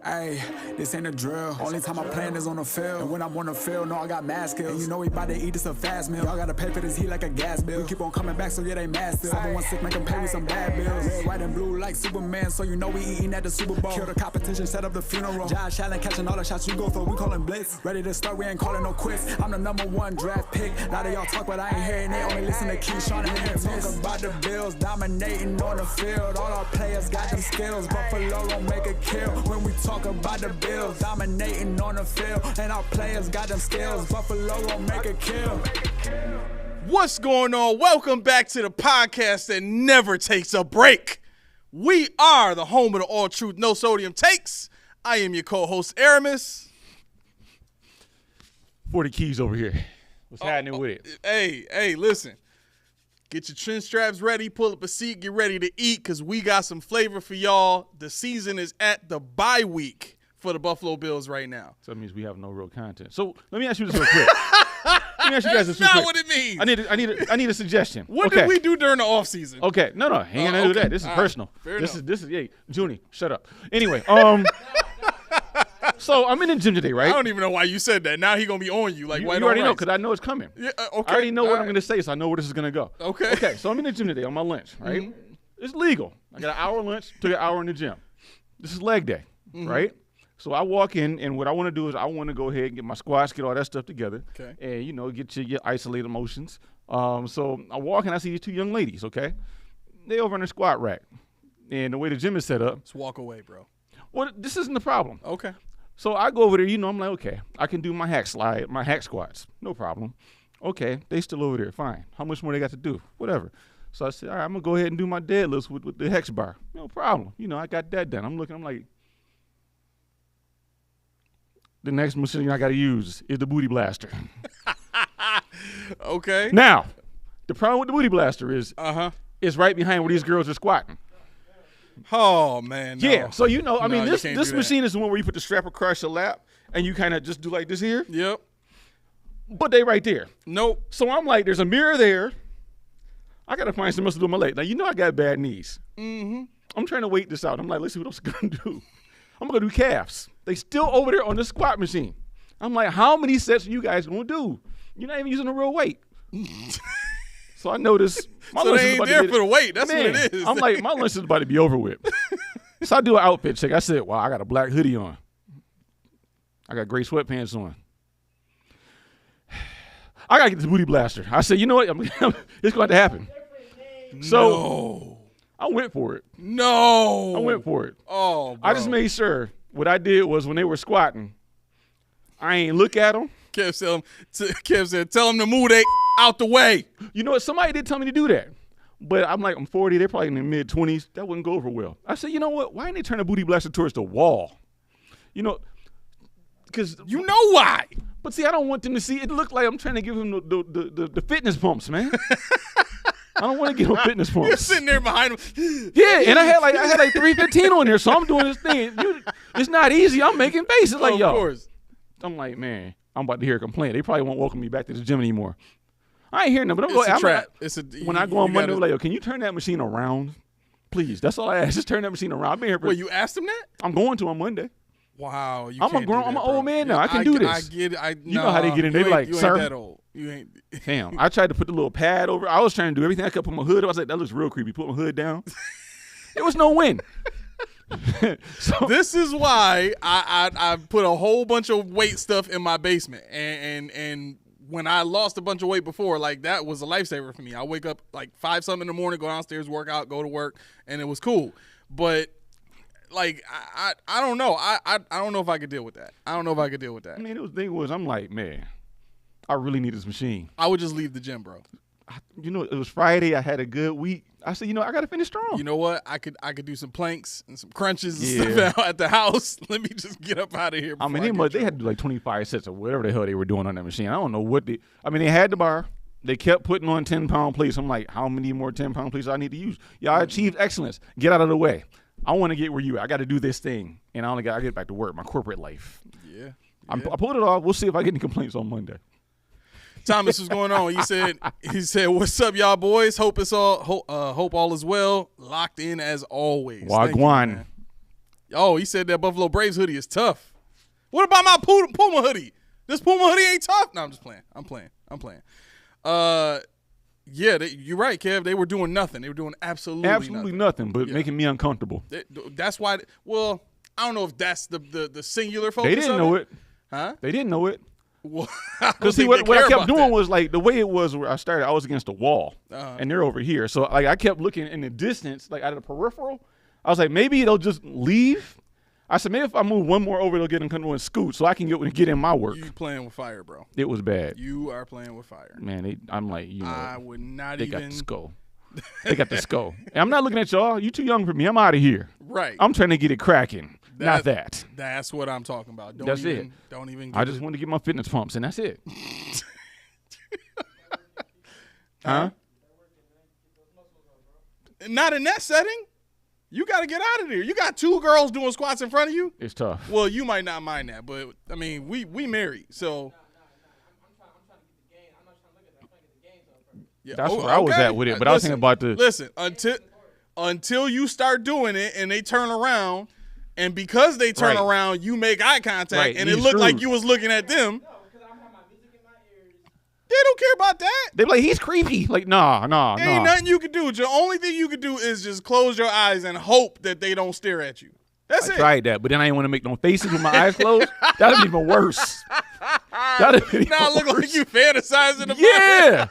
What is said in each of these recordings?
Ayy, this ain't a drill. Only time I'm playing is on the field. And when I'm on the field, no, I got mad skills. And you know we bout to eat this a fast meal. Y'all gotta pay for this heat like a gas bill. We keep on coming back, so yeah, they mad still. 716 make them pay me some bad bills. Red, white, and blue like Superman, so you know we eating at the Super Bowl. Kill the competition, set up the funeral. Josh Allen catching all the shots you go for, we callin' blitz. Ready to start, we ain't calling no quits. I'm the #1 draft pick. A lot of y'all talk, but I ain't hearing it. Only listen to Keyshawn and hit talk about the Bills dominating on the field. All our players got them skills. Buffalo gon' make a kill when we talk about the Bills. Dominating on the field, and our players got them skills. Buffalo gon' make a kill. What's going on? Welcome back to the podcast that never takes a break. We are the home of the all truth, no sodium takes. I am your co-host, Aramis. 40 keys over here. What's happening with it? Hey, listen. Get your chin straps ready, pull up a seat, get ready to eat, because we got some flavor for y'all. The season is at the bye week for the Buffalo Bills right now. So that means we have no real content. So let me ask you this real quick. Let me ask you guys this real That's not quick. what it means. I need a suggestion. What did we do during the offseason? Okay, no, ain't gonna do that. This is personal. Fair this enough. is hey, Junie, shut up. Anyway, so I'm in the gym today, right? I don't even know why you said that. Now he gonna be on you like you white already on know rice. because I know it's coming. Yeah, okay. I already know All what right. I'm gonna say, so I know where this is gonna go. Okay. So I'm in the gym today on my lunch, right? It's legal. I got an hour lunch, took an hour in the gym. This is leg day, right? So I walk in, and what I want to do is I want to go ahead and get my squats, get all that stuff together, and, you know, get your isolated motions. So I walk in, I see these two young ladies, okay? They over in the squat rack. And the way the gym is set up. Just walk away, bro. Well, this isn't the problem. Okay. So I go over there, you know, I'm like, okay, I can do my hack squats. No problem. Okay, they still over there, fine. How much more they got to do? Whatever. So I said, all right, I'm going to go ahead and do my deadlifts with the hex bar. No problem. You know, I got that done. I'm like, the next machine I got to use is the booty blaster. Okay. Now, the problem with the booty blaster is it's right behind where these girls are squatting. Oh, man. No. Yeah, so you know, I mean, you this can't do that. machine is the one where you put the strap across your lap and you kind of just do like this here. Yep. But they right there. Nope. So I'm like, there's a mirror there. I got to find something else to do with my leg. Now, you know I got bad knees. I'm trying to wait this out. I'm like, let's see what else I'm going to do. I'm going to do calves. They still over there on the squat machine. I'm like, how many sets are you guys going to do? You're not even using the real weight. So I noticed my So lunch they is ain't about there to be, for the weight. That's man, what it is. I'm like, my lunch is about to be over with. So I do an outfit check. I said, wow, I got a black hoodie on. I got gray sweatpants on. I got to get this booty blaster. I said, you know what? It's going to happen. So I went for it. No. I went for it. Oh, bro. I just made sure what I did was when they were squatting, I ain't look at them. Kev said, tell him to move they out the way. You know what? Somebody did tell me to do that. But I'm like, I'm 40. They're probably in their mid-20s. That wouldn't go over well. I said, you know what? Why didn't they turn the booty blaster towards the wall? You know, because You know why. But see, I don't want them to see. It looked like I'm trying to give them the fitness pumps, man. I don't want to give them fitness pumps. You're sitting there behind him. Yeah, and I had like 315 on there, so I'm doing this thing. It's not easy. I'm making faces like, yo. Of course. I'm like, man, I'm about to hear a complaint. They probably won't welcome me back to the gym anymore. I ain't hearing them, but It's a trap. When I go on Monday, I'm like, yo, can you turn that machine around? Please. That's all I ask. Just turn that machine around. I've been here for. Wait, you asked him that? I'm going to on Monday. Wow. I'm an old man now. I can do this. I get it. You know how they get in. They be like, you sir. ain't that old. You ain't. Damn. I tried to put the little pad over. I was trying to do everything I could. Put my hood. I was like, that looks real creepy. Put my hood down. It was no win. So This is why I put a whole bunch of weight stuff in my basement, and when I lost a bunch of weight before, like that was a lifesaver for me. I wake up like 5-something in the morning, go downstairs, work out, go to work, and it was cool. But like I don't know. I don't know if I could deal with that. I mean, the thing was, I'm like, man, I really need this machine. I would just leave the gym, bro. You know, it was Friday. I had a good week. I said, you know, I got to finish strong. You know what? I could do some planks and some crunches and Yeah. stuff at the house. Let me just get up out of here. I mean, they had to do like 25 sets or whatever the hell they were doing on that machine. I don't know what they had the bar. They kept putting on 10-pound plates. I'm like, how many more 10-pound plates I need to use? Yeah, I achieved excellence. Get out of the way. I want to get where you are. I got to do this thing. And I get back to work, my corporate life. Yeah. I pulled it off. We'll see if I get any complaints on Monday. Thomas, what's going on? He said, "What's up, y'all boys? Hope all is well. Locked in as always." Thank you, Wagwan. man. Oh, he said that Buffalo Braves hoodie is tough. What about my Puma hoodie? This Puma hoodie ain't tough. No, I'm just playing. I'm playing. Yeah, you're right, Kev. They were doing nothing. They were doing absolutely nothing, but making me uncomfortable. That's why. Well, I don't know if that's the singular focus. They didn't know it. Huh? They didn't know it. Well, because see, what I kept doing was like the way it was where I started, I was against the wall, and they're over here. So like I kept looking in the distance, like out of the peripheral. I was like, maybe they'll just leave. I said, maybe if I move one more over, they'll get in control and scoot, so I can get in my work. You playing with fire, bro. It was bad. You are playing with fire. Man, I'm like, I would not they even. Got the skull. They got the skull. And I'm not looking at y'all. You too young for me. I'm out of here. Right. I'm trying to get it cracking. Not that. That's what I'm talking about. That's it. Don't even. I just want to get my fitness pumps, and that's it. Huh? Not in that setting. You got to get out of there. You got 2 girls doing squats in front of you. It's tough. Well, you might not mind that, but I mean, we married, so. Yeah, that's where I was at with it, but I was thinking about the. Listen, until you start doing it and they turn around, and because they turn around, you make eye contact, and it looked like you was looking at them. They don't care about that. They be like, he's creepy. Like, nah. Ain't nothing you can do. The only thing you can do is just close your eyes and hope that they don't stare at you. That's it. I tried that, but then I didn't want to make no faces with my eyes closed. That'd be even worse. That'd be now look like you fantasizing about it. Yeah.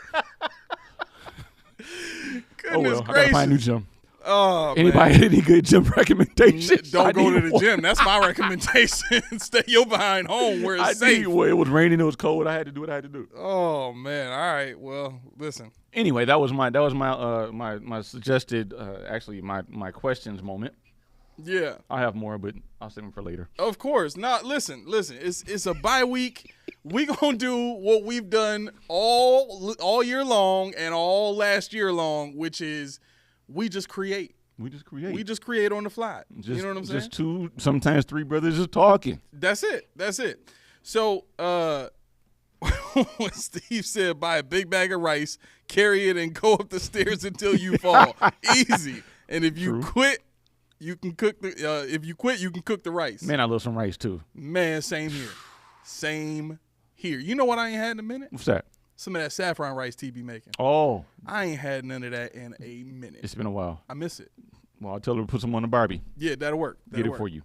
Goodness gracious. I gotta find a new gym. Oh, anybody man. Any good gym recommendations? Don't go to the gym. That's my recommendation. Stay your behind home where it's safe. It was raining. It was cold. I had to do what I had to do. Oh man! All right. Well, listen. Anyway, that was my suggested actually my questions moment. Yeah. I have more, but I'll save them for later. Of course. Now, listen. It's a bye week. We gonna do what we've done all year long and all last year long, which is. We just create. We just create on the fly. You know what I'm saying? Just 2, sometimes 3 brothers just talking. That's it. So when Steve said buy a big bag of rice, carry it, and go up the stairs until you fall. Easy. And if you quit, you can cook you can cook the rice. Man, I love some rice too. Man, same here. You know what I ain't had in a minute? What's that? Some of that saffron rice tea be making. Oh. I ain't had none of that in a minute. It's been a while. I miss it. Well, I'll tell her to put some on the Barbie. Yeah, that'll work. Get it for you.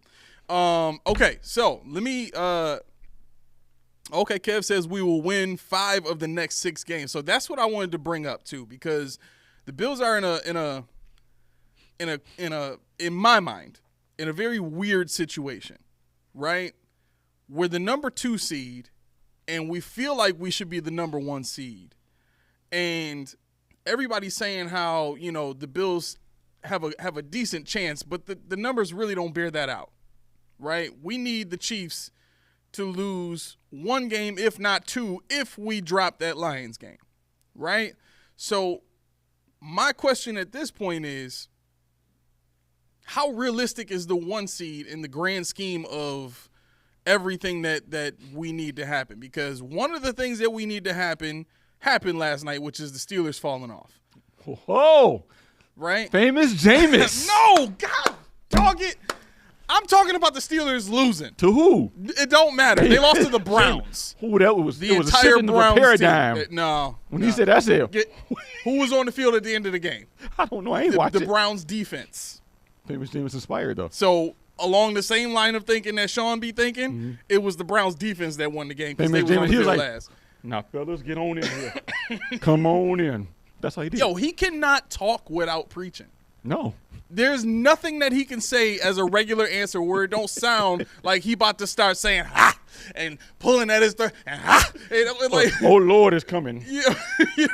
Okay, so let me okay, Kev says we will win 5 of the next 6 games. So that's what I wanted to bring up too, because the Bills are in my mind, in a very weird situation, right? We're the number 2 seed. And we feel like we should be the number 1 seed. And everybody's saying how, the Bills have a decent chance, but the numbers really don't bear that out, right? We need the Chiefs to lose 1 game, if not 2, if we drop that Lions game, right? So my question at this point is, how realistic is the 1 seed in the grand scheme of everything that we need to happen? Because one of the things that we need to happen happened last night, which is the Steelers falling off. Whoa. Right? Famous Jameis. No, God, dog it. I'm talking about the Steelers losing. To who? It don't matter. They lost to the Browns. Who that was? The it was entire a Browns paradigm. team. No. When he said that's it. Who was on the field at the end of the game? I don't know. I ain't watching. The Browns defense. Famous Jameis inspired though. So along the same line of thinking that Sean be thinking, it was the Browns defense that won the game because they was on the field last. Now, fellas, get on in here. Come on in. That's how he did. Yo, he cannot talk without preaching. No. There's nothing that he can say as a regular answer where it don't sound like he about to start saying ha and pulling at his throat and ha. And like, oh Lord is coming. You know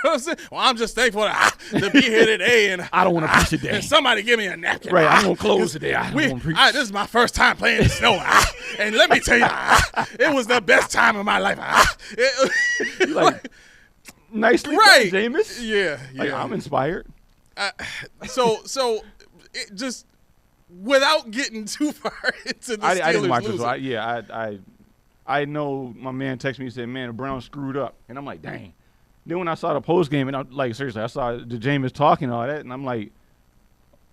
what I'm saying? Well, I'm just thankful to be here today, and I don't want to preach today. And somebody give me a napkin. Right, I'm gonna close today. I don't want to preach. This is my first time playing in the snow, and let me tell you, it was the best time of my life. Like, nicely right, done, Jameis. Yeah. Like, I'm inspired. So it just without getting too far into the Steelers I didn't watch losing. this. I know my man texted me and said, man, the Browns screwed up. And I'm like, dang. Then when I saw the post game, and I seriously, I saw the Jameis talking and all that, and I'm like,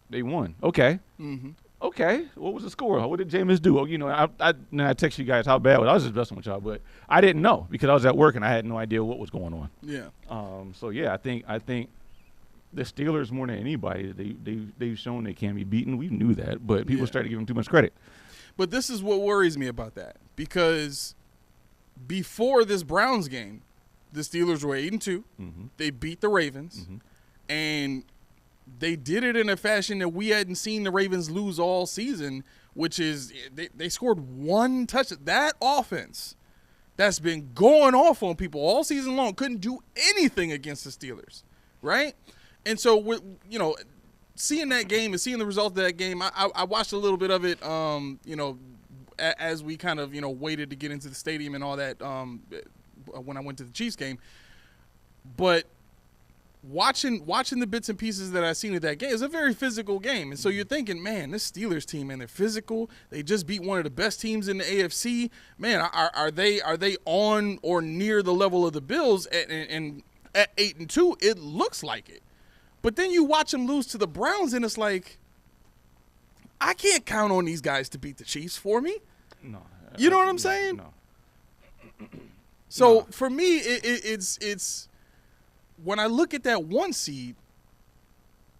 they won. Okay. Mm-hmm. okay, what was the score? What did Jameis do? Well, you know, I text you guys how bad it was. I was just messing with y'all, but I didn't know because I was at work and I had no idea what was going on. Yeah. So yeah, I think the Steelers more than anybody, they've shown they can be beaten. We knew that, but people started giving too much credit. But this is what worries me about that, because before this Browns game, the Steelers were 8-2. Mm-hmm. They beat the Ravens, and they did it in a fashion that we hadn't seen the Ravens lose all season, which is they scored one touchdown. That offense that's been going off on people all season long couldn't do anything against the Steelers, right? And so, you know, seeing that game and seeing the result of that game, I watched a little bit of it, you know, as we kind of, you know, waited to get into the stadium and all that when I went to the Chiefs game. But watching the bits and pieces that I seen of that game, it's a very physical game. And so you're thinking, man, this Steelers team, man, they're physical. They just beat one of the best teams in the AFC. Man, are they on or near the level of the Bills? And at 8-2, it looks like it. But then you watch them lose to the Browns, and it's like, I can't count on these guys to beat the Chiefs for me. No. You know what I'm saying? No. So for me, it's when I look at that 1 seed,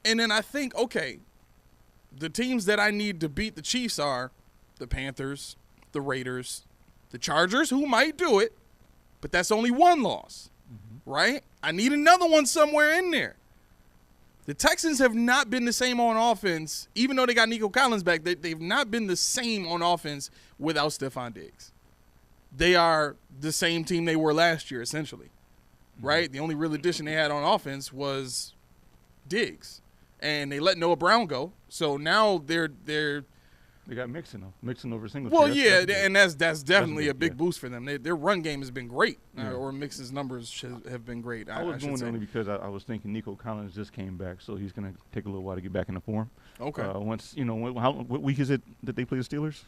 and then I think, okay, the teams that I need to beat the Chiefs are the Panthers, the Raiders, the Chargers, who might do it, but that's only one loss, right? I need another one somewhere in there. The Texans have not been the same on offense, even though they got Nico Collins back. They've not been the same on offense without Stephon Diggs. They are the same team they were last year, essentially, right? The only real addition they had on offense was Diggs, and they let Noah Brown go. So now they got Mixon over Singletary. Well, yeah, and that's definitely a big boost for them. Their run game has been great, or Mixon's numbers have been great. I was going only because I was thinking Nico Collins just came back, so he's going to take a little while to get back into form. Okay. Once you know, what week is it that they play the Steelers?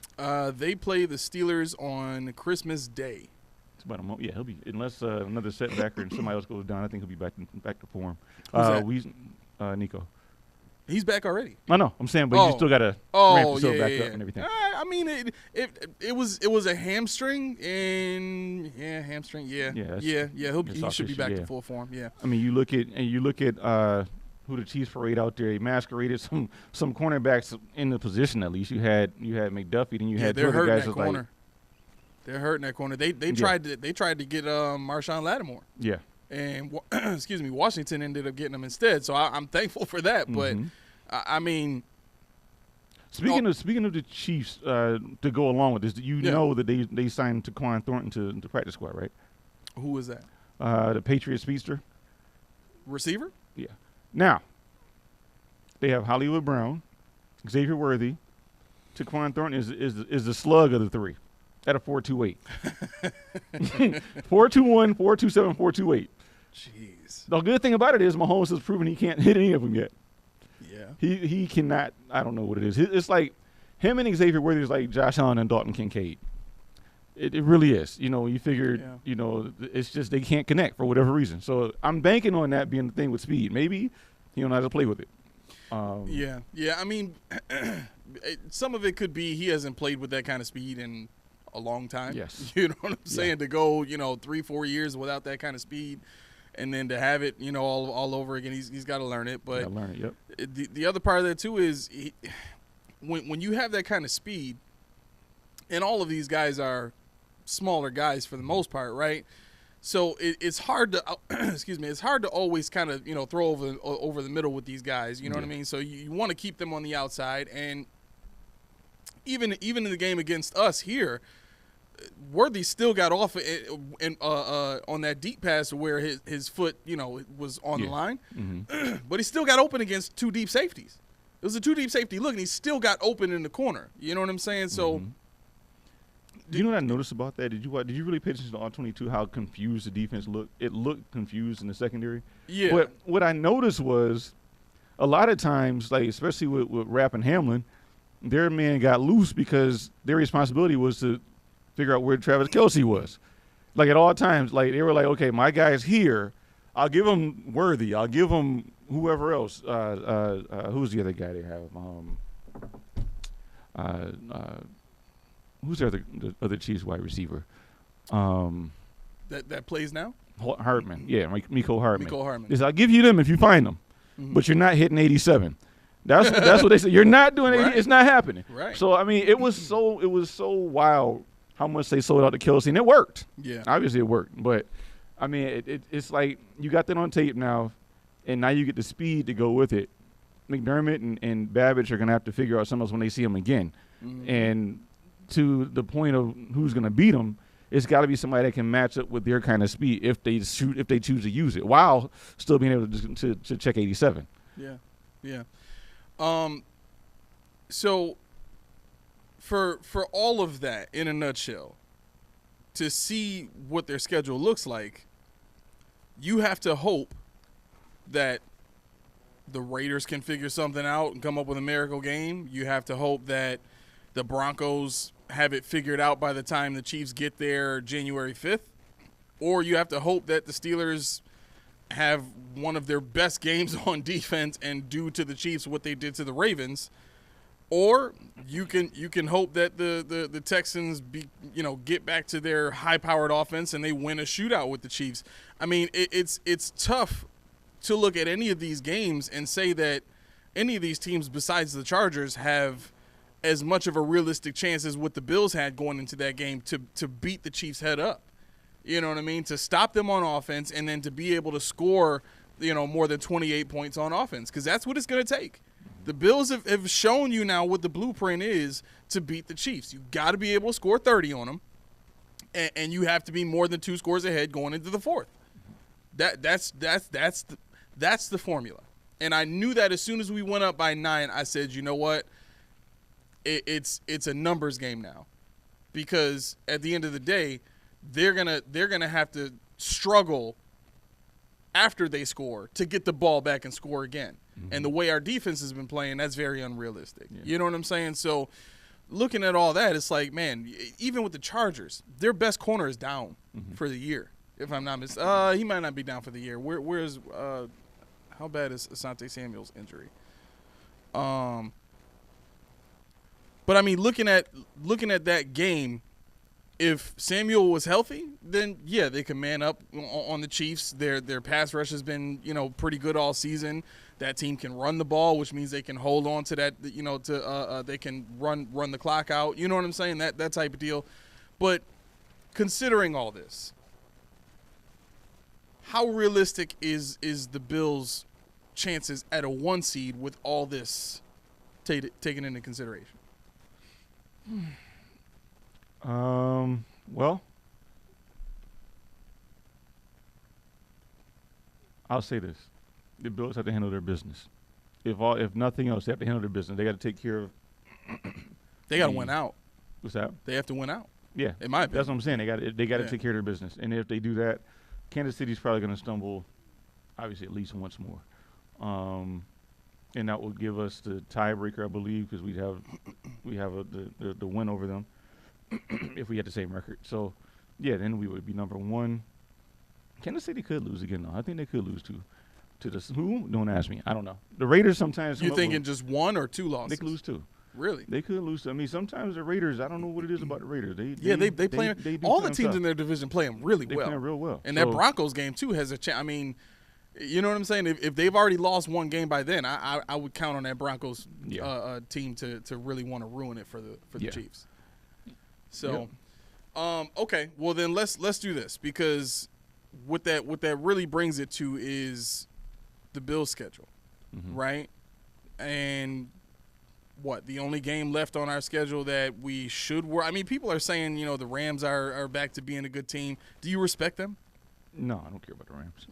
They play the Steelers on Christmas Day. It's about a month. Yeah, he'll be, unless another setback and somebody else goes down. I think he'll be back to form. Who's that? Nico. He's back already. I know. I'm saying, but you still got to ramp yourself back up and everything. I mean, it was a hamstring, and hamstring. Yeah. He should be back to full form. Yeah. I mean, you look at who the Chiefs parade out there. He masqueraded some cornerbacks in the position at least. You had McDuffie, and you had two other guys. They're hurting that corner. They tried to get Marshawn Lattimore. Yeah. And Washington ended up getting him instead. So I'm thankful for that. But I mean, speaking of the Chiefs, to go along with this, you know that they signed Taquan Thornton to practice squad, right? Who was that? The Patriots speedster, receiver. Yeah. Now they have Hollywood Brown, Xavier Worthy. Taquan Thornton is the slug of the three at a 4.28. 4.21, 4.27, 4.28. Jeez. The good thing about it is Mahomes has proven he can't hit any of them yet. Yeah. He cannot. I don't know what it is. It's like him and Xavier Worthy is like Josh Allen and Dalton Kincaid. It really is. You know, you figure, you know, it's just they can't connect for whatever reason. So I'm banking on that being the thing with speed. Maybe he don't know how to play with it. Yeah. I mean, some of it could be he hasn't played with that kind of speed in a long time. Yes. You know what I'm saying? Yeah. To go, 3-4 years without that kind of speed, and then to have it, all over again, he's got to learn it. But learn it. Yep. The other part of that too is when you have that kind of speed, and all of these guys are smaller guys for the most part, right? So it's hard to it's hard to always kind of throw over the middle with these guys. You know what I mean? So you want to keep them on the outside, and even in the game against us here, Worthy still got off on that deep pass where his foot was on the line, but he still got open against two deep safeties. It was a two deep safety look, and he still got open in the corner. You know what I'm saying? So. Do you know what I noticed about that? Did you really pay attention to R22 how confused the defense looked? It looked confused in the secondary. Yeah. But what I noticed was a lot of times, like especially with Rapp and Hamlin, their men got loose because their responsibility was to figure out where Travis Kelce was. Like at all times, like they were like, okay, my guy's here. I'll give him Worthy. I'll give him whoever else. Who's the other guy they have? who's the other Chiefs wide receiver? That plays now? Hardman. Yeah, Mecole Hardman. Mecole Hardman. I'll give you them if you find them, but you're not hitting 87. That's what they say. You're not doing 80. Right. It's not happening. Right. So I mean, it was so wild how much they sold out the kill scene. It worked. Yeah. Obviously it worked, but I mean, it's like you got that on tape now, and now you get the speed to go with it. McDermott and Babbage are gonna have to figure out something else when they see him again, and to the point of who's gonna beat them. It's got to be somebody that can match up with their kind of speed if they choose to use it while still being able to check 87. Yeah. So for all of that in a nutshell, to see what their schedule looks like, you have to hope that the Raiders can figure something out and come up with a miracle game. You have to hope that the Broncos have it figured out by the time the Chiefs get there January 5th. Or you have to hope that the Steelers have one of their best games on defense and do to the Chiefs what they did to the Ravens. Or you can hope that the Texans get back to their high-powered offense and they win a shootout with the Chiefs. I mean, it's tough to look at any of these games and say that any of these teams besides the Chargers have as much of a realistic chance as what the Bills had going into that game to beat the Chiefs head up. You know what I mean? To stop them on offense and then to be able to score, more than 28 points on offense, because that's what it's going to take. The Bills have shown you now what the blueprint is to beat the Chiefs. You got to be able to score 30 on them, and you have to be more than 2 scores ahead going into the fourth. That's the formula. And I knew that as soon as we went up by 9, I said, you know what? It's a numbers game now, because at the end of the day, they're gonna have to struggle after they score to get the ball back and score again. And the way our defense has been playing, that's very unrealistic. Yeah. You know what I'm saying? So looking at all that, it's like, man, even with the Chargers, their best corner is down for the year. If I'm not mistaken, he might not be down for the year. Where's how bad is Asante Samuel's injury? But I mean, looking at that game, if Samuel was healthy, then yeah, they can man up on the Chiefs. Their pass rush has been pretty good all season. That team can run the ball, which means they can hold on to that. They can run the clock out. You know what I'm saying? That type of deal. But considering all this, how realistic is the Bills' chances at a 1 seed with all this taken into consideration? Well, I'll say this: the Bills have to handle their business. If nothing else, they have to handle their business. They got to take care of. They got to win out. What's that? They have to win out. Yeah, in my opinion. That's what I'm saying. They got to take care of their business, and if they do that, Kansas City's probably going to stumble, obviously at least once more, and that will give us the tiebreaker, I believe, because we have the win over them if we had the same record. So, yeah, then we would be number 1. Kansas City could lose again, though. I think they could lose to the who? Don't ask me. I don't know. The Raiders sometimes. You thinking just 1 or 2 losses? They could lose 2. Really? They could lose. I mean, sometimes the Raiders, I don't know what it is about the Raiders. They play. All the teams in their division play them really well. They play real well. And that Broncos game too has a chance. I mean, you know what I'm saying? If they've already lost 1 game by then, I would count on that Broncos team to really want to ruin it for the Chiefs. So, okay. Well, then let's do this, because what that really brings it to is the Bills' schedule, right? And what, the only game left on our schedule that we should work? I mean, people are saying, the Rams are back to being a good team. Do you respect them? No, I don't care about the Rams.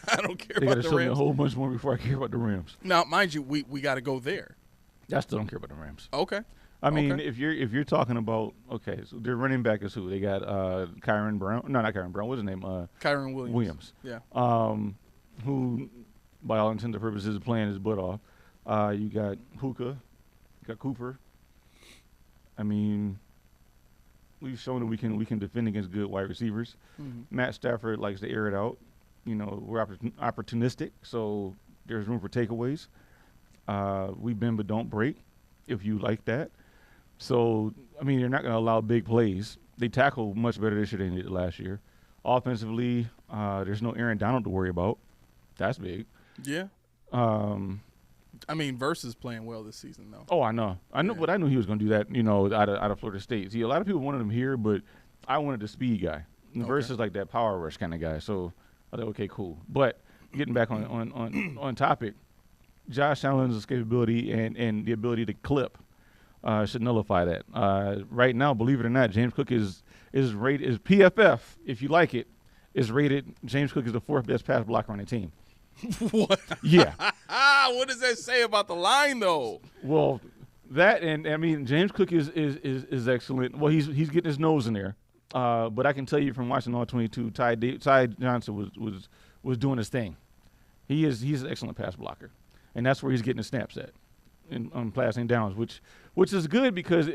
I don't care about the Rams. They got to show me a whole bunch more before I care about the Rams. Now, mind you, we got to go there. I still don't care about the Rams. Okay. I mean, if you're talking about, so their running back is who? They got Kyron Brown. No, not Kyron Brown. What's his name? Kyron Williams. Yeah. Who, by all intents and purposes, is playing his butt off. You got Hookah. You got Cooper. I mean, we've shown that we can defend against good wide receivers. Matt Stafford likes to air it out. We're opportunistic, so there's room for takeaways. We bend but don't break, if you like that. So, I mean, you're not going to allow big plays. They tackle much better this year than they did last year. Offensively, there's no Aaron Donald to worry about. That's big. Yeah. I mean, Versus playing well this season, though. Oh, I know, but I knew he was going to do that. Out of Florida State. See, a lot of people wanted him here, but I wanted the speed guy. And Versus like that power rush kind of guy. So I thought, okay, cool. But getting back on topic, Josh Allen's escapability and the ability to clip should nullify that. Right now, believe it or not, James Cook is rated PFF. If you like it, is rated. James Cook is the 4th best pass blocker on the team. What? Yeah. What does that say about the line, though? Well, that and I mean James Cook is excellent. Well, he's getting his nose in there. But I can tell you from watching all 22, Ty Johnson was doing his thing. He's an excellent pass blocker, and that's where he's getting the snaps at, on passing downs, which is good because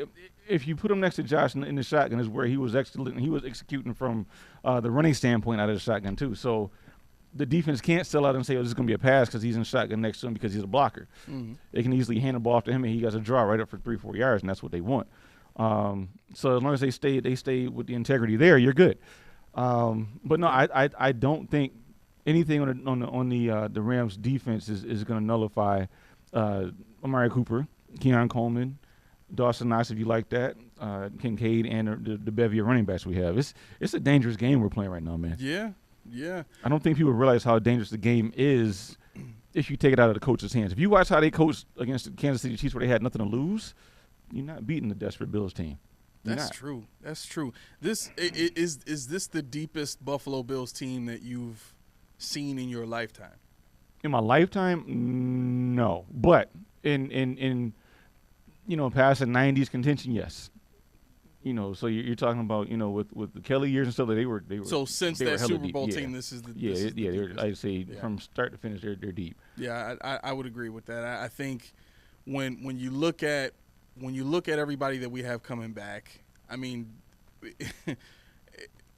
if you put him next to Josh in the shotgun is where he was excellent. He was executing from the running standpoint out of the shotgun too. So the defense can't sell out and say, "Oh, this is going to be a pass" because he's in shotgun next to him because he's a blocker. Mm-hmm. They can easily hand the ball off to him, and he got a draw right up for 3-4 yards, and that's what they want. So as long as they stay with the integrity there, you're good. But no, I don't think anything on the Rams defense is going to nullify Amari Cooper, Keon Coleman, Dawson Knox, if you like that, Kincaid, and the bevy of running backs we have. It's a dangerous game we're playing right now, man. Yeah. I don't think people realize how dangerous the game is if you take it out of the coach's hands. If you watch how they coached against the Kansas City Chiefs where they had nothing to lose, you're not beating the desperate Bills team. That's true. This is this the deepest Buffalo Bills team that you've seen in your lifetime? In my lifetime, no. But in past the 90s contention, yes. So you're talking about with the Kelly years and stuff that they were. So since that Super Bowl team, this is the I'd say from start to finish, they're deep. Yeah, I would agree with that. I think when you look at everybody that we have coming back, I mean,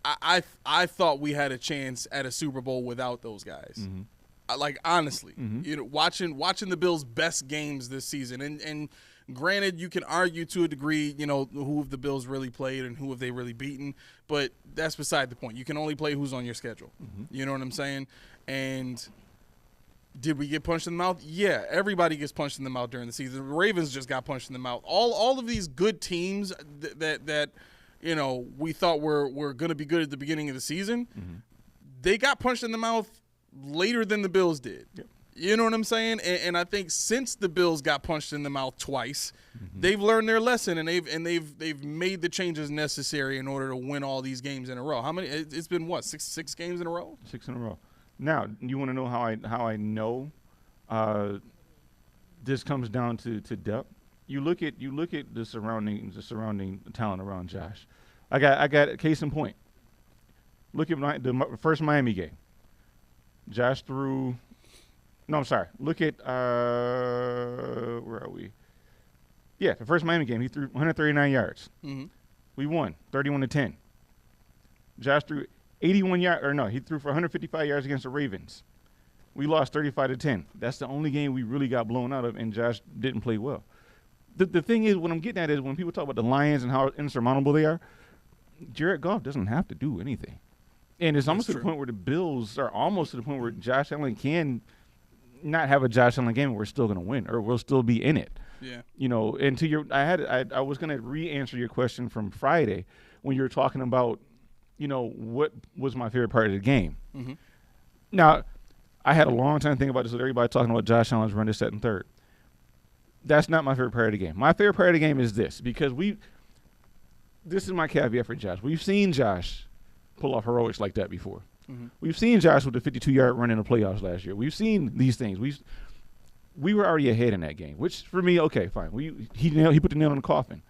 I thought we had a chance at a Super Bowl without those guys. Mm-hmm. Like honestly, watching the Bills' best games this season, and granted, you can argue to a degree, who have the Bills really played and who have they really beaten, but that's beside the point. You can only play who's on your schedule. Mm-hmm. You know what I'm saying? And did we get punched in the mouth? Yeah, everybody gets punched in the mouth during the season. The Ravens just got punched in the mouth. All of these good teams that we thought were going to be good at the beginning of the season, mm-hmm. they got punched in the mouth later than the Bills did. Yep. You know what I'm saying? And I think since the Bills got punched in the mouth twice, mm-hmm. they've learned their lesson and they've made the changes necessary in order to win all these games in a row. How many? It's been what, six games in a row? 6 in a row. Now, you want to know how I know this comes down to depth? You look at the surrounding talent around Josh. I got a case in point. Look at the first Miami game. Josh threw. No, I'm sorry. Look at where are we? Yeah, the first Miami game, he threw 139 yards. Mm-hmm. We won 31-10. Josh threw 81 yards, or no, he threw for 155 yards against the Ravens. We lost 35-10. That's the only game we really got blown out of, and Josh didn't play well. The thing is, what I'm getting at is when people talk about the Lions and how insurmountable they are, Jared Goff doesn't have to do anything. And it's almost to the point where the Bills are almost to the point where Josh Allen can not have a Josh Allen game and we're still going to win or we'll still be in it. Yeah. And to your, I was going to re-answer your question from Friday when you were talking about, what was my favorite part of the game. Mm-hmm. Now, I had a long time thinking about this with everybody talking about Josh Allen's run to set and third. That's not my favorite part of the game. My favorite part of the game is this, because this is my caveat for Josh. We've seen Josh pull off heroics like that before. Mm-hmm. We've seen Josh with the 52-yard run in the playoffs last year. We've seen these things. We were already ahead in that game, which for me, okay, fine. He put the nail in the coffin.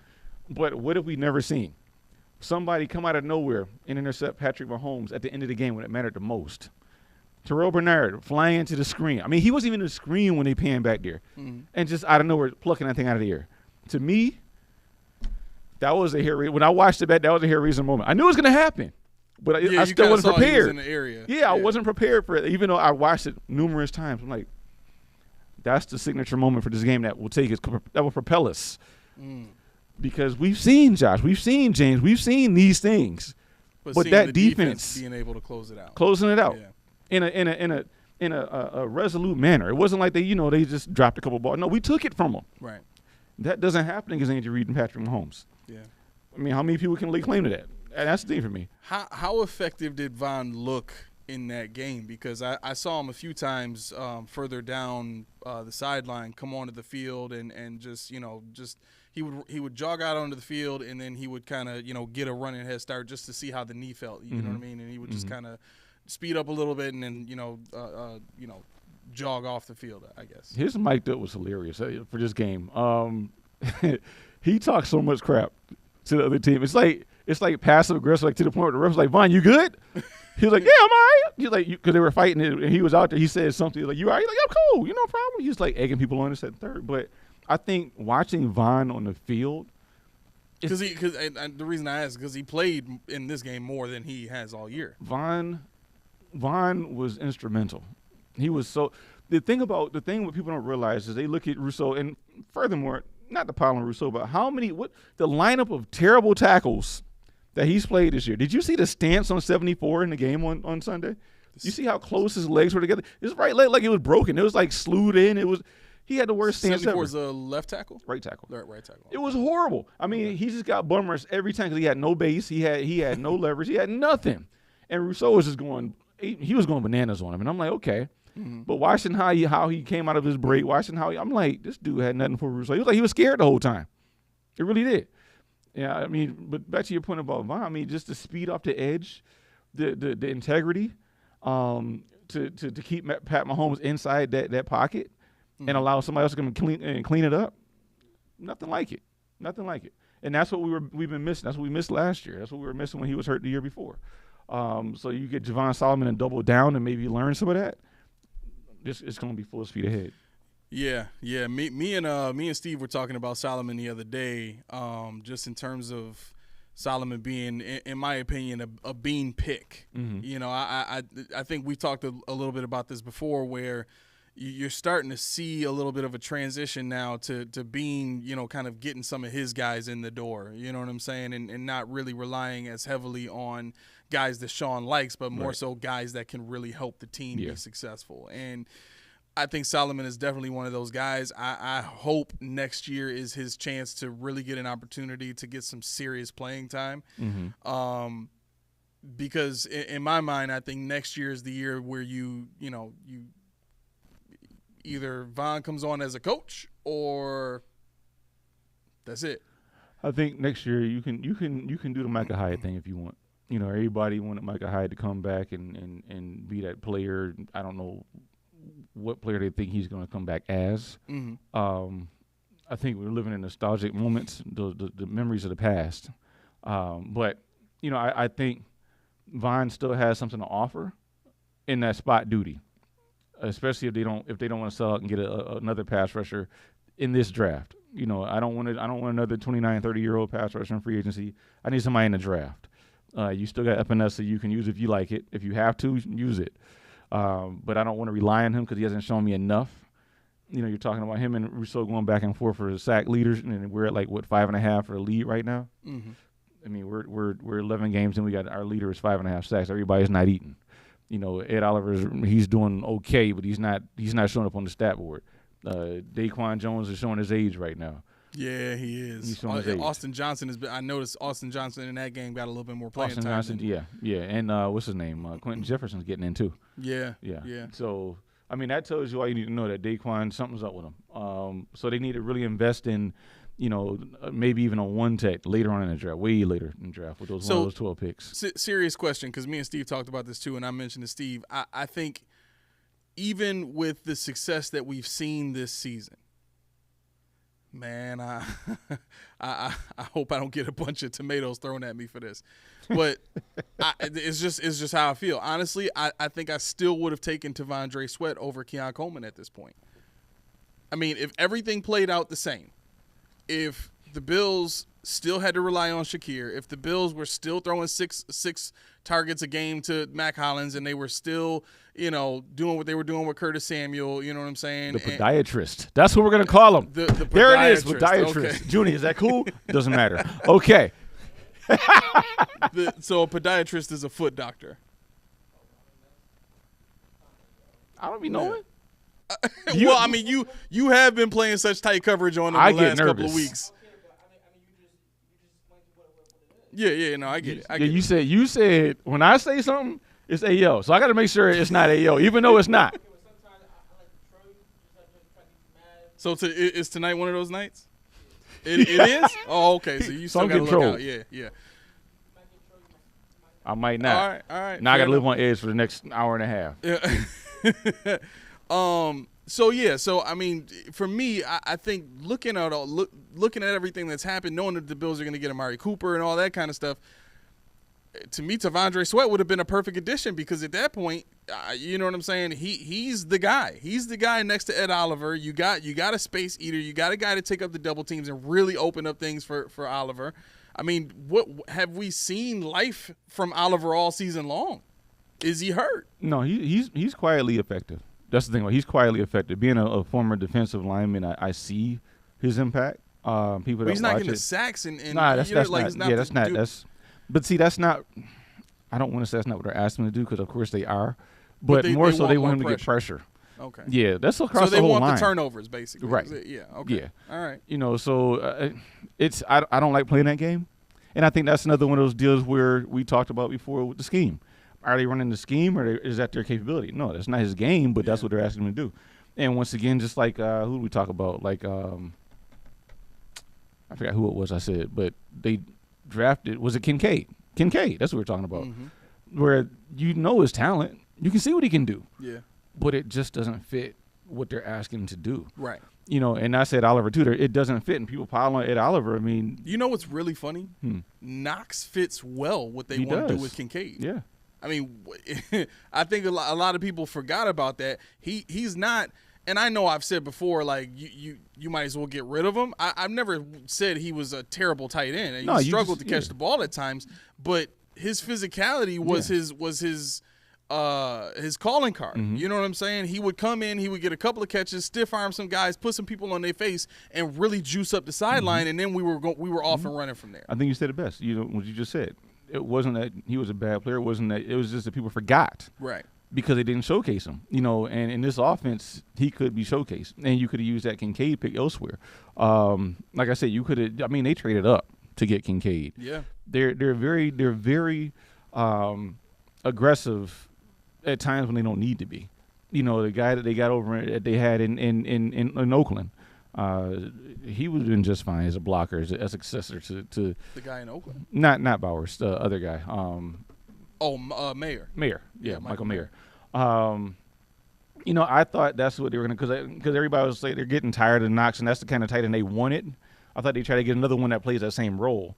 But what have we never seen? Somebody come out of nowhere and intercept Patrick Mahomes at the end of the game when it mattered the most. Terrell Bernard flying into the screen. I mean, he wasn't even in the screen when they panned back there. Mm-hmm. And just out of nowhere, plucking that thing out of the air. To me, that was a hair. When I watched it back, that was a hair-raising moment. I knew it was going to happen. But I still wasn't prepared. In the area. Yeah, I wasn't prepared for it, even though I watched it numerous times. I'm like, that's the signature moment for this game that will propel us. Mm. because we've seen Josh, we've seen James, we've seen these things, but that defense being able to closing it out in a resolute manner. It wasn't like they just dropped a couple balls. No, we took it from them. Right. That doesn't happen against Andy Reid and Patrick Mahomes. Yeah. I mean, how many people can lay claim to that? And that's the thing for me. How effective did Von look in that game? Because I saw him a few times further down the sideline come onto the field and just he would jog out onto the field and then he would kind of get a running head start just to see how the knee felt. You know what I mean? And he would just kind of speed up a little bit and then jog off the field, I guess. His mic'd up was hilarious for this game. He talked so much crap to the other team. It's like passive aggressive, like to the point where the ref was like, "Von, you good?" He was like, "Yeah, I'm all right." He's like, because they were fighting it, and he was out there. He said something like, "You all right?" He's like, "I'm cool. No problem." He was like egging people on. This at third, but I think watching Von on the field, because the reason I asked because he played in this game more than he has all year. Von was instrumental. He was so. The thing what people don't realize is they look at Rousseau, and furthermore, not the problem with Rousseau, but the lineup of terrible tackles that he's played this year. Did you see the stance on 74 in the game on Sunday? You see how close his legs were together? His right leg like it was broken. It was like slewed in. He had the worst stance ever. 74 was a left tackle? Right tackle. Right tackle. It was horrible. I mean, he just got bum rushed every time because he had no base. He had no leverage. He had nothing. And Rousseau was just going he was going bananas on him. And I'm like, okay. But watching how he came out of his break, I'm like, this dude had nothing for Rousseau. He was like he was scared the whole time. It really did. Yeah, I mean, but back to your point about Von, I mean, just the speed off the edge, the integrity, to keep Pat Mahomes inside that pocket and allow somebody else to come and clean it up. Nothing like it. And that's what we've been missing. That's what we missed last year. That's what we were missing when he was hurt the year before. So you get Javon Solomon and double down and maybe learn some of that. It's going to be full speed ahead. Yeah. Me and Steve were talking about Solomon the other day, just in terms of Solomon being, in my opinion, a bean pick. I think we talked a little bit about this before, where you're starting to see a little bit of a transition now to being, kind of getting some of his guys in the door. You know what I'm saying, and not really relying as heavily on guys that Sean likes, but more so guys that can really help the team be successful. And I think Solomon is definitely one of those guys. I hope next year is his chance to really get an opportunity to get some serious playing time. Because in my mind, I think next year is the year where you either Von comes on as a coach or that's it. I think next year you can do the Micah Hyde thing if you want. Everybody wanted Micah Hyde to come back and be that player. I don't know what player they think he's going to come back as. I think we're living in nostalgic moments, the memories of the past. But I think Von still has something to offer in that spot duty, especially if they don't want to sell out and get another pass rusher in this draft. I don't want another 29, 30-year-old pass rusher in free agency. I need somebody in the draft. You still got Epinesa you can use if you like it. If you have to, use it. But I don't want to rely on him because he hasn't shown me enough. You're talking about him and Rousseau going back and forth for the sack leaders, and we're at 5.5 for the lead right now. I mean, we're 11 games and we got our leader is 5.5 sacks. Everybody's not eating. Ed Oliver he's doing okay, but he's not showing up on the stat board. Daquan Jones is showing his age right now. Yeah, he is. Austin Johnson I noticed Austin Johnson in that game got a little bit more playing time. Austin Johnson, yeah. And what's his name? Quentin Jefferson's getting in too. Yeah. So, I mean, that tells you all you need to know, that Daquan, something's up with him. So they need to really invest in, maybe even a one-tech later on in the draft, way later in the draft with one of those 12 picks. Serious question, because me and Steve talked about this too, and I mentioned to Steve, I think even with the success that we've seen this season, man, I hope I don't get a bunch of tomatoes thrown at me for this, but it's just how I feel. Honestly, I think I still would have taken Tavondre Sweat over Keon Coleman at this point. I mean, if everything played out the same, if the Bills still had to rely on Shakir, if the Bills were still throwing six targets a game to Mac Hollins, and they were still, doing what they were doing with Curtis Samuel, you know what I'm saying? The podiatrist. That's what we're going to call him. The there it is, podiatrist. podiatrist. Okay. Junior, is that cool? Doesn't matter. Okay. So a podiatrist is a foot doctor. I don't be knowing. Well, I mean, you have been playing such tight coverage on them the last couple of weeks. Yeah, no, I get it. You said when I say something, it's AO. So I got to make sure it's not AO, even though it's not. So is tonight one of those nights? It is? Oh, okay. So you still got to look out. Yeah. I might not. All right. Now I got to live on edge for the next hour and a half. Yeah. So I mean, for me, I think looking at everything that's happened, knowing that the Bills are going to get Amari Cooper and all that kind of stuff, to me, T'Vondre Sweat would have been a perfect addition, because at that point, you know what I'm saying? He's the guy. He's the guy next to Ed Oliver. You got a space eater. You got a guy to take up the double teams and really open up things for Oliver. I mean, what have we seen life from Oliver all season long? Is he hurt? No, he's quietly effective. That's the thing. He's quietly effective. Being a former defensive lineman, I see his impact. People that he's not watch getting it, the sacks and that's not. But see, that's not. I don't want to say that's not what they're asking him to do, because of course they are. But more so, they want him to get pressure. Okay. Yeah, that's across the whole line. So they want the turnovers, basically. Right. Yeah. Okay. Yeah. All right. So it's I don't like playing that game, and I think that's another one of those deals where we talked about before with the scheme. Are they running the scheme, or is that their capability? No, that's not his game, but that's what they're asking him to do. And once again, just like who do we talk about? Like I forgot who it was I said, but they drafted, was it Kincaid? Kincaid, that's what we're talking about. Mm-hmm. Where his talent, you can see what he can do. Yeah. But it just doesn't fit what they're asking him to do. Right. And I said Oliver too. It doesn't fit, and people pile on Ed Oliver. I mean, you know what's really funny? Knox fits well what they want to do with Kincaid. Yeah. I mean, I think a lot of people forgot about that. He's not, and I know I've said before, like you might as well get rid of him. I've never said he was a terrible tight end. And he struggled to catch the ball at times, but his physicality was his calling card. Mm-hmm. You know what I'm saying? He would come in, he would get a couple of catches, stiff arm some guys, put some people on their face, and really juice up the sideline, and then we were off and running from there. I think you said it best. What you just said. It wasn't that he was a bad player. It was just that people forgot. Right. Because they didn't showcase him. And in this offense, he could be showcased. And you could have used that Kincaid pick elsewhere. Like I said, you could have, they traded up to get Kincaid. Yeah. They're very aggressive at times when they don't need to be. The guy that they got over they had in Oakland. He would have been just fine as a blocker, as a successor to the guy in Oakland. Not Bowers, the other guy. Mayer. Mayer, yeah, Michael Mayer. I thought that's what they were going to, because everybody was saying they're getting tired of Knox, and that's the kind of tight end they wanted. I thought they'd try to get another one that plays that same role,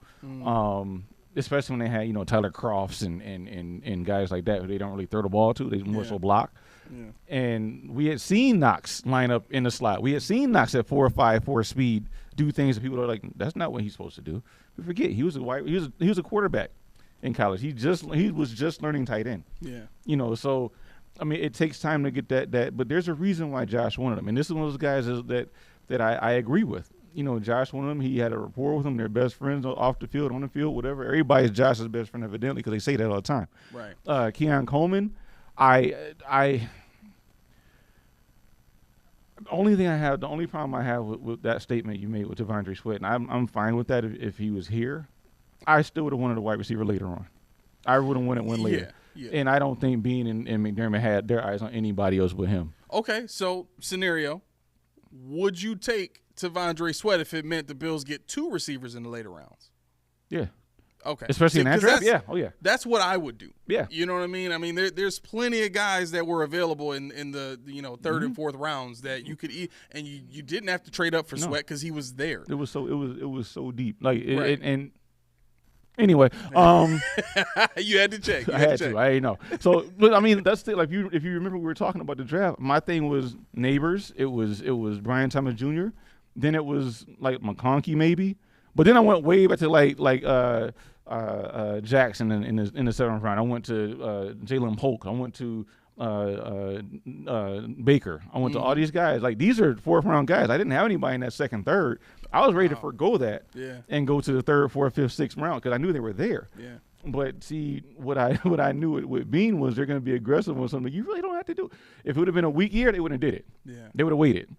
especially when they had Tyler Crofts and guys like that who they don't really throw the ball to. They more so block. Yeah. And we had seen Knox line up in the slot. We had seen Knox at 4.54 speed do things that people are like, that's not what he's supposed to do. We forget he was a quarterback in college. He was just learning tight end. Yeah. So I mean, it takes time to get that. But there's a reason why Josh wanted him, and this is one of those guys that I agree with. Josh wanted him. He had a rapport with him. They're best friends off the field, on the field, whatever. Everybody's Josh's best friend, evidently, because they say that all the time. Right. Keon Coleman, the only problem I have with that statement you made with T'Vondre Sweat, and I'm fine with that if he was here. I still would have wanted a wide receiver later on. I would have wanted one later. Yeah. And I don't think Bean and McDermott had their eyes on anybody else but him. Okay, so scenario. Would you take T'Vondre Sweat if it meant the Bills get 2 receivers in the later rounds? Yeah. Okay. Especially in that draft? Yeah. Oh, yeah. That's what I would do. Yeah. You know what I mean? I mean, there's plenty of guys that were available in the third and fourth rounds that you could eat, and you didn't have to trade up for Sweat because he was there. It was so deep. Like right. and anyway, you had to check. I had to. I know. So, but I mean, that's the, like if you remember, we were talking about the draft. My thing was Neighbors. It was Brian Thomas Jr. Then it was like McConkey maybe. But then I went way back to like Jackson in the 7th round. I went to Jalen Polk. I went to Baker. I went to all these guys. Like, these are 4th round guys. I didn't have anybody in that 2nd, 3rd. I was ready to forego that and go to the 3rd, 4th, 5th, 6th round because I knew they were there. Yeah. But see, what I knew with Bean was they're going to be aggressive on something you really don't have to do. If it would have been a weak year, they wouldn't have did it. Yeah. They would have waited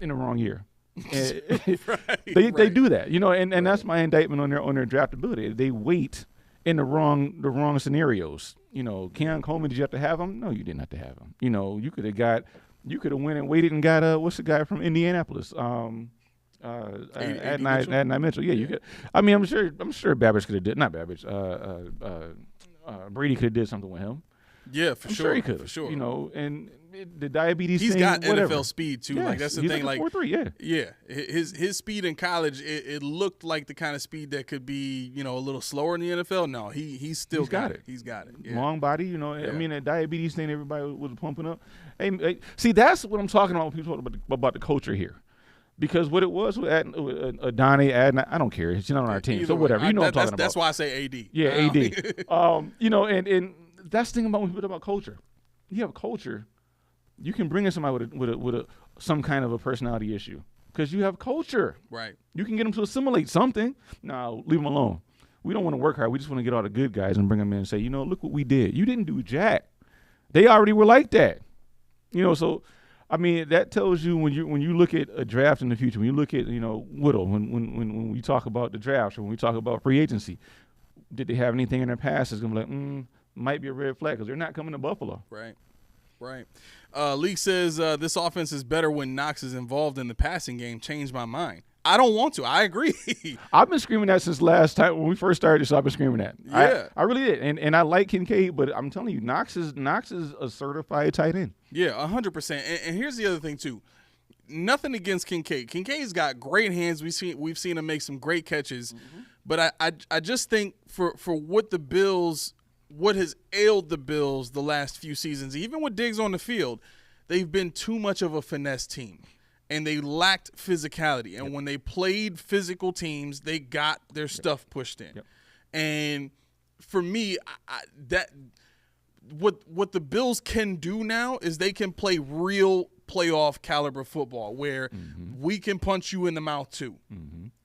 in the wrong year. They do that, and that's my indictment on their draftability. They wait in the wrong scenarios. Keon Coleman, did you have to have him? No, you didn't have to have him. You could have went and waited and got what's the guy from Indianapolis? Adonai Mitchell. Yeah, you could. I mean, I'm sure Babbage could have did. Not Babbage. Brady could have did something with him. Yeah, for sure. He could. For sure. And the diabetes. He's thing, got whatever. NFL speed too. Yes, like that's the thing. Like 4.3. Yeah. His speed in college, it looked like the kind of speed that could be a little slower in the NFL. No, he's still got it. He's got it. Yeah. Long body. I mean, that diabetes thing everybody was pumping up. Hey, see, that's what I'm talking about when people talk about the culture here. Because what it was with Adonai, I don't care. She's not on our team, so whatever. What I'm talking about. That's why I say AD. Yeah, AD. And that's the thing about when people talk about culture. You have culture, you can bring in somebody with some kind of a personality issue because you have culture. Right. You can get them to assimilate something. No, leave them alone. We don't want to work hard. We just want to get all the good guys and bring them in and say, look what we did. You didn't do jack. They already were like that. So. I mean, that tells you when you look at a draft in the future, when you look at Whittle, when we talk about the draft or when we talk about free agency, did they have anything in their past that's gonna be like, might be a red flag because they're not coming to Buffalo. Right. League says this offense is better when Knox is involved in the passing game. Changed my mind. I don't want to. I agree. I've been screaming that since last time when we first started this. I've been screaming that. Yeah, I really did. And I like Kincaid, but I'm telling you, Knox is a certified tight end. Yeah, 100%. And here's the other thing too. Nothing against Kincaid. Kincaid's got great hands. We've seen him make some great catches, but I just think for what has ailed the Bills the last few seasons, even with Diggs on the field, they've been too much of a finesse team. And they lacked physicality. And when they played physical teams, they got their stuff pushed in. Yep. And for me, what the Bills can do now is they can play real playoff caliber football where we can punch you in the mouth too.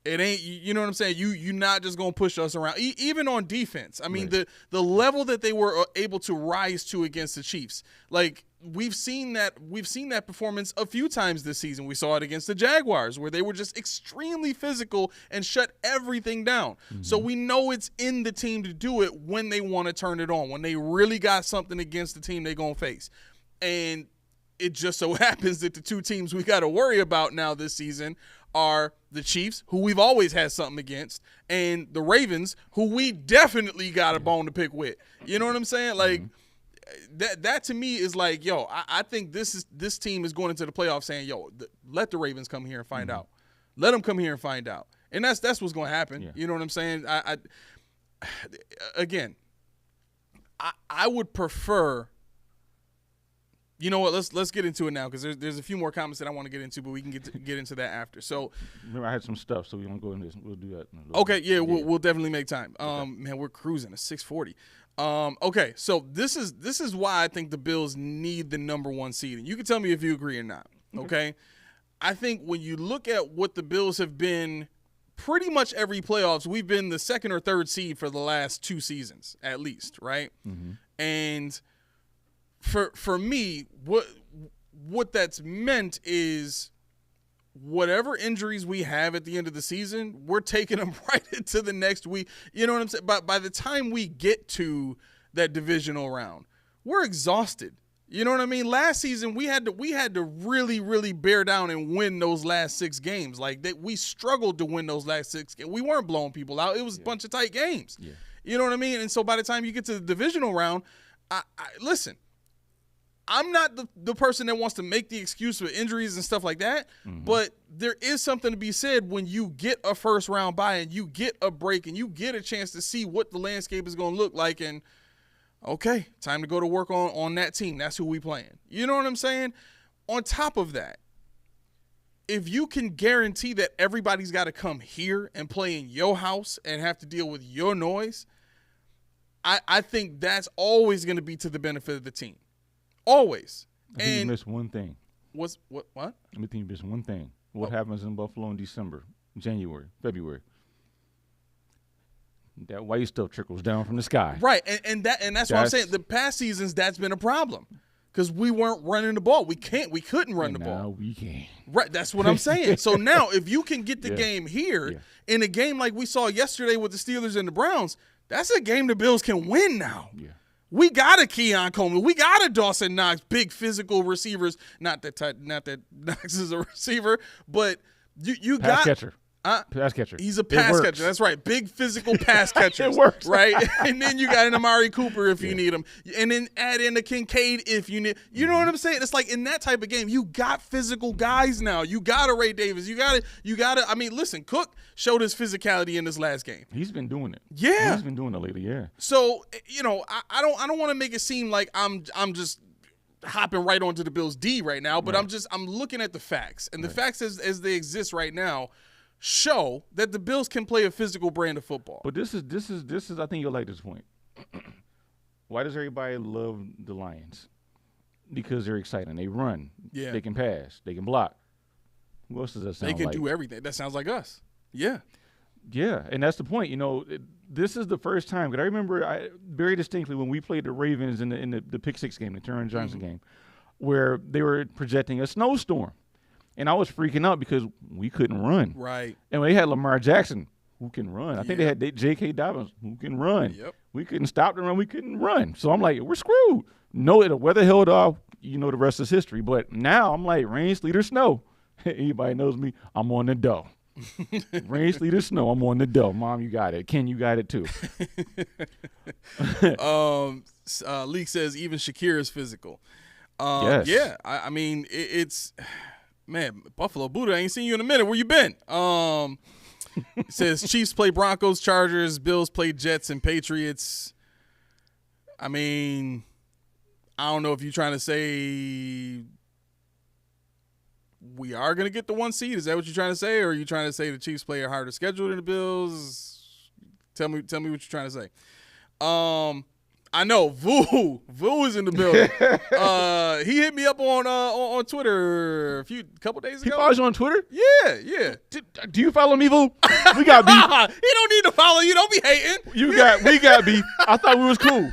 It ain't, you know what I'm saying? You're not just going to push us around. Even on defense. I mean, the level that they were able to rise to against the Chiefs. Like, we've seen that performance a few times this season. We saw it against the Jaguars where they were just extremely physical and shut everything down. So we know it's in the team to do it when they want to turn it on, when they really got something against the team they're going to face. And it just so happens that the two teams we got to worry about now this season are the Chiefs, who we've always had something against, and the Ravens, who we definitely got a bone to pick with. You know what I'm saying? Like, that to me is like, yo, I think this team is going into the playoffs saying, yo, let the Ravens come here and find out. Let them come here and find out. And that's what's going to happen. Yeah. You know what I'm saying? I would prefer. You know what? Let's get into it now because there's a few more comments that I want to get into, but we can get into that after. So, remember, I had some stuff, so we don't go into this. We'll do that. Okay, yeah, we'll definitely make time. Man, we're cruising at 6:40. Okay, so this is why I think the Bills need the number 1 seed. And you can tell me if you agree or not. Okay, I think when you look at what the Bills have been, pretty much every playoffs, we've been the 2nd or 3rd seed for the last 2 seasons at least, right? And for me, what that's meant is whatever injuries we have at the end of the season, we're taking them right into the next week. You know what I'm saying? But by the time we get to that divisional round, we're exhausted. You know what I mean? Last season, we had to really, really bear down and win those last 6 games. Like, we struggled to win those last 6 games. We weren't blowing people out. It was a bunch of tight games. Yeah. You know what I mean? And so by the time you get to the divisional round, listen, I'm not the person that wants to make the excuse for injuries and stuff like that, but there is something to be said when you get a first-round bye and you get a break and you get a chance to see what the landscape is going to look like and, okay, time to go to work on that team. That's who we playing. You know what I'm saying? On top of that, if you can guarantee that everybody's got to come here and play in your house and have to deal with your noise, I think that's always going to be to the benefit of the team. Always. I think you missed one thing. What? I think you missed one thing. What happens in Buffalo in December, January, February? That white stuff trickles down from the sky. Right, and that's what I'm saying. The past seasons, that's been a problem because we weren't running the ball. We couldn't run the ball. Now we can. Right, that's what I'm saying. So now, if you can get the game here in a game like we saw yesterday with the Steelers and the Browns, that's a game the Bills can win now. Yeah. We got a Keon Coleman. We got a Dawson Knox, big physical receivers. Not that Knox is a receiver, but you pass got catcher. Pass catcher. He's a pass catcher. That's right. Big physical pass catcher. It works. Right? And then you got an Amari Cooper if you need him. And then add in a Kincaid if you need. You know what I'm saying? It's like in that type of game, you got physical guys now. You got a Ray Davis. You got to. I mean, listen, Cook showed his physicality in this last game. He's been doing it. Yeah. He's been doing it lately, yeah. So, I don't want to make it seem like I'm just hopping right onto the Bills D right now, but I'm looking at the facts. And the facts as they exist right now show that the Bills can play a physical brand of football. But this is I think you'll like this point. Why does everybody love the Lions? Because they're exciting. They run. Yeah. They can pass. They can block. Who else does that sound like? They can do everything. That sounds like us. Yeah. Yeah, and that's the point. This is the first time, because I remember very distinctly when we played the Ravens in the Pick Six game, the Terran Johnson game, where they were projecting a snowstorm. And I was freaking out because we couldn't run. Right. And they had Lamar Jackson, who can run. I think they had J.K. Dobbins, who can run. Yep. We couldn't stop the run. We couldn't run. So I'm like, we're screwed. No, the weather held off. The rest is history. But now I'm like, rain, sleet, or snow. Anybody knows me, I'm on the dough. Rain, sleet, or snow, I'm on the dough. Mom, you got it. Ken, you got it too. Leak says even Shakir is physical. Yes. Yeah, I mean, it's – man, Buffalo Buddha, I ain't seen you in a minute. Where you been? It says Chiefs play Broncos, Chargers, Bills play Jets, and Patriots. I mean, I don't know if you're trying to say we are going to get the 1 seed. Is that what you're trying to say? Or are you trying to say the Chiefs play a harder schedule than the Bills? Tell me what you're trying to say. I know Vu is in the building. He hit me up on Twitter a couple days ago. He follows you on Twitter? Yeah. Do you follow me, Vu? We got beef. He don't need to follow you. Don't be hating. We got beef. I thought we was cool.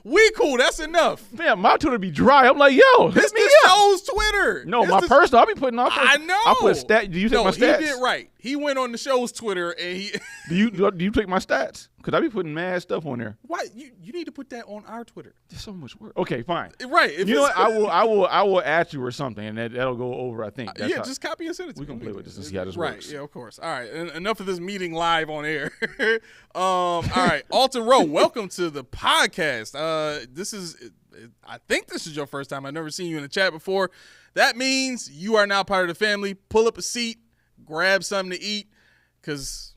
We cool. That's enough. Man, my Twitter be dry. I'm like, yo, this hit me the up. show's Twitter. No, my personal. I be putting off. I know. I put stats. Do you take my stats? He did right. He went on the show's Twitter and he. Do you take my stats? Because I be putting mad stuff on there. Why you need to put that on our Twitter? There's so much work. Okay, fine. Right. You know what? I will add you or something, and that'll go over. I think. Just copy and send it to me. We can play with this and see how this works. Right. Yeah, of course. All right. Enough of this meeting live on air. All right, Alton Rowe, welcome to the podcast. I think this is your first time. I've never seen you in the chat before. That means you are now part of the family. Pull up a seat, grab something to eat, because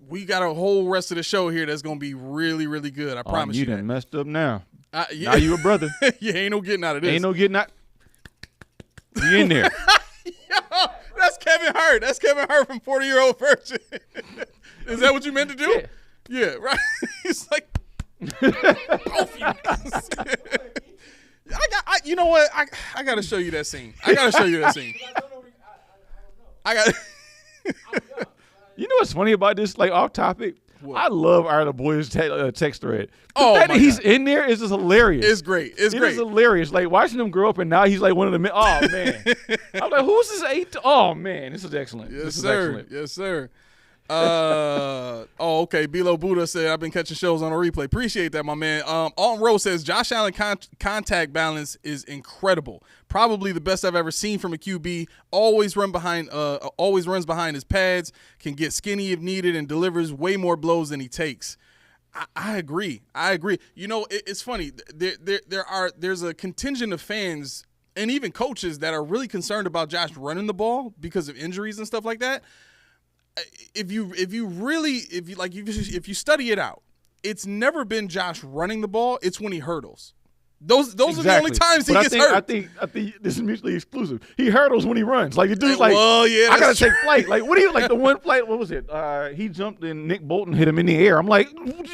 we got a whole rest of the show here that's going to be really, really good. I promise you. You done messed up now. Yeah. Now you a brother. Yeah, ain't no getting out of this. Ain't no getting out. You in there. Yo, that's Kevin Hart. That's Kevin Hart from 40-Year-Old Virgin. Is that what you meant to do? Yeah, right. He's like, both you guys. You know what? I got to show you that scene. I got You know what's funny about this, like off topic? What? I love our Boys text thread. The fact that he's in there is just hilarious. It's great. It is hilarious. Like watching him grow up, and now he's like one of the men. Oh man, I'm like, who's this 8? Oh man, this is excellent. Yes, sir. Yes, sir. Okay. Bilo Buddha said, I've been catching shows on a replay. Appreciate that, my man. Alton Rowe says, Josh Allen contact balance is incredible. Probably the best I've ever seen from a QB. Always runs behind his pads, can get skinny if needed, and delivers way more blows than he takes. I agree. You know, it's funny. There's a contingent of fans and even coaches that are really concerned about Josh running the ball because of injuries and stuff like that. If you study it out, it's never been Josh running the ball. It's when he hurdles. Those are the only times he gets hurt. I think this is mutually exclusive. He hurdles when he runs. Like the dude's like, well, yeah, I gotta take flight. Like what do you like the one flight? What was it? He jumped and Nick Bolton hit him in the air. I'm like,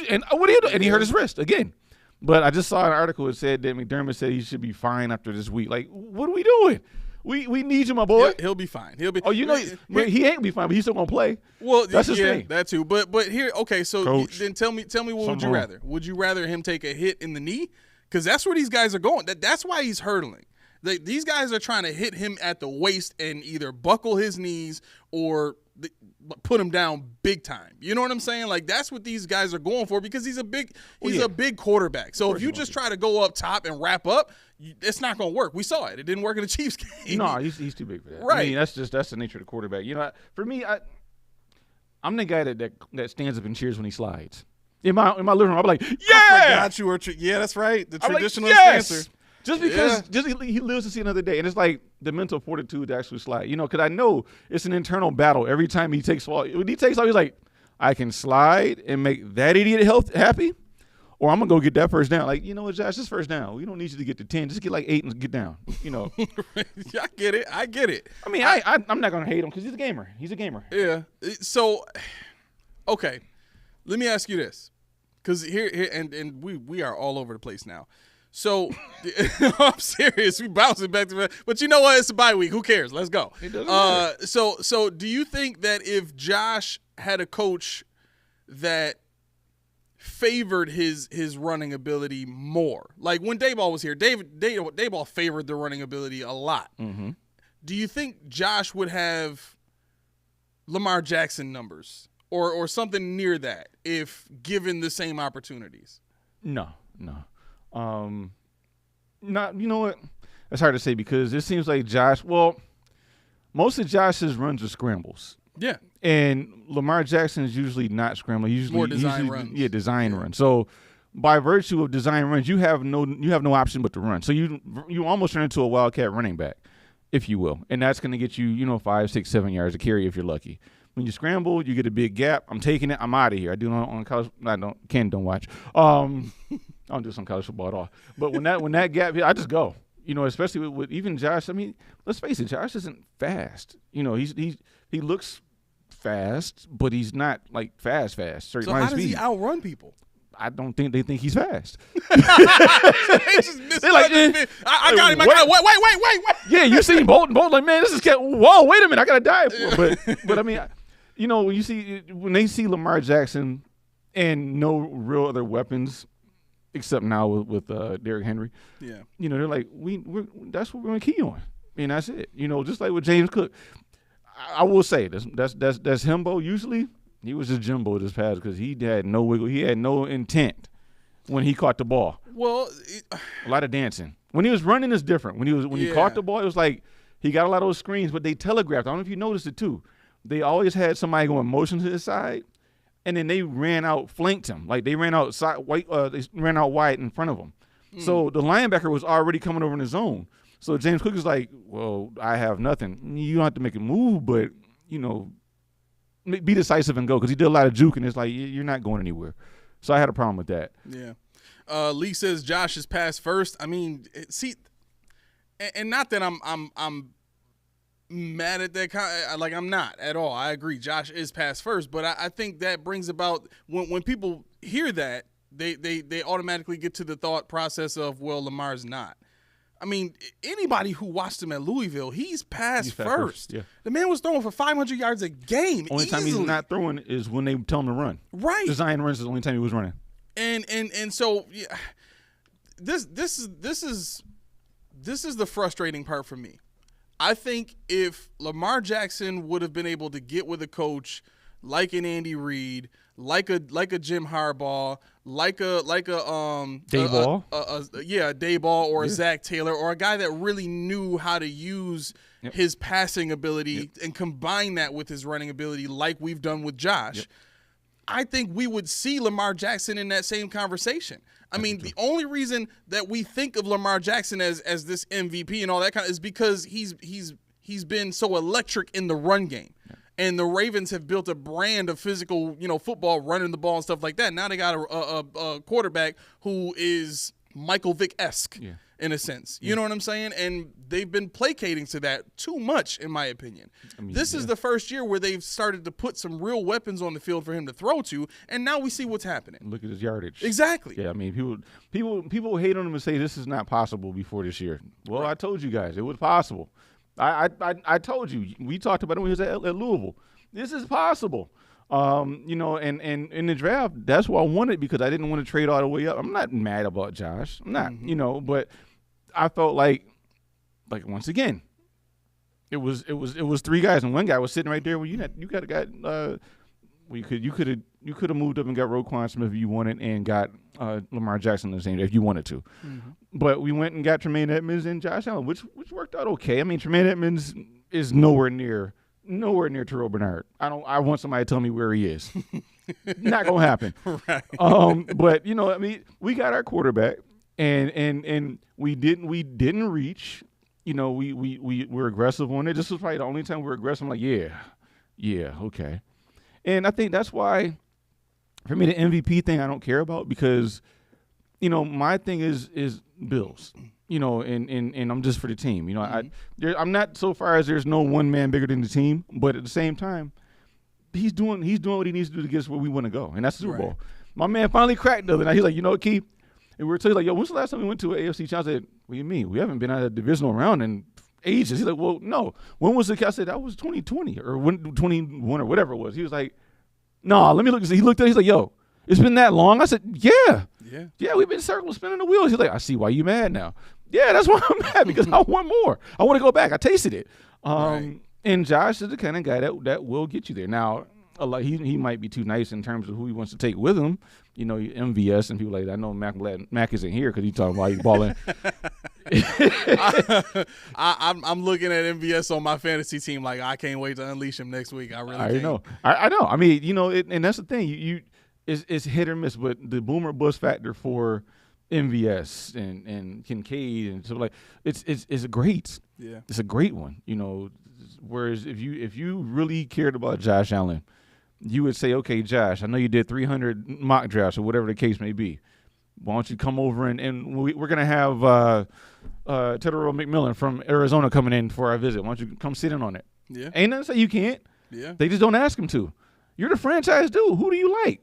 and what do you do? And he hurt his wrist again. But I just saw an article that said that McDermott said he should be fine after this week. Like, what are we doing? We need you, my boy. He'll be fine. He'll be. Oh, he ain't gonna be fine, but he's still gonna play. Well, that's his thing. That too. But here, okay. So Coach, then tell me, what would you rather? Would you rather him take a hit in the knee? Because that's where these guys are going. That's why he's hurdling. These guys are trying to hit him at the waist and either buckle his knees or put him down big time. You know what I'm saying? Like that's what these guys are going for because he's a big quarterback. So if you just try to go up top and wrap up, it's not going to work. We saw it. It didn't work in the Chiefs game. No, he's too big for that. Right. I mean, that's the nature of the quarterback. You know, for me, I'm the guy that stands up and cheers when he slides. In my living room, I'm like, yeah. I forgot you were. Yeah, that's right. The traditionalist answer. Just because he lives to see another day. And it's like the mental fortitude to actually slide. You know, because I know it's an internal battle every time he takes off. When he takes off, he's like, I can slide and make that idiot happy, or I'm going to go get that first down. Like, you know what, Josh, this first down. We don't need you to get to 10. Just get like 8 and get down, you know. I get it. I mean, I'm not going to hate him because he's a gamer. He's a gamer. Yeah. So, okay, let me ask you this. Because here and we are all over the place now. So, I'm serious. We bouncing back to back. But you know what? It's a bye week. Who cares? Let's go. It doesn't matter. So do you think that if Josh had a coach that favored his running ability more, like when Dayball was here, Dayball favored the running ability a lot. Mm-hmm. Do you think Josh would have Lamar Jackson numbers or something near that if given the same opportunities? No. Not, you know what? That's hard to say because it seems like Josh, well, most of Josh's runs are scrambles. Yeah. And Lamar Jackson is usually not scrambling. Usually more design runs. Yeah, design runs. So by virtue of design runs, you have no option but to run. So you almost turn into a wildcat running back, if you will. And that's going to get you, 5, 6, 7 yards of carry if you're lucky. When you scramble, you get a big gap. I'm taking it. I'm out of here. I do it on college. Don't watch. I don't do some college football at all. But when that gap hit, I just go. Especially with even Josh. I mean, let's face it, Josh isn't fast. He looks fast, but he's not like fast. Straight line speed. So how does he outrun people? I don't think they think he's fast. They're like, I got him. Wait. Yeah, you seen Bolton, like, man, this is whoa, wait a minute, I gotta die for it. But I mean, when they see Lamar Jackson and no real other weapons except now with Derrick Henry, yeah, they're like, that's what we're gonna key on. And that's it. Just like with James Cook. I will say that's Himbo. Usually he was just Jimbo this pass because he had no wiggle. He had no intent when he caught the ball. Well, a lot of dancing. When he was running is different. When he caught the ball, it was like he got a lot of those screens, but they telegraphed. I don't know if you noticed it too. They always had somebody going motion to the side, and then they flanked him. Like they ran out wide in front of him. So the linebacker was already coming over in his zone. So James Cook is like, well, I have nothing. You don't have to make a move, but, be decisive and go. Because he did a lot of juke, and it's like, you're not going anywhere. So I had a problem with that. Yeah. Lee says Josh is pass first. I mean, see, and not that I'm mad at that. Like, I'm not at all. I agree. Josh is pass first. But I think that brings about, when people hear that, they automatically get to the thought process of, well, Lamar's not. I mean, anybody who watched him at Louisville, he's pass first. Yeah. The man was throwing for 500 yards a game. Only time he's not throwing is when they tell him to run. Right. Design runs is the only time he was running. And so yeah, this is the frustrating part for me. I think if Lamar Jackson would have been able to get with a coach like an Andy Reid, like a Jim Harbaugh, like a Dayball, Dayball or a Zach Taylor, or a guy that really knew how to use his passing ability and combine that with his running ability, like we've done with Josh. I think we would see Lamar Jackson in that same conversation. I mean, the only reason that we think of Lamar Jackson as this MVP and all that kind of is because he's been so electric in the run game. And the Ravens have built a brand of physical, football, running the ball and stuff like that. Now they got a quarterback who is Michael Vick-esque in a sense. You know what I'm saying? And they've been placating to that too much, in my opinion. This is the first year where they've started to put some real weapons on the field for him to throw to, and now we see what's happening. Look at his yardage. Exactly. Yeah, I mean, people hate on him and say this is not possible before this year. Well, I told you guys it was possible. I told you. We talked about it when he was at Louisville. This is possible. You know, and in the draft, that's what I wanted because I didn't want to trade all the way up. I'm not mad about Josh. I'm not, you know, but I felt like once again, it was 3 guys and one guy was sitting right there. Well, you could have moved up and got Roquan Smith if you wanted and got Lamar Jackson the same day if you wanted to. But we went and got Tremaine Edmonds and Josh Allen, which worked out okay. I mean, Tremaine Edmonds is nowhere near Terrell Bernard. I want somebody to tell me where he is. Not gonna happen. Right. But you know, I mean, we got our quarterback, and we didn't reach. You know, we were aggressive on it. This was probably the only time we were aggressive. I'm like, yeah, okay. And I think that's why, for me, the MVP thing I don't care about because, you know, my thing is Bills. You know, and I'm just for the team. You know, I'm not so far as there's no one man bigger than the team, but at the same time, he's doing what he needs to do to get us where we want to go, and that's the Super Bowl. My man finally cracked the other night. He's like, you know, Keith, and we were telling like, yo, when's the last time we went to an AFC Championship? I said, what do you mean? We haven't been out of a divisional round in ages. He's like, well, no. When was it? I said, that was 2020 or 21 or whatever it was. He was like, no, let me look. He looked at it. He's like, yo, it's been that long? I said, yeah, we've been circling, spinning the wheels. He's like, I see why you mad now. Yeah, that's why I'm mad because I want more. I want to go back. I tasted it. And Josh is the kind of guy that will get you there. Now, he might be too nice in terms of who he wants to take with him. You know, MVS and people like that. I know Mac isn't here because he's talking about he's balling. I'm looking at MVS on my fantasy team like I can't wait to unleash him next week. I really can't. I know. I mean, you know, and that's the thing. It's hit or miss, but the boomer bust factor for MVS and Kincaid and stuff like it's a great. Yeah. It's a great one, you know. Whereas if you really cared about Josh Allen, you would say, okay, Josh, I know you did 300 mock drafts or whatever the case may be. Why don't you come over and we're gonna have Tedero McMillan from Arizona coming in for our visit. Why don't you come sit in on it? Yeah. Ain't nothing to say you can't. Yeah. They just don't ask him to. You're the franchise dude. Who do you like?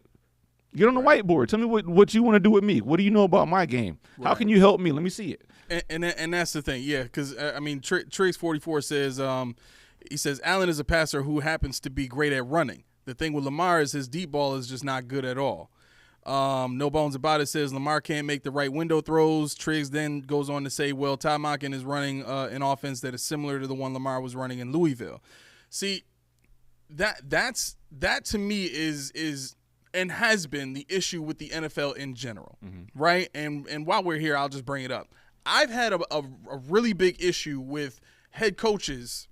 Get on the whiteboard. Tell me what you want to do with me. What do you know about my game? Right. How can you help me? Let me see it. And that's the thing, yeah. Because I mean, Triggs44 says he says Allen is a passer who happens to be great at running. The thing with Lamar is his deep ball is just not good at all. No Bones About It says Lamar can't make the right window throws. Triggs then goes on to say, well, Todd Monken is running an offense that is similar to the one Lamar was running in Louisville. See, that to me is and has been the issue with the NFL in general, right? And while we're here, I'll just bring it up. I've had a really big issue with head coaches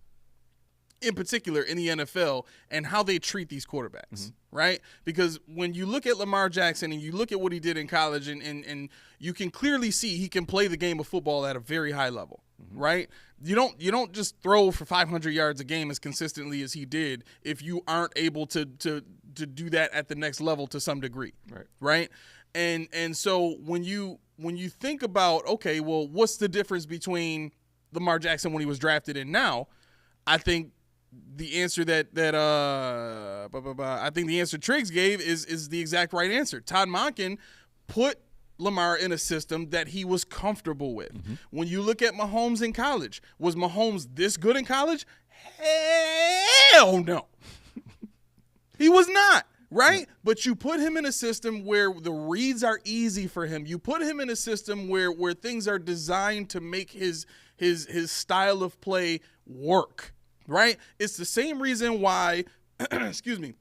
in particular in the NFL and how they treat these quarterbacks, right? Because when you look at Lamar Jackson and you look at what he did in college and you can clearly see he can play the game of football at a very high level, right? You don't just throw for 500 yards a game as consistently as he did if you aren't able to do that at the next level to some degree, right? And so when you think about, okay, well, what's the difference between Lamar Jackson when he was drafted and now? I think the answer I think the answer Triggs gave is the exact right answer. Todd Monken put Lamar in a system that he was comfortable with. When you look at Mahomes in college, was Mahomes this good in college? Hell no. He was not, right? But you put him in a system where the reads are easy for him. You put him in a system where things are designed to make his style of play work, right? It's the same reason why, excuse me,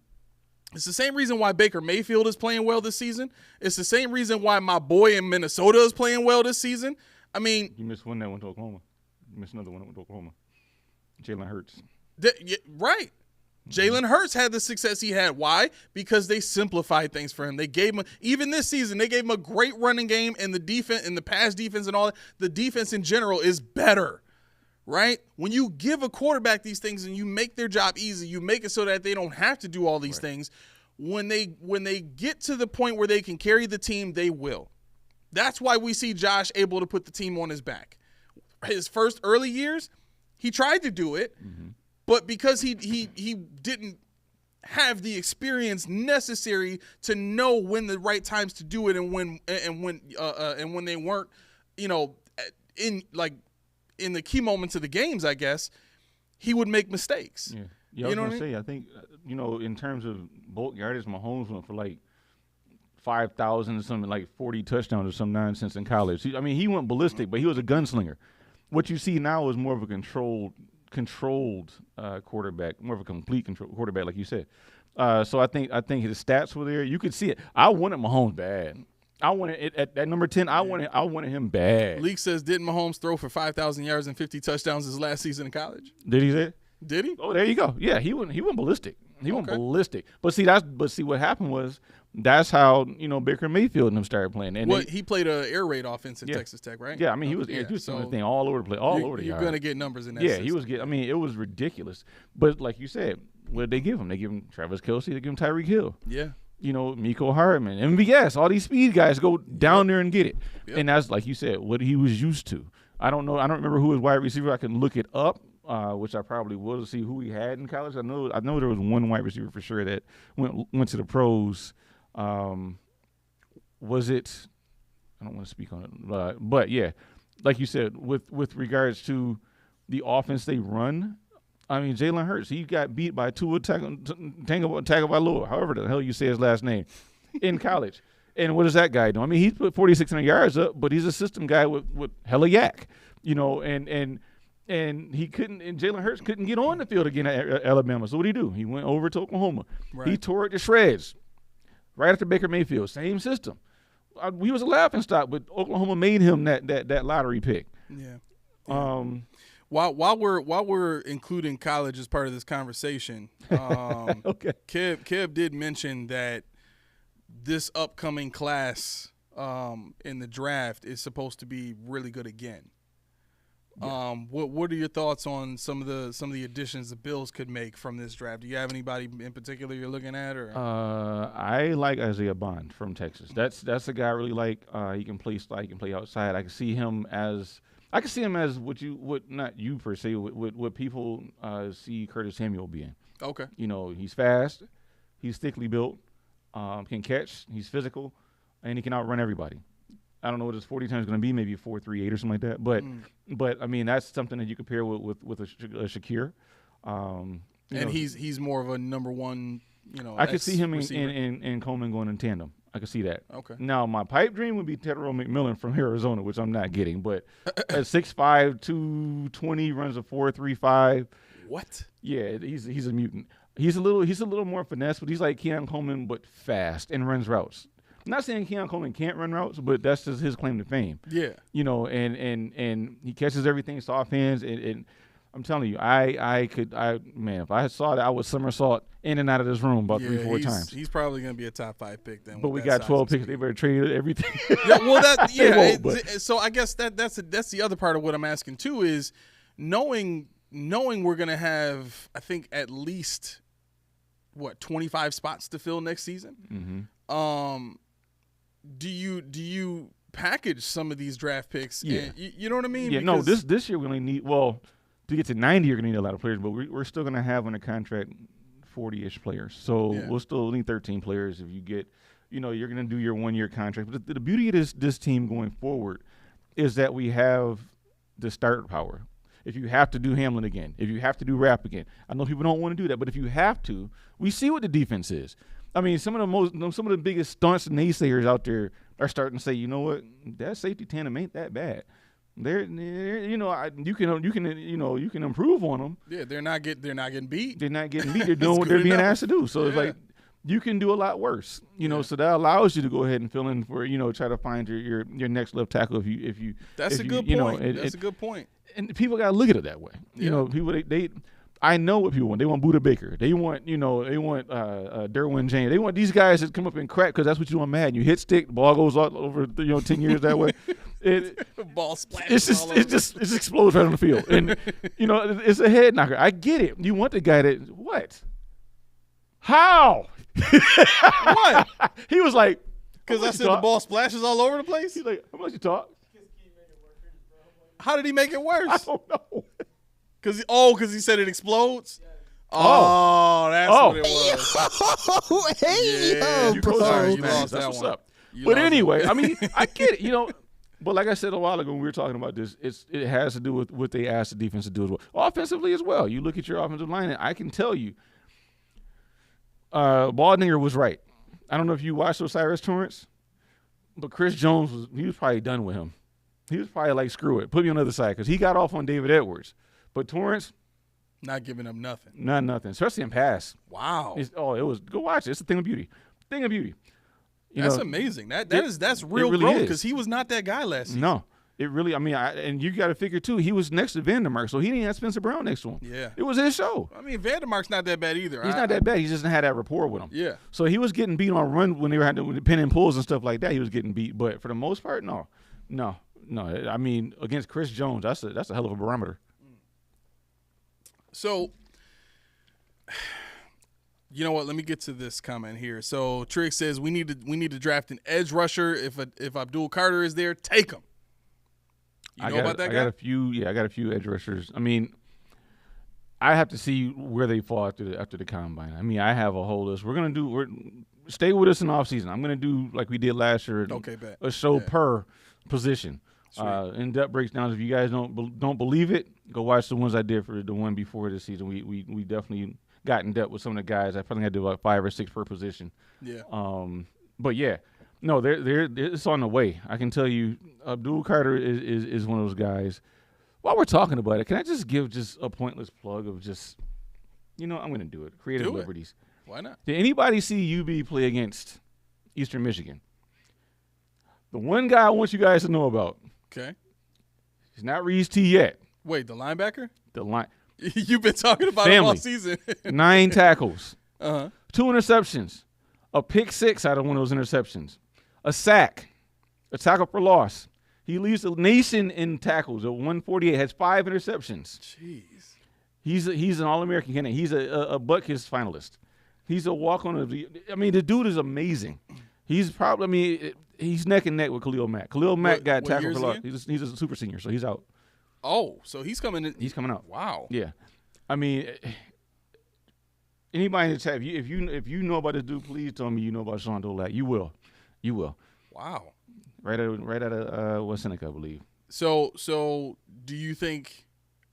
it's the same reason why Baker Mayfield is playing well this season. It's the same reason why my boy in Minnesota is playing well this season. I mean, you missed one that went to Oklahoma. You missed another one that went to Oklahoma. Jalen Hurts. Right. Jalen Hurts had the success he had. Why? Because they simplified things for him. They gave him, even this season, they gave him a great running game, and the defense and the pass defense and all that. The defense in general is better, right? When you give a quarterback these things and you make their job easy, you make it so that they don't have to do all these things. When they get to the point where they can carry the team, they will. That's why we see Josh able to put the team on his back. His first early years, he tried to do it, but because he didn't have the experience necessary to know when the right times to do it and when they weren't, in the key moments of the games, I guess, he would make mistakes. Yeah. I was gonna say, I think, in terms of bulk yardage, Mahomes went for like 5,000 or something, like 40 touchdowns or some nonsense in college. He went ballistic, but he was a gunslinger. What you see now is more of a controlled quarterback, more of a complete control quarterback, like you said. So I think his stats were there. You could see it. I wanted Mahomes bad. I wanted it at number 10. I wanted him bad. League says, didn't Mahomes throw for 5,000 yards and 50 touchdowns his last season in college? Did he say? Did he? Oh, there you go. Yeah, he went ballistic. He went ballistic. But see what happened was that's how Baker Mayfield and them started playing. And he played a air raid offense at Texas Tech, right? Yeah, he was doing the thing all over the place, over the yard. You're gonna get numbers in that. Yeah, system. he was getting. It was ridiculous. But like you said, what did they give him? They give him Travis Kelce. They give him Tyreek Hill. Yeah. Miko Hardman, MVS, all these speed guys go down there and get it. Yep. And that's, like you said, what he was used to. I don't know. I don't remember who his wide receiver. I can look it up, which I probably will, to see who he had in college. I know there was one wide receiver for sure that went to the pros. Was it? I don't want to speak on it, but yeah, like you said, with regards to the offense they run. Jalen Hurts, he got beat by Tua Tagovailoa, however the hell you say his last name, in college. And what does that guy do? He put 4,600 yards up, but he's a system guy with hella yak, and he couldn't. And Jalen Hurts couldn't get on the field again at Alabama. So what did he do? He went over to Oklahoma. Right. He tore it to shreds. Right after Baker Mayfield, same system. He was a laughingstock, but Oklahoma made him that lottery pick. Yeah. While we're including college as part of this conversation, okay. Kev did mention that this upcoming class in the draft is supposed to be really good again. Yeah. What are your thoughts on some of the additions the Bills could make from this draft? Do you have anybody in particular you're looking at? Or I like Isaiah Bond from Texas. That's a guy I really like. He can play slide, he can play outside. I can see him as what people see Curtis Samuel being. Okay. He's fast, he's thickly built, can catch, he's physical, and he can outrun everybody. I don't know what his 40 times is going to be, maybe a 4.38 or something like that. But that's something that you compare with a Shakir. And he's more of a number one. I could see him and Coleman going in tandem. I could see that. Okay. Now my pipe dream would be Tedrow McMillan from Arizona, which I'm not getting. But at 6'5", 220, runs a 4.35. What? Yeah, he's a mutant. He's a little more finesse, but he's like Keon Coleman, but fast and runs routes. I'm not saying Keon Coleman can't run routes, but that's just his claim to fame. Yeah. And he catches everything, soft hands, and I'm telling you, if I saw that, I would somersault in and out of this room about 3-4 times. He's probably going to be a top 5 pick then. But we got 12 picks. They better trade everything. So I guess that's the other part of what I'm asking too is knowing we're going to have, I think, at least 25 spots to fill next season. Mm-hmm. Do you package some of these draft picks? Yeah. You know what I mean? Yeah. Because this year we only need to get to 90. You're gonna need a lot of players, but we're still gonna have on a contract 40-ish players. So we'll still need 13 players if you get. You're gonna do your 1-year contract. But the beauty of this team going forward is that we have the start power. If you have to do Hamlin again, if you have to do Rapp again, I know people don't want to do that, but if you have to, we see what the defense is. Some of the biggest staunch naysayers out there are starting to say, you know what, that safety tandem ain't that bad. You can improve on them. Yeah, they're not getting beat. They're not getting beat. They're doing what they're being asked to do. So it's like you can do a lot worse. So that allows you to go ahead and fill in for try to find your next left tackle if you. That's a good point. That's a good point. And people gotta look at it that way. People they. I know what people want. They want Budda Baker. They want, Derwin James. They want these guys that come up and crack because that's what you want mad. You hit stick, the ball goes all over 10 years that way. Ball splashes. It just explodes right on the field. And it's a head knocker. I get it. You want the guy that what? How? What? He was like, Because I said the ball splashes all over the place? He's like, how much you talk? How did he make it worse? I don't know. Because he said it explodes? Oh, that's what it was. Hey, You bro. sorry, you lost that what's one. up. But anyway, I mean, I get it, But like I said a while ago when we were talking about this, it has to do with what they asked the defense to do as well. Offensively as well. You look at your offensive line, and I can tell you, Baldinger was right. I don't know if you watched Osiris Torrance, but Chris Jones, he was probably done with him. He was probably like, screw it, put me on the other side, because he got off on David Edwards. But Torrance, not giving him nothing. not nothing, especially in pass. Wow. It was, go watch it. It's a thing of beauty. That's amazing. That's real really growth is. because he was not that guy last season. No, it really. I mean, and you got to figure too. He was next to Vandermark, so he didn't have Spencer Brown next to him. Yeah, it was his show. I mean, Vandermark's not that bad either. He's not that bad. He just didn't have that rapport with him. Yeah. So he was getting beat on run when they were having the pin and pulls and stuff like that. He was getting beat, but for the most part, no. I mean, against Chris Jones, that's a hell of a barometer. So, you know what? Let me get to this comment here. So Trigg says we need to draft an edge rusher. If Abdul Carter is there, take him. You know about that guy? I got a few edge rushers. I mean, I have to see where they fall after the combine. I mean, I have a whole list. Stay with us in the offseason. I'm gonna do like we did last year. Okay, bet. A show per position. In-depth breakdowns. If you guys don't believe it, go watch the ones I did for the one before this season. We definitely got in depth with some of the guys. I probably had to do like 5 or 6 per position. Yeah. But yeah, no, it's on the way. I can tell you, Abdul Carter is one of those guys. While we're talking about it, can I just give a pointless plug of just, I'm going to do it. Creative Liberties. Why not? Did anybody see UB play against Eastern Michigan? The one guy I want you guys to know about. Okay. He's not Reese T yet. Wait, the linebacker? The line. You've been talking about him all season. 9 tackles. 2 interceptions. A pick 6 out of one of those interceptions. A sack. A tackle for loss. He leads the nation in tackles at 148. Has 5 interceptions. Jeez. He's an All-American candidate. He's a Butkus finalist. He's a walk-on of the. I mean, the dude is amazing. He's probably. I mean, he's neck and neck with Khalil Mack. Khalil Mack got tackled for loss. He's a super senior, so he's out. Oh, so he's coming in. He's coming out. Wow. Yeah. I mean, anybody in the chat, if you know about this dude, please tell me you know about Sean Dolak. You will. Wow. Right out of Seneca, I believe. So do you think?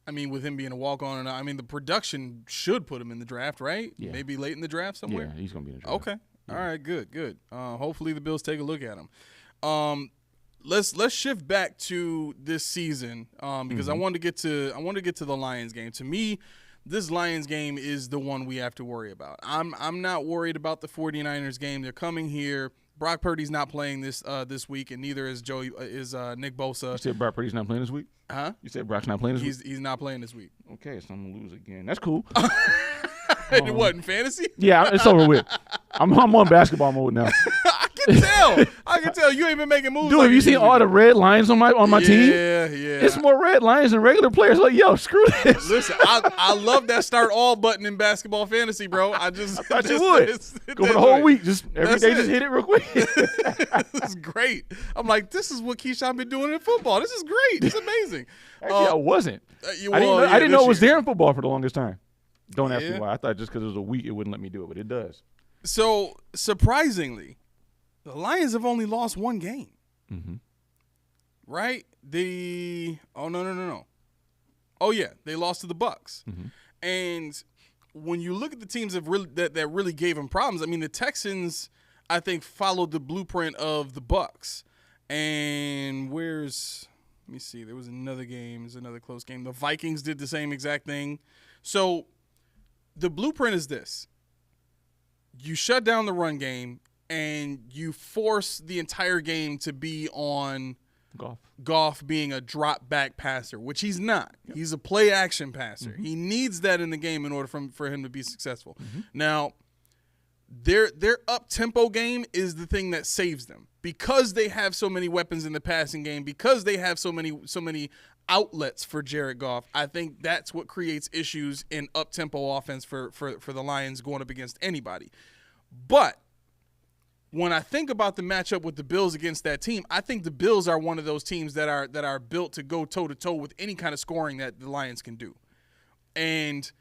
I mean, with him being a walk-on, I mean, the production should put him in the draft, right? Yeah. Maybe late in the draft somewhere. Yeah, he's gonna be in the draft. Okay. Yeah. All right. Good. Hopefully the Bills take a look at him. Let's shift back to this season because I want to get to the Lions game. To me, this Lions game is the one we have to worry about. I'm not worried about the 49ers game. They're coming here. Brock Purdy's not playing this week, and neither is Nick Bosa. You said Brock Purdy's not playing this week? Huh? You said Brock's not playing this week? He's not playing this week. Okay, so I'm gonna lose again. That's cool. What, in fantasy? Yeah, it's over with. I'm on basketball mode now. I can tell you ain't been making moves. Dude, like have you seen all the red lines on my team? Yeah. It's more red lines than regular players. Like, yo, screw this. Listen, I love that start all button in basketball fantasy, bro. I thought you would. Go for the whole week. Just every day, just hit it real quick. This is great. I'm like, this is what Keyshawn been doing in football. This is great. It's amazing. Actually, I wasn't. I didn't know it was there in football for the longest time. Don't ask me why. I thought just because it was a week, it wouldn't let me do it, but it does. So, surprisingly, the Lions have only lost 1 game. Mm-hmm. Right? No. Oh, yeah. They lost to the Bucs. Mm-hmm. And when you look at the teams that really gave them problems, I mean, the Texans, I think, followed the blueprint of the Bucs. And let me see. There was another game. There's another close game. The Vikings did the same exact thing. So the blueprint is this. You shut down the run game, and you force the entire game to be on Goff being a drop-back passer, which he's not. Yep. He's a play-action passer. Mm-hmm. He needs that in the game in order for him to be successful. Mm-hmm. Now, their up-tempo game is the thing that saves them. Because they have so many weapons in the passing game, because they have so many outlets for Jared Goff, I think that's what creates issues in up-tempo offense for the Lions going up against anybody. But when I think about the matchup with the Bills against that team, I think the Bills are one of those teams that are built to go toe-to-toe with any kind of scoring that the Lions can do. And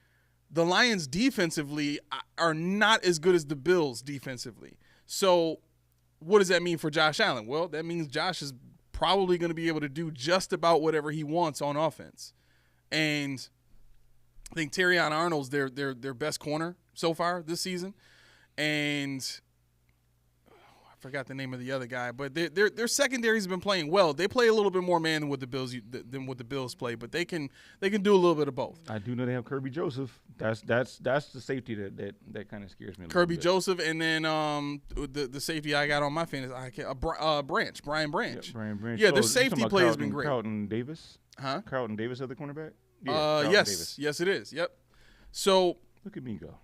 the Lions defensively are not as good as the Bills defensively. So what does that mean for Josh Allen? Well, that means Josh is probably going to be able to do just about whatever he wants on offense. And I think Terrion Arnold's their best corner so far this season. And I forgot the name of the other guy, but their secondary's been playing well. They play a little bit more man than what the Bills play, but they can do a little bit of both. I do know they have Kirby Joseph. That's the safety that kind of scares me. Kirby Joseph, and then the safety I got on my fantasy, Brian Branch. Yeah, Brian Branch. Yeah, their safety play has been great. Carlton Davis. Huh? Carlton Davis at the cornerback. Yeah, yes, Davis. Yes, it is. Yep. So look at me go.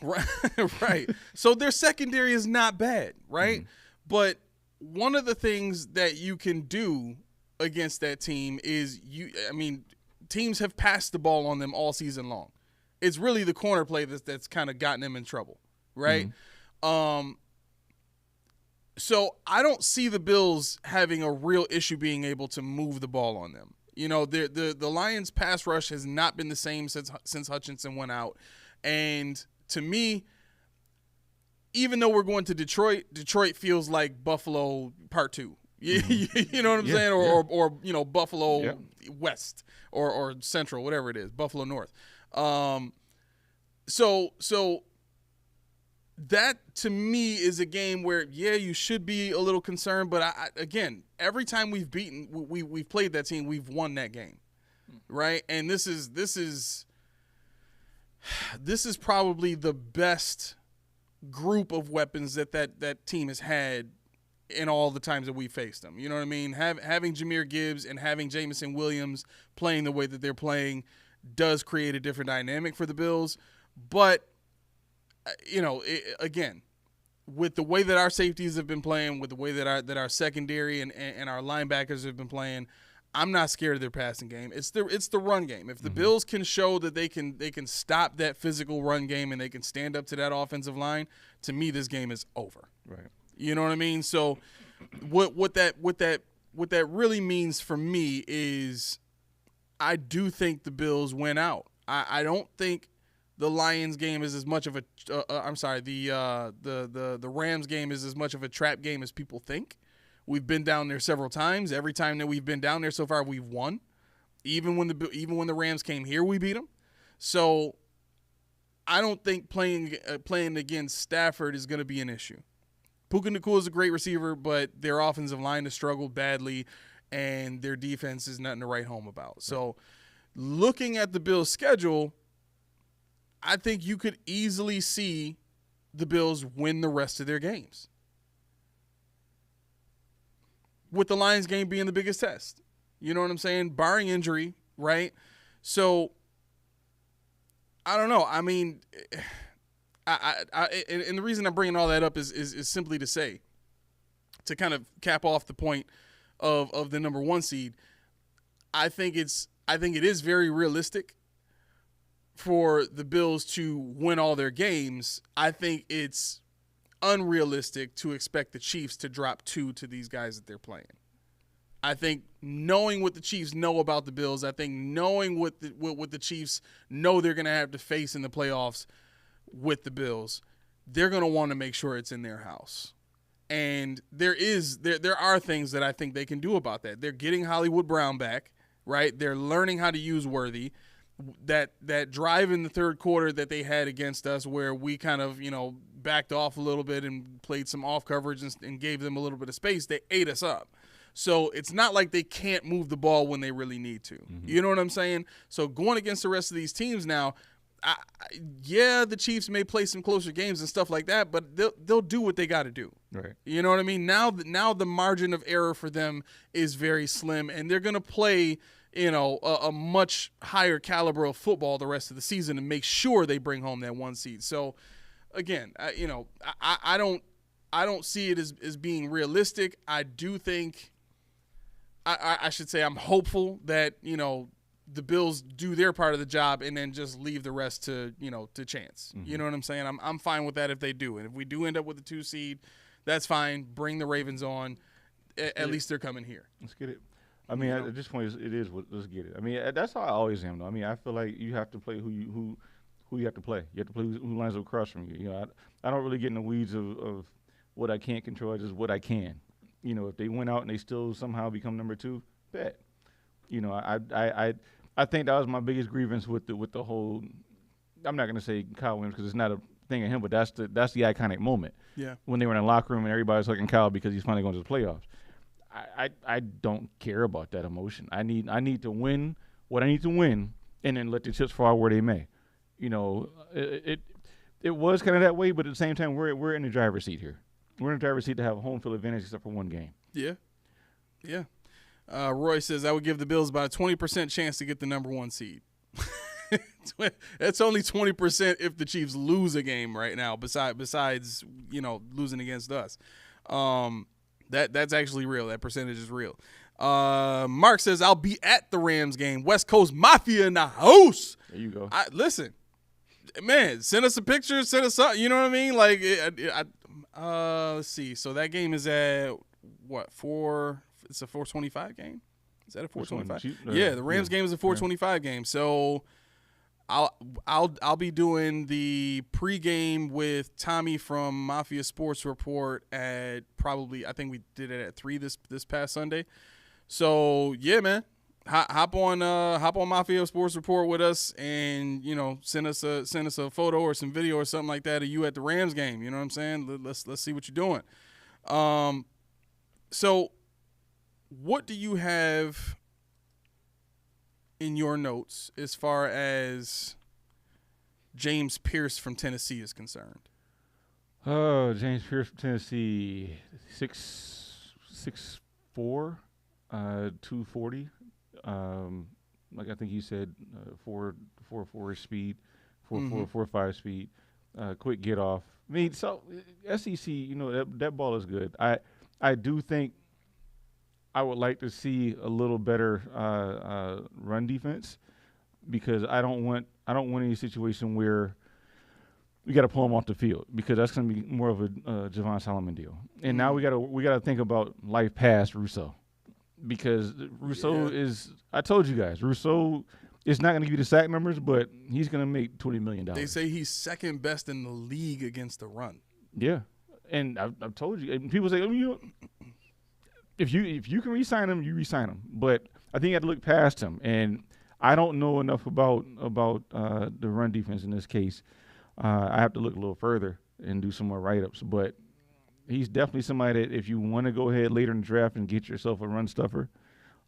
Right. So their secondary is not bad, right? Mm-hmm. But one of the things that you can do against that team is teams have passed the ball on them all season long. It's really the corner play that's kind of gotten them in trouble, right? Mm-hmm. So I don't see the Bills having a real issue being able to move the ball on them. You know, the Lions pass rush has not been the same since Hutchinson went out. And to me, even though we're going to Detroit feels like Buffalo Part 2. You know what I'm saying? Or Buffalo West or Central, whatever it is, Buffalo North. So that to me is a game where you should be a little concerned, but again, every time we've played that team, we've won that game, right? And this is probably the best group of weapons that team has had in all the times that we faced them. You know what I mean? Having Jahmyr Gibbs and having Jameson Williams playing the way that they're playing does create a different dynamic for the Bills. But, again, with the way that our safeties have been playing, with the way that our secondary and our linebackers have been playing, I'm not scared of their passing game. It's the run game. If the Bills can show that they can stop that physical run game and they can stand up to that offensive line, to me this game is over. Right. You know what I mean? So what that really means for me is I do think the Bills win out. I don't think the Lions game is as much of a the Rams game is as much of a trap game as people think. We've been down there several times. Every time that we've been down there so far, we've won. Even when the Rams came here, we beat them. So I don't think playing against Stafford is going to be an issue. Puka Nacua is a great receiver, but their offensive line has struggled badly, and their defense is nothing to write home about. So looking at the Bills' schedule, I think you could easily see the Bills win the rest of their games, with the Lions game being the biggest test. You know what I'm saying? Barring injury, right? So, I don't know. I mean, and the reason I'm bringing all that up is simply to say, to kind of cap off the point of the number one seed, I think it is very realistic for the Bills to win all their games. I think it's unrealistic to expect the Chiefs to drop 2 to these guys that they're playing. I think knowing what the Chiefs know about the Bills, I think knowing what the Chiefs know they're going to have to face in the playoffs with the Bills, they're going to want to make sure it's in their house. And there are things that I think they can do about that. They're getting Hollywood Brown back, right? They're learning how to use Worthy. That drive in the third quarter that they had against us, where we kind of, backed off a little bit and played some off coverage and gave them a little bit of space, they ate us up. So it's not like they can't move the ball when they really need to. Mm-hmm. You know what I'm saying? So going against the rest of these teams now, the Chiefs may play some closer games and stuff like that, but they'll do what they got to do. Right. You know what I mean? Now the margin of error for them is very slim, and they're going to play a much higher caliber of football the rest of the season and make sure they bring home that one seed. So, again, I don't see it as being realistic. I do think I should say I'm hopeful that the Bills do their part of the job and then just leave the rest to chance. Mm-hmm. You know what I'm saying? I'm fine with that if they do. And if we do end up with a 2 seed, that's fine. Bring the Ravens on. At least they're coming here. Let's get it. I mean, at this point, it is what. Let's get it. I mean, that's how I always am, though. I mean, I feel like you have to play who you have to play. You have to play who lines up across from you. You know, I don't really get in the weeds of what I can't control, just what I can. You know, if they went out and they still somehow become number 2, bet. You know, I think that was my biggest grievance with the whole. I'm not gonna say Kyle Williams because it's not a thing of him, but that's the iconic moment. Yeah. When they were in the locker room and everybody's hugging Kyle because he's finally going to the playoffs. I don't care about that emotion. I need to win what I need to win, and then let the chips fall where they may. You know, it was kind of that way, but at the same time, we're in the driver's seat here. We're in the driver's seat to have a home field advantage except for one game. Yeah, yeah. Roy says I would give the Bills about a 20% chance to get the number 1 seed. That's only 20% if the Chiefs lose a game right now. Besides, you know, losing against us. That's actually real. That percentage is real. Mark says, I'll be at the Rams game. West Coast Mafia in the house. There you go. Listen, man, send us a picture. Send us something. You know what I mean? Like, let's see. So that game is at, what, 4? It's a 425 game? Is that a 425? Yeah, the Rams game is a 425 game. So I'll be doing the pregame with Tommy from Mafia Sports Report at probably, I think we did it at 3 this past Sunday. So yeah, man, hop on Mafia Sports Report with us, and you know, send us a photo or some video or something like that of you at the Rams game. You know what I'm saying? Let's see what you're doing. So what do you have in your notes as far as James Pierce from Tennessee is concerned? Oh, James Pierce from Tennessee, 6'4", 240. Like I think he said, 4.4 speed, 4.5 speed, quick get off. I mean, so SEC, you know, that ball is good. I do think I would like to see a little better run defense, because I don't want any situation where we got to pull him off the field, because that's going to be more of a Javon Solomon deal. And now we got to think about life past Rousseau, because Rousseau is, I told you guys, Rousseau is not going to give you the sack numbers, but he's going to make $20 million. They say he's second best in the league against the run. Yeah, and I've told you. And people say, oh, you know, if you can re-sign him, you re-sign him. But I think you have to look past him. And I don't know enough about the run defense in this case. I have to look a little further and do some more write-ups. But he's definitely somebody that if you want to go ahead later in the draft and get yourself a run stuffer,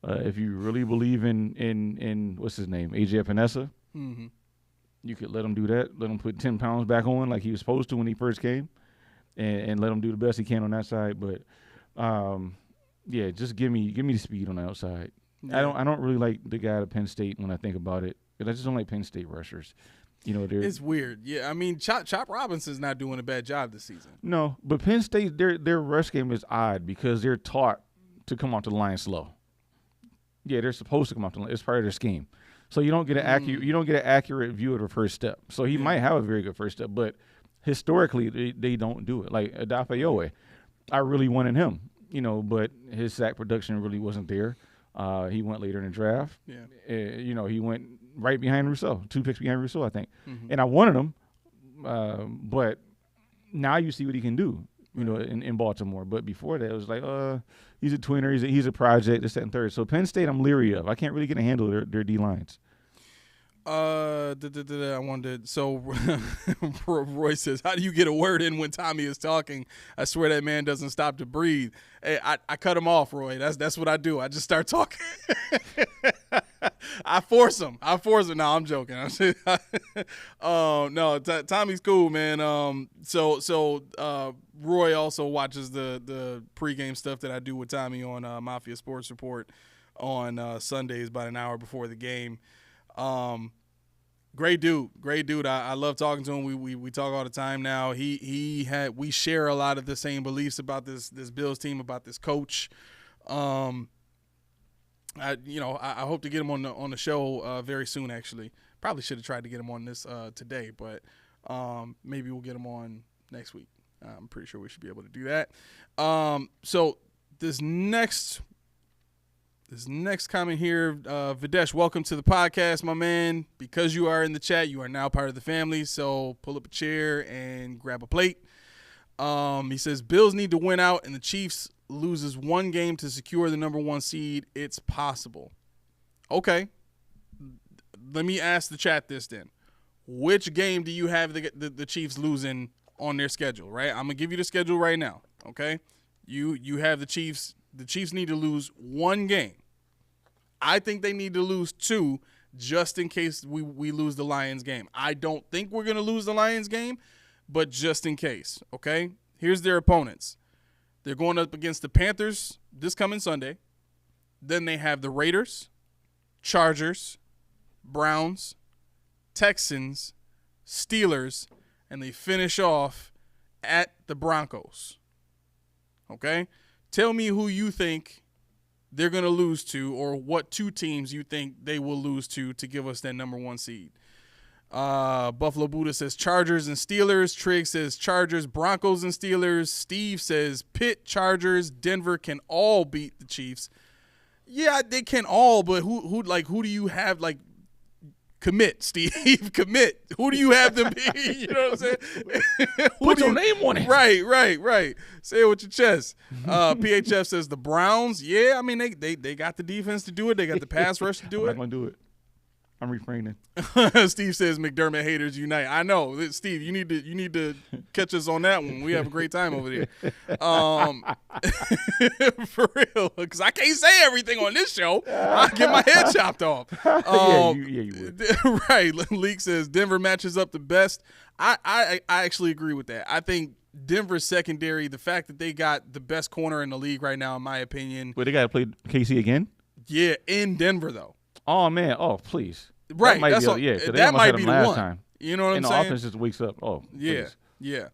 if you really believe in what's his name, AJ Epinesa, you could let him do that. Let him put 10 pounds back on like he was supposed to when he first came, and let him do the best he can on that side. But yeah, just give me the speed on the outside. Yeah. I don't really like the guy at Penn State when I think about it. I just don't like Penn State rushers. You know, it's weird. Yeah, I mean, Chop Robinson's not doing a bad job this season. No, but Penn State, their rush game is odd because they're taught to come off the line slow. Yeah, they're supposed to come off the line. It's part of their scheme. So you don't get an accurate view of the first step. So he might have a very good first step, but historically they don't do it. Like Adafeyowe, I really wanted him. You know, but his sack production really wasn't there. He went later in the draft. Yeah. You know, he went right behind Rousseau, 2 picks behind Rousseau, I think. And I wanted him, but now you see what he can do, you know, in Baltimore. But before that, it was like, he's a tweener, he's a project, this, that, and third. So Penn State, I'm leery of. I can't really get a handle of their D-lines. I wanted. So Roy says, "How do you get a word in when Tommy is talking? I swear that man doesn't stop to breathe." Hey, I cut him off, Roy. That's what I do. I just start talking. I force him. No, I'm joking. No, Tommy's cool, man. So Roy also watches the pregame stuff that I do with Tommy on Mafia Sports Report on Sundays, about an hour before the game. Great dude. I love talking to him. We talk all the time now. We share a lot of the same beliefs about this Bills team, about this coach. I hope to get him on the show very soon. Actually, probably should have tried to get him on this today, but maybe we'll get him on next week. I'm pretty sure we should be able to do that. So this next comment here, Videsh, welcome to the podcast, my man. Because you are in the chat, you are now part of the family. So pull up a chair and grab a plate. He says Bills need to win out, and the Chiefs loses one game to secure the number 1 seed. It's possible. Okay. Let me ask the chat this then. Which game do you have the Chiefs losing on their schedule, right? I'm going to give you the schedule right now, okay? You have the Chiefs. The Chiefs need to lose one game. I think they need to lose 2 just in case we lose the Lions game. I don't think we're going to lose the Lions game, but just in case, okay? Here's their opponents. They're going up against the Panthers this coming Sunday. Then they have the Raiders, Chargers, Browns, Texans, Steelers, and they finish off at the Broncos. Okay? Tell me who you think they're going to lose to, or what 2 teams you think they will lose to give us that number 1 seed. Buffalo Buddha says Chargers and Steelers. Trigg says Chargers, Broncos, and Steelers. Steve says Pitt, Chargers, Denver can all beat the Chiefs. Yeah, they can all, but who do you have, like, commit, Steve, commit. Who do you have them be? You know what I'm saying? Put your name on it. Right. Say it with your chest. PHF says the Browns. Yeah, I mean, they got the defense to do it. They got the pass rush to do I'm it. not going to do it. I'm refraining. Steve says McDermott haters unite. I know, Steve. You need to catch us on that one. We have a great time over there. For real, because I can't say everything on this show. I get my head chopped off. You would. Right. Leak says Denver matches up the best. I actually agree with that. I think Denver's secondary, the fact that they got the best corner in the league right now, in my opinion. But they got to play KC again? Yeah, in Denver though. Oh man! Oh please! Right, that might be the last one. Time. You know what I'm and saying? And the offense just wakes up. Oh yeah, please. yeah.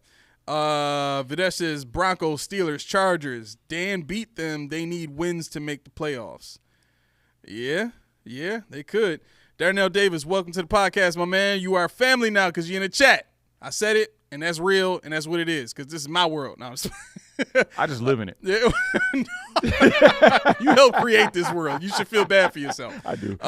Videsh says Broncos, Steelers, Chargers. Dan beat them. They need wins to make the playoffs. Yeah, they could. Darnell Davis, welcome to the podcast, my man. You are family now because you're in the chat. I said it, and that's real, and that's what it is because this is my world. No, I just live in it. You helped create this world. You should feel bad for yourself. I do.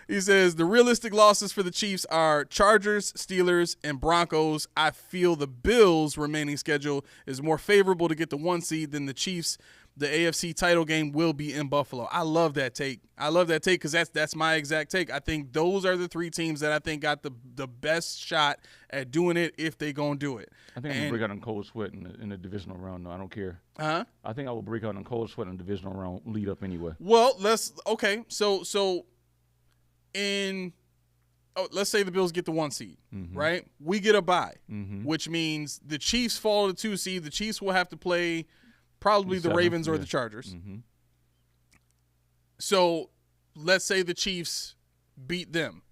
He says the realistic losses for the Chiefs are Chargers, Steelers, and Broncos. I feel the Bills' remaining schedule is more favorable to get the 1 seed than the Chiefs. The AFC title game will be in Buffalo. I love that take. Because that's my exact take. I think those are the 3 teams that I think got the best shot at doing it if they gonna do it. I think I'm gonna break out in cold sweat in the divisional round. No, I don't care. Huh? I think I will break out in cold sweat in the divisional round lead up anyway. Well, let's say the Bills get the 1 seed, right? We get a bye, which means the Chiefs fall to the 2 seed. The Chiefs will have to play probably the Ravens or the Chargers. So let's say the Chiefs beat them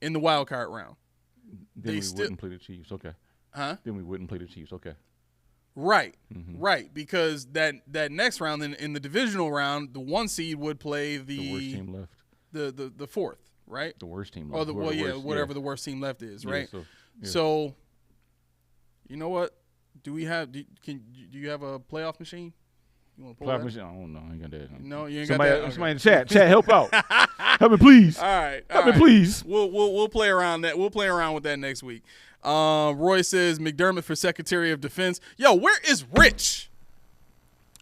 in the wild card round. Then we wouldn't play the Chiefs. Okay. Huh? Then we wouldn't play the Chiefs. Okay. Right. Right. Because that next round in the divisional round, the 1 seed would play the worst team left. The 4th, right? The worst team left. Whatever the worst team left is, right? Yeah, so you know what? Do you have a playoff machine? You want to pull playoff that? machine? I don't know. I ain't got that. No, you ain't somebody, got that. Somebody in the chat. Chat, help out. Help me, please. All right. Help me, please. We'll play around that. We'll play around with that next week. Roy says McDermott for Secretary of Defense. Yo, where is Rich?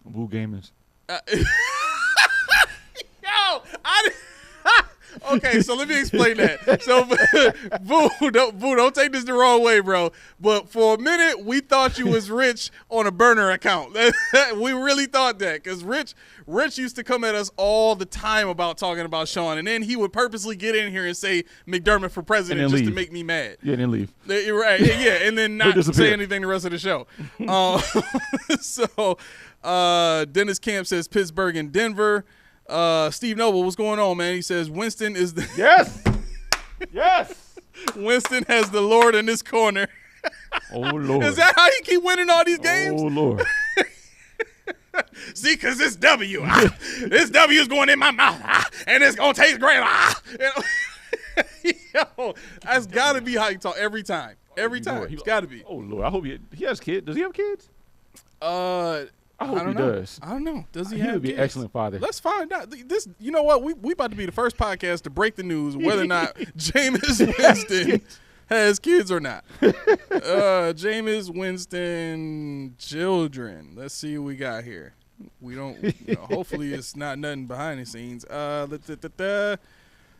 Woo Gamers. Okay, so let me explain that. So, Boo, don't take this the wrong way, bro. But for a minute, we thought you was Rich on a burner account. We really thought that because Rich used to come at us all the time about talking about Sean, and then he would purposely get in here and say McDermott for president just to make me mad. Yeah, then leave. You're right. Yeah, and then not say anything the rest of the show. Dennis Camp says Pittsburgh and Denver. Steve Noble, what's going on, man? He says Winston is the yes. Winston has the Lord in his corner. Oh Lord, is that how he keep winning all these games? Oh Lord. See, because this W, this W is going in my mouth, and it's gonna taste great. Yo, that's gotta be how you talk every time. Every time. It's got to be. Oh, Lord. I hope he has kids. Does he have kids? I hope he does. I don't know. Does he He have would be kids? an excellent father. Let's find out. This, you know what? We about to be the first podcast to break the news whether or not Jameis Winston has kids or not. Jameis Winston children. Let's see what we got here. We don't. Hopefully, it's not nothing behind the scenes.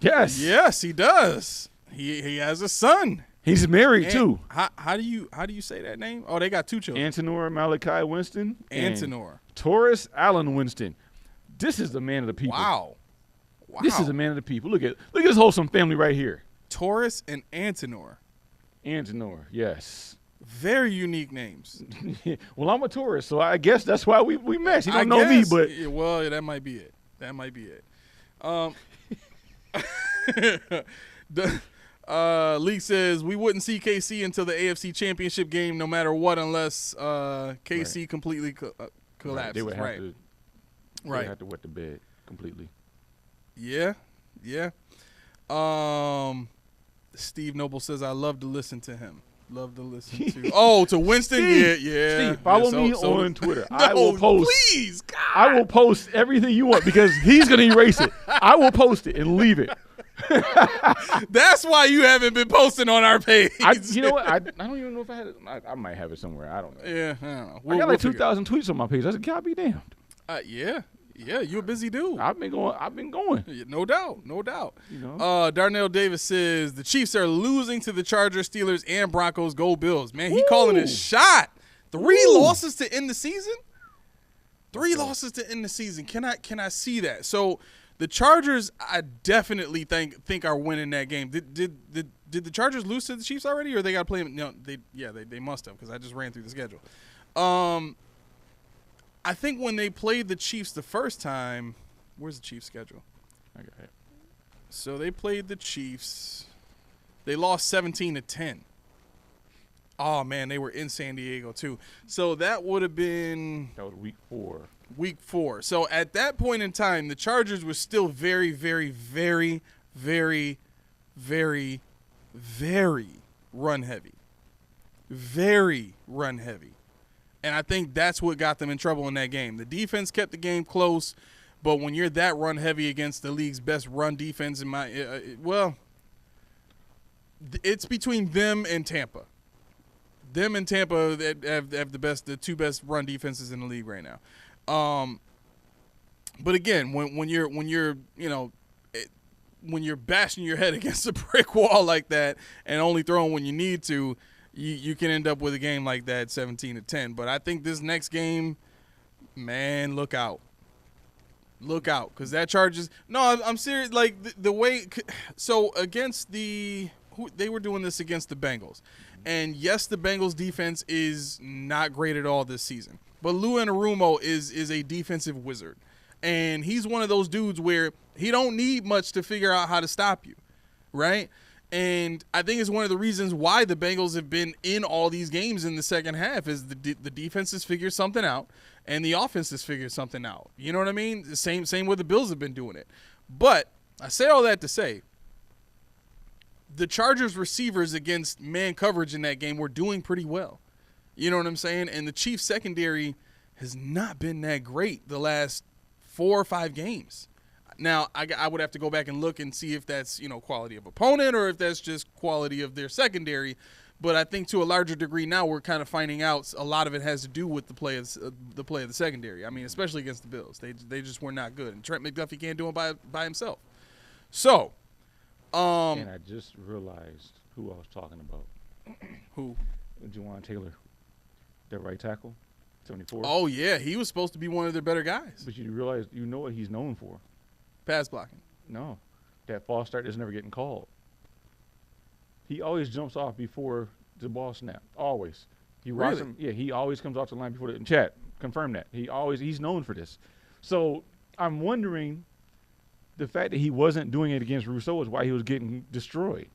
Yes, he does. He has a son. He's married too. How do you say that name? Oh, they got 2 children. Antonor Malachi Winston. Antonor. Taurus Allen Winston. This is the man of the people. Wow. This is the man of the people. Look at this wholesome family right here. Taurus and Antonor. Antonor, yes. Very unique names. Well, I'm a Taurus, so I guess that's why we match. He don't know me, but well, that might be it. That might be it. Leak says we wouldn't see KC until the AFC Championship game, no matter what, unless KC completely collapses. They would have right. to. They would have to wet the bed completely. Yeah. Steve Noble says I love to listen to him. Love to listen to. To Winston. Steve, yeah. Steve, follow me on Twitter. No, I will post. Please, God. I will post everything you want because he's gonna erase it. I will post it and leave it. That's why you haven't been posting on our page. You know what? I don't even know if I had it. I might have it somewhere. I don't know. Yeah, I don't know. I got like 2,000 tweets on my page. I said, God be damned. Yeah, you're a busy dude. I've been going. No doubt. You know? Darnell Davis says the Chiefs are losing to the Chargers, Steelers, and Broncos. Go Bills. Man, he calling a shot. 3 losses to end the season? 3 losses to end the season. Can I see that? So the Chargers, I definitely think are winning that game. Did the Chargers lose to the Chiefs already, or they got to play them? No, they must have because I just ran through the schedule. I think when they played the Chiefs the first time, where's the Chiefs' schedule? I got it. So they played the Chiefs. They lost 17-10. Oh, man, they were in San Diego, too. So that would have been – that was week 4. Week 4. So at that point in time, the Chargers were still very, very, very, very, very, very run-heavy. Very run-heavy. And I think that's what got them in trouble in that game. The defense kept the game close, but when you're that run heavy against the league's best run defense, it's between them and Tampa. Them and Tampa have the 2 best run defenses in the league right now. But again, when you're bashing your head against a brick wall like that and only throwing when you need to. You can end up with a game like that, 17-10. But I think this next game, man, look out. Look out, because that Chargers – no, I'm serious. Like, the way – so against they were doing this against the Bengals. And, yes, the Bengals' defense is not great at all this season. But Lou Anarumo is a defensive wizard. And he's one of those dudes where he don't need much to figure out how to stop you, right? And I think it's one of the reasons why the Bengals have been in all these games in the second half is the defenses figure something out and the offenses figure something out. You know what I mean? The same way the Bills have been doing it. But I say all that to say the Chargers receivers against man coverage in that game were doing pretty well. You know what I'm saying? And the Chiefs secondary has not been that great the last 4 or 5 games. Now, I would have to go back and look and see if that's, quality of opponent or if that's just quality of their secondary. But I think to a larger degree now we're kind of finding out a lot of it has to do with the play of the secondary. I mean, especially against the Bills. They just were not good. And Trent McDuffie can't do it by himself. So. And I just realized who I was talking about. Who? Juwan Taylor, their right tackle, 74. Oh, yeah. He was supposed to be one of their better guys. But you realize, what he's known for. Pass blocking. No. That false start is never getting called. He always jumps off before the ball snap. Always. You watch him. Yeah, he always comes off the line before in chat. Confirm that. He's known for this. So I'm wondering the fact that he wasn't doing it against Rousseau is why he was getting destroyed.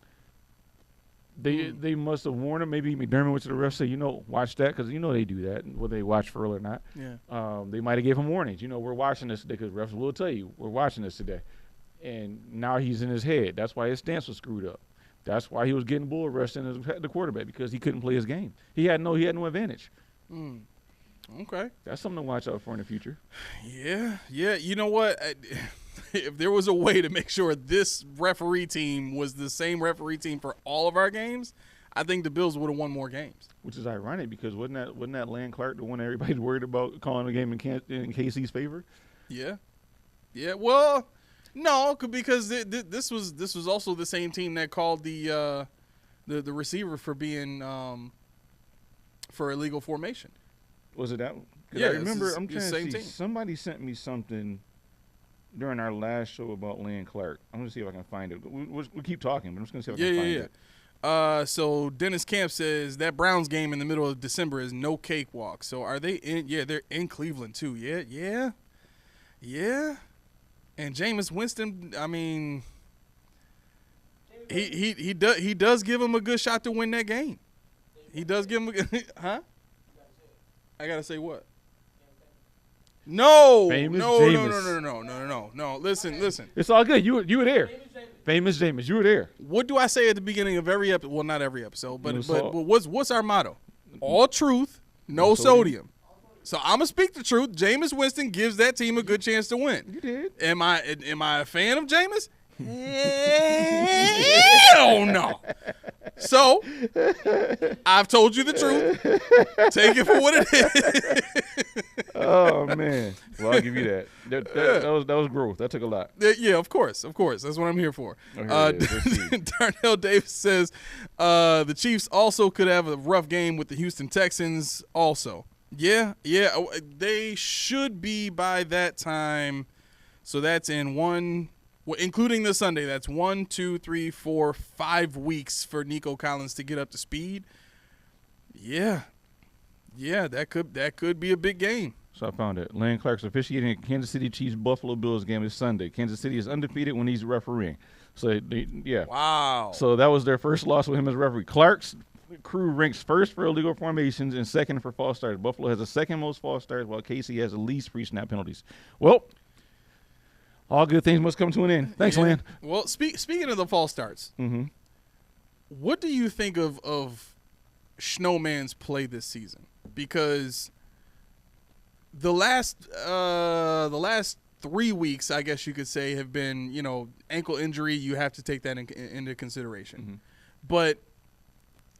They must have warned him. Maybe McDermott went to the ref and said, watch that, because they do that, whether they watch for real or not. Yeah. They might have gave him warnings. We're watching this today, because refs will tell you, we're watching this today. And now he's in his head. That's why his stance was screwed up. That's why he was getting bull rushed as the quarterback, because he couldn't play his game. He had no advantage. Okay. That's something to watch out for in the future. Yeah. You know what? If there was a way to make sure this referee team was the same referee team for all of our games, I think the Bills would have won more games. Which is ironic, because wasn't that Land Clark the one everybody's worried about calling the game in KC's favor? Yeah. Well, no, because this was also the same team that called the receiver for being for illegal formation. Was it that one? Yeah, I remember. I'm trying to see. Team. Somebody sent me something during our last show about Land Clark. I'm gonna see if I can find it. We'll keep talking, but I'm just gonna see if I can find it. So Dennis Camp says that Browns game in the middle of December is no cakewalk. So are they in? Yeah, they're in Cleveland too. Yeah. And Jameis Winston, I mean, he does give him a good shot to win that game. He does give him huh? I gotta say what? No. Listen. It's all good. You were there. Famous Jameis, you were there. What do I say at the beginning of every episode? Well, not every episode, but what's our motto? All truth, no sodium. So I'm gonna speak the truth. Jameis Winston gives that team a good chance to win. You did. Am I a fan of Jameis? Hell no. So I've told you the truth. Take it for what it is. Oh man. Well, I'll give you that. That was growth. That took a lot. Yeah, of course. That's what I'm here for. Darnell Davis says the Chiefs also could have a rough game with the Houston Texans also. Yeah, they should be by that time. So that's in including the Sunday, that's 1, 2, 3, 4, 5 weeks for Nico Collins to get up to speed. Yeah, that could be a big game. So I found it. Land Clark's officiating a Kansas City Chiefs Buffalo Bills game this Sunday. Kansas City is undefeated when he's refereeing. So yeah. Wow. So that was their first loss with him as referee. Clark's crew ranks first for illegal formations and second for false starts. Buffalo has the second most false starts, while KC has the least pre-snap penalties. Well, all good things must come to an end. Thanks, Land. Well, speaking of the false starts, what do you think of Snowman's play this season? Because the last 3 weeks, I guess you could say, have been, ankle injury. You have to take that into consideration. But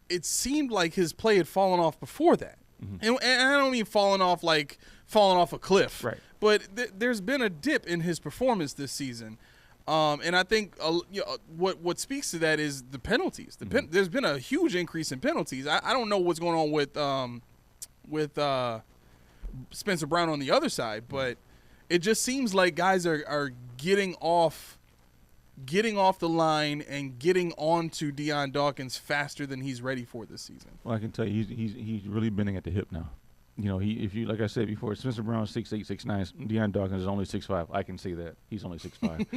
it seemed like his play had fallen off before that. And I don't mean falling off a cliff. Right. But there's been a dip in his performance this season. And I think what speaks to that is the penalties. There's been a huge increase in penalties. I don't know what's going on with Spencer Brown on the other side, but it just seems like guys are getting off the line and getting onto Deion Dawkins faster than he's ready for this season. Well, I can tell you he's really bending at the hip now. Like I said before, Spencer Brown is 6'8", 6'9". Deion Dawkins is only 6'5". I can see that. He's only 6'5".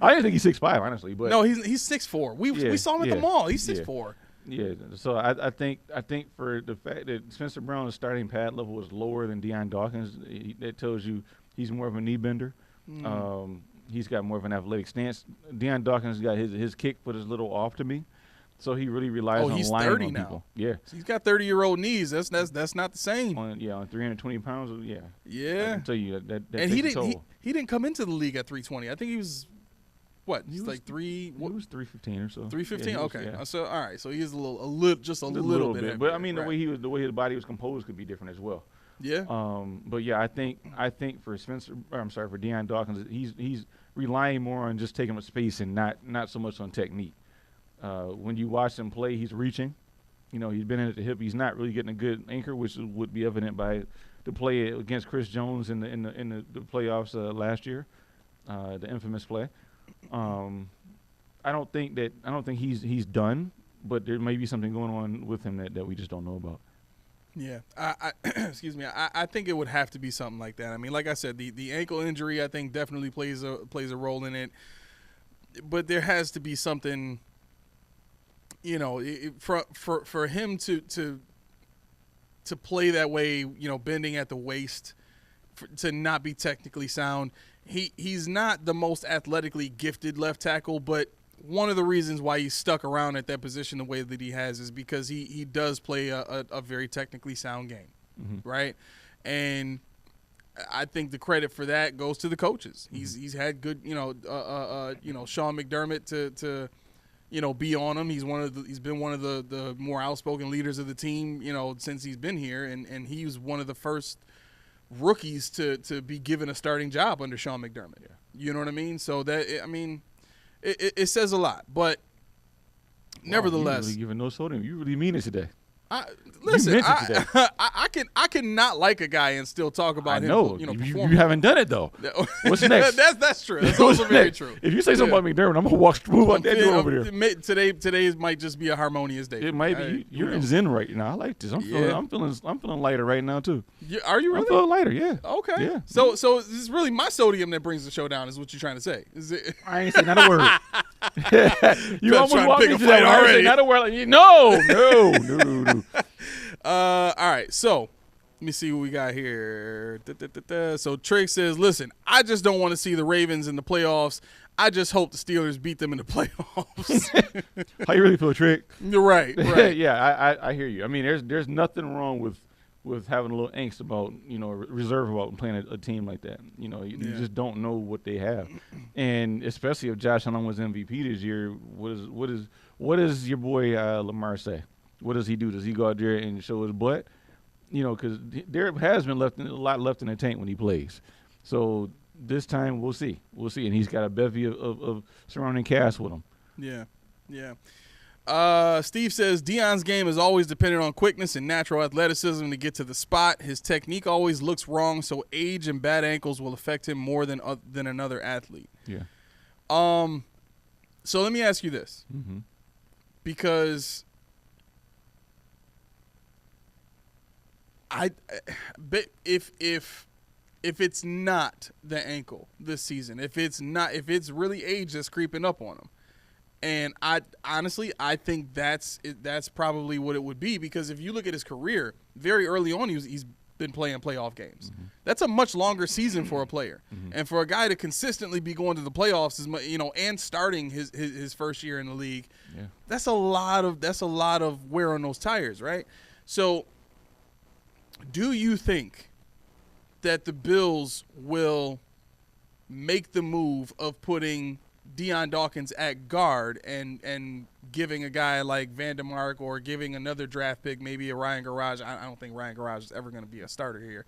I didn't think he's 6'5", honestly. But no, he's 6'4". We saw him at the mall. He's 6'4". Yeah. So I think for the fact that Spencer Brown's starting pad level is lower than Deion Dawkins, that tells you he's more of a knee bender. He's got more of an athletic stance. Deion Dawkins got his kick foot is a little off to me. So he really relies on lining 30 on now. people. Yeah. So he's got 30-year-old knees. That's not the same. On 320 pounds. Yeah. Yeah. I can tell you that and he didn't come into the league at 320. I think he was what? He's like 3. What? He was 315 or so. 315. Yeah, okay. Yeah. So all right. So he is a little bit. But I mean, the way his body was composed could be different as well. Yeah. But yeah, I think for Deion Dawkins, he's relying more on just taking up space and not so much on technique. When you watch him play, he's reaching. He's been in at the hip. He's not really getting a good anchor, which would be evident by the play against Chris Jones in the playoffs last year, the infamous play. I don't think he's done, but there may be something going on with him that we just don't know about. Yeah, I excuse me. I think it would have to be something like that. I mean, like I said, the ankle injury I think definitely plays a role in it, but there has to be something. For him to play that way, bending at the waist, to not be technically sound, he's not the most athletically gifted left tackle, but one of the reasons why he's stuck around at that position the way that he has is because he does play a very technically sound game, right? And I think the credit for that goes to the coaches. He's had good, Sean McDermott to be on him. He's been one of the more outspoken leaders of the team, since he's been here, and he was one of the first rookies to be given a starting job under Sean McDermott. Yeah. You know what I mean? So it says a lot, but nevertheless, you really giving no sodium. You really mean it today. Listen, I can not like a guy and still talk about him. Know. You haven't done it though. What's next? That's true. That's also very true. If you say something about McDermott, I'm gonna move out that door over there. Today might just be a harmonious day. It might be. You're in Zen right now. I like this. I'm feeling lighter right now too. Are you really? I'm feeling lighter. Yeah. Okay. Yeah. So this is really my sodium that brings the show down. Is what you're trying to say? Is it? I ain't saying not a word. You almost walked into into that already. Not a word. No. All right, so let me see what we got here. So Trey says, listen, I just don't want to see the Ravens in the playoffs. I just hope the Steelers beat them in the playoffs. How you really feel, Trick? You're right. Yeah, I hear you. I mean, there's nothing wrong with having a little angst about, reserve about playing a team like that. You just don't know what they have. And especially if Josh Allen was MVP this year, what does your boy Lamar say? What does he do? Does he go out there and show his butt? Because there has been a lot left in the tank when he plays. So this time we'll see. And he's got a bevy of surrounding cast with him. Yeah. Steve says Deion's game is always dependent on quickness and natural athleticism to get to the spot. His technique always looks wrong, so age and bad ankles will affect him more than another athlete. Yeah. So let me ask you this, because if it's not the ankle this season, if it's really age that's creeping up on him, and I think that's probably what it would be, because if you look at his career, very early on he's been playing playoff games. That's a much longer season for a player, and for a guy to consistently be going to the playoffs and starting his first year in the league, that's a lot of wear on those tires, right? So, do you think that the Bills will make the move of putting Deion Dawkins at guard and giving a guy like Vandermark, or giving another draft pick, maybe a Ryan Garage? I don't think Ryan Garage is ever going to be a starter here.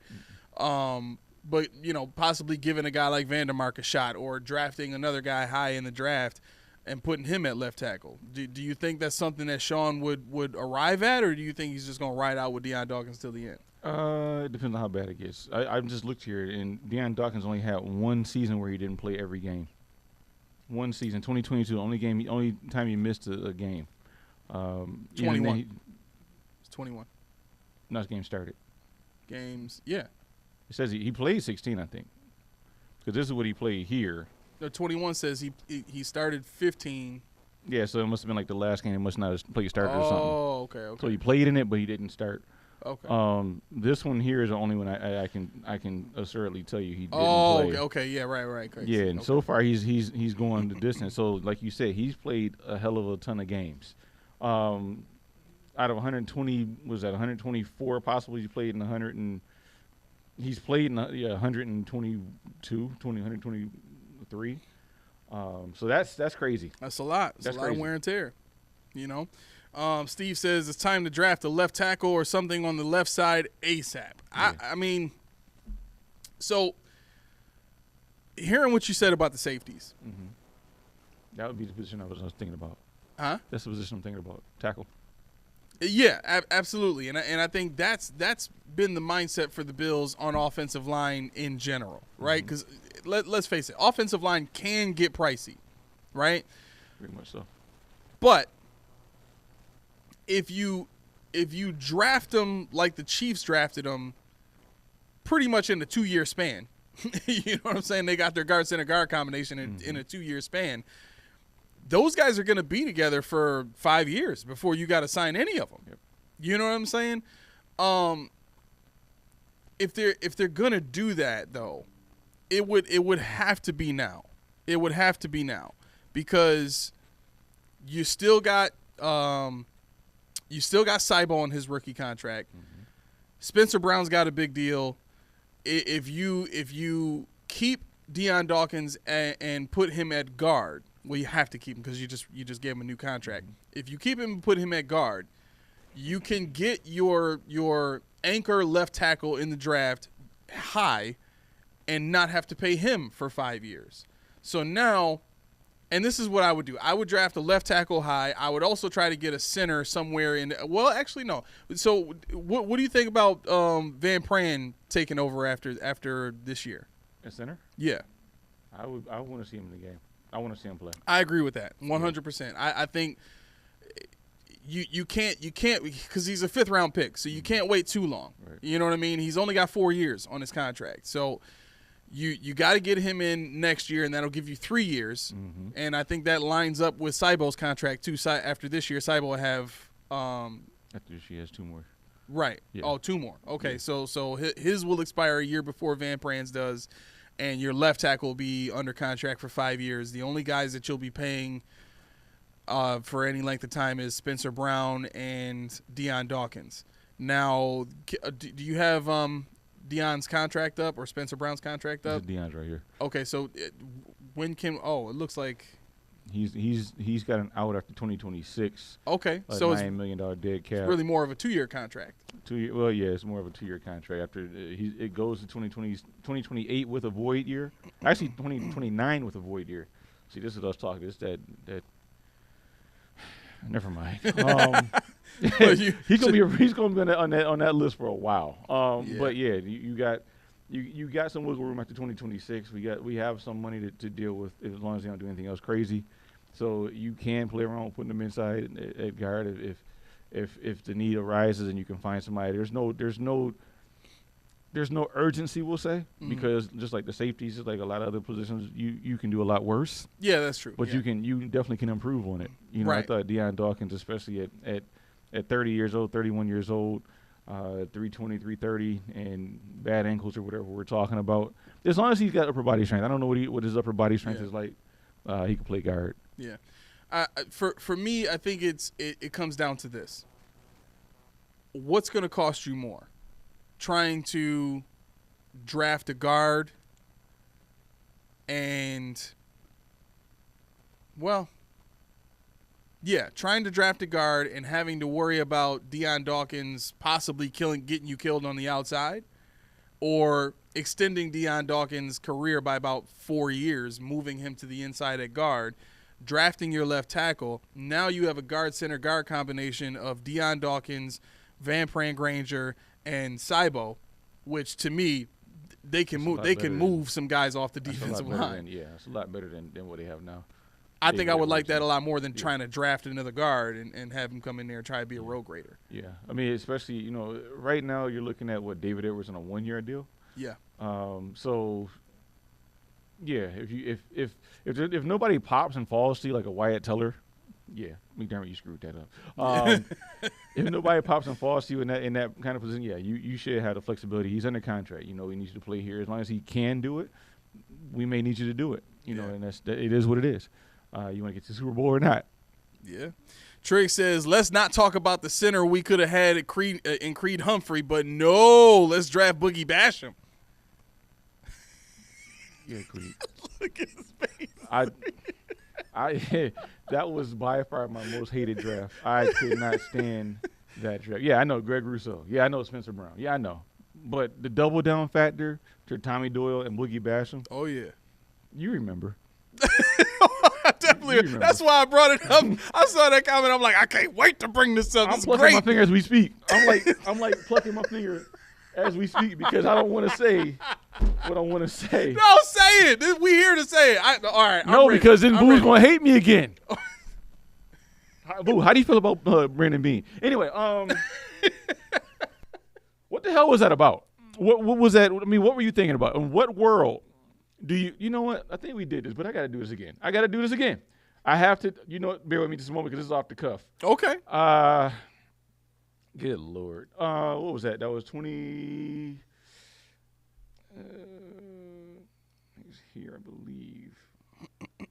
But, possibly giving a guy like Vandermark a shot, or drafting another guy high in the draft and putting him at left tackle. Do you think that's something that Sean would arrive at, or do you think he's just going to ride out with Deion Dawkins till the end? It depends on how bad it gets. I just looked here, and Deion Dawkins only had one season where he didn't play every game. One season, 2022, only time he missed a game. 21. It's 21. No, his game started. Games, yeah. It says he played 16, I think, because this is what he played here. The 21 says he started 15. Yeah, so it must have been like the last game. He must not have played started or something. Oh, okay. So he played in it, but he didn't start. Okay. This one here is the only one I can assuredly tell you he didn't play. Okay. Yeah, right. Great. Yeah, and so far he's going the distance. So like you said, he's played a hell of a ton of games. Out of 120, was that 124 possibly? He played in 100 and he's played in 123. So that's crazy. That's a lot. That's a lot crazy. Of wear and tear. Steve says it's time to draft a left tackle or something on the left side ASAP. Yeah. I mean, so hearing what you said about the safeties. That would be the position I was thinking about. Huh? That's the position I'm thinking about. Tackle. Yeah, absolutely. And I think that's been the mindset for the Bills on offensive line in general, right? Because let's face it, offensive line can get pricey, right? Pretty much so. But if you draft them like the Chiefs drafted them, pretty much in a 2-year span, you know what I'm saying? They got their guard center guard combination in a 2-year span. Those guys are going to be together for 5 years before you got to sign any of them. Yep. You know what I'm saying? If they're going to do that though, It would have to be now. It would have to be now because you still got Cybo on his rookie contract. Mm-hmm. Spencer Brown's got a big deal. If you keep Deion Dawkins and put him at guard, well, you have to keep him because you just gave him a new contract. Mm-hmm. If you keep him and put him at guard, you can get your anchor left tackle in the draft high and not have to pay him for 5 years. So now, and this is what I would do. I would draft a left tackle high. I would also try to get a center somewhere in. Well, actually, no. So what do you think about Van Pran taking over after this year? A center? Yeah. I want to see him in the game. I want to see him play. I agree with that 100%. I think you can't because he's a 5th round pick, so you can't wait too long. Right. You know what I mean? He's only got 4 years on his contract, so you got to get him in next year, and that'll give you 3 years. Mm-hmm. And I think that lines up with Cybo's contract too. After this year, Cybo will have after she has 2 more. Right. Yeah. Oh, 2 more. Okay, yeah. So his will expire a year before Van Pran's does, and your left tackle will be under contract for 5 years. The only guys that you'll be paying for any length of time is Spencer Brown and Deion Dawkins. Now, do you have Deion's contract up or Spencer Brown's contract up? Deion's right here. Okay, so when can? Oh, it looks like he's got an out after 2026. Okay, so $9 million dead cap. It's really more of a 2-year contract. 2 year. Well, yeah, it's more of a 2-year contract. After it goes to 2028 with a void year. Actually, 2029 with a void year. See, this is us talking. It's that. Never mind. He's gonna be on that list for a while. Yeah. But yeah, you got some wiggle room after 2026. We have some money to deal with as long as they don't do anything else crazy. So you can play around with putting them inside at guard if the need arises and you can find somebody. There's no urgency, we'll say, because just like the safeties, just like a lot of other positions, you can do a lot worse. Yeah, that's true. But you definitely can improve on it. You know, right. I thought Deion Dawkins, especially at 30 years old, 31 years old, 320, 330, and bad ankles or whatever we're talking about, as long as he's got upper body strength. I don't know what his upper body strength is like. He can play guard. Yeah. For me, I think it comes down to this. What's going to cost you more? Trying to draft a guard and, well, yeah, trying to draft a guard and having to worry about Deion Dawkins possibly getting you killed on the outside, or extending Deion Dawkins' career by about 4 years, moving him to the inside at guard, drafting your left tackle. Now you have a guard-center guard combination of Deion Dawkins, Van Pran Granger, and Cybo, which to me, they can move some guys off the defensive line. It's a lot better than what they have now. I think I would like that a lot more than trying to draft another guard and have him come in there and try to be a road grader. Yeah, I mean, especially right now you're looking at David Edwards on a 1-year deal. Yeah. So yeah, if nobody pops and falls to you like a Wyatt Teller, yeah, McDermott, you screwed that up. If nobody pops and falls to you in that kind of position, yeah, you should have the flexibility. He's under contract. He needs you to play here. As long as he can do it, we may need you to do it. And it is what it is. You want to get to the Super Bowl or not? Yeah. Trigg says, let's not talk about the center we could have had at Creed Humphrey, but no, let's draft Boogie Basham. Yeah, Creed. Look at his face. I that was by far my most hated draft. I could not stand that draft. Yeah, I know Greg Rousseau. Yeah, I know Spencer Brown. Yeah, I know. But the double down factor to Tommy Doyle and Boogie Basham. Oh, yeah. You remember. Definitely. That's why I brought it up. I saw that comment. I'm like, I can't wait to bring this up. I'm plucking my finger as we speak. I'm like plucking my finger as we speak because I don't want to say what I want to say. No, say it. We here to say it. All right. No, because then Boo's going to hate me again. Boo, how do you feel about Brandon Beane? Anyway, what the hell was that about? What was that? I mean, what were you thinking about? In what world do you know what? I think we did this, but I got to do this again. I have to, bear with me just a moment because this is off the cuff. Okay. Good Lord. What was that? That was 20. here, I believe.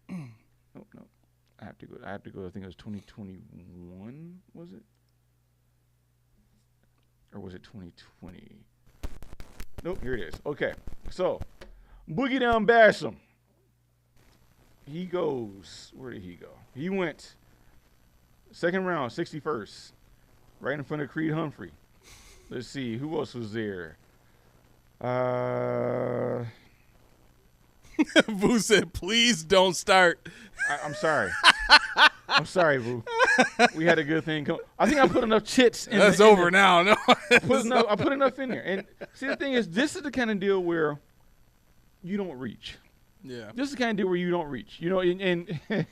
No. I have to go. I think it was 2021. Was it? Or was it 2020? Nope. Here it is. Okay. So, Boogie Down Basham. He goes. Where did he go? He went second round, 61st, right in front of Creed Humphrey. Let's see. Who else was there? Boo said, "Please don't start." I'm sorry. I'm sorry, Boo. We had a good thing come. I think I put enough chits in. That's over now. No, I put enough in there. And see, the thing is, this is the kind of deal where you don't reach. Yeah. This is the kind of deal where you don't reach. You know, and it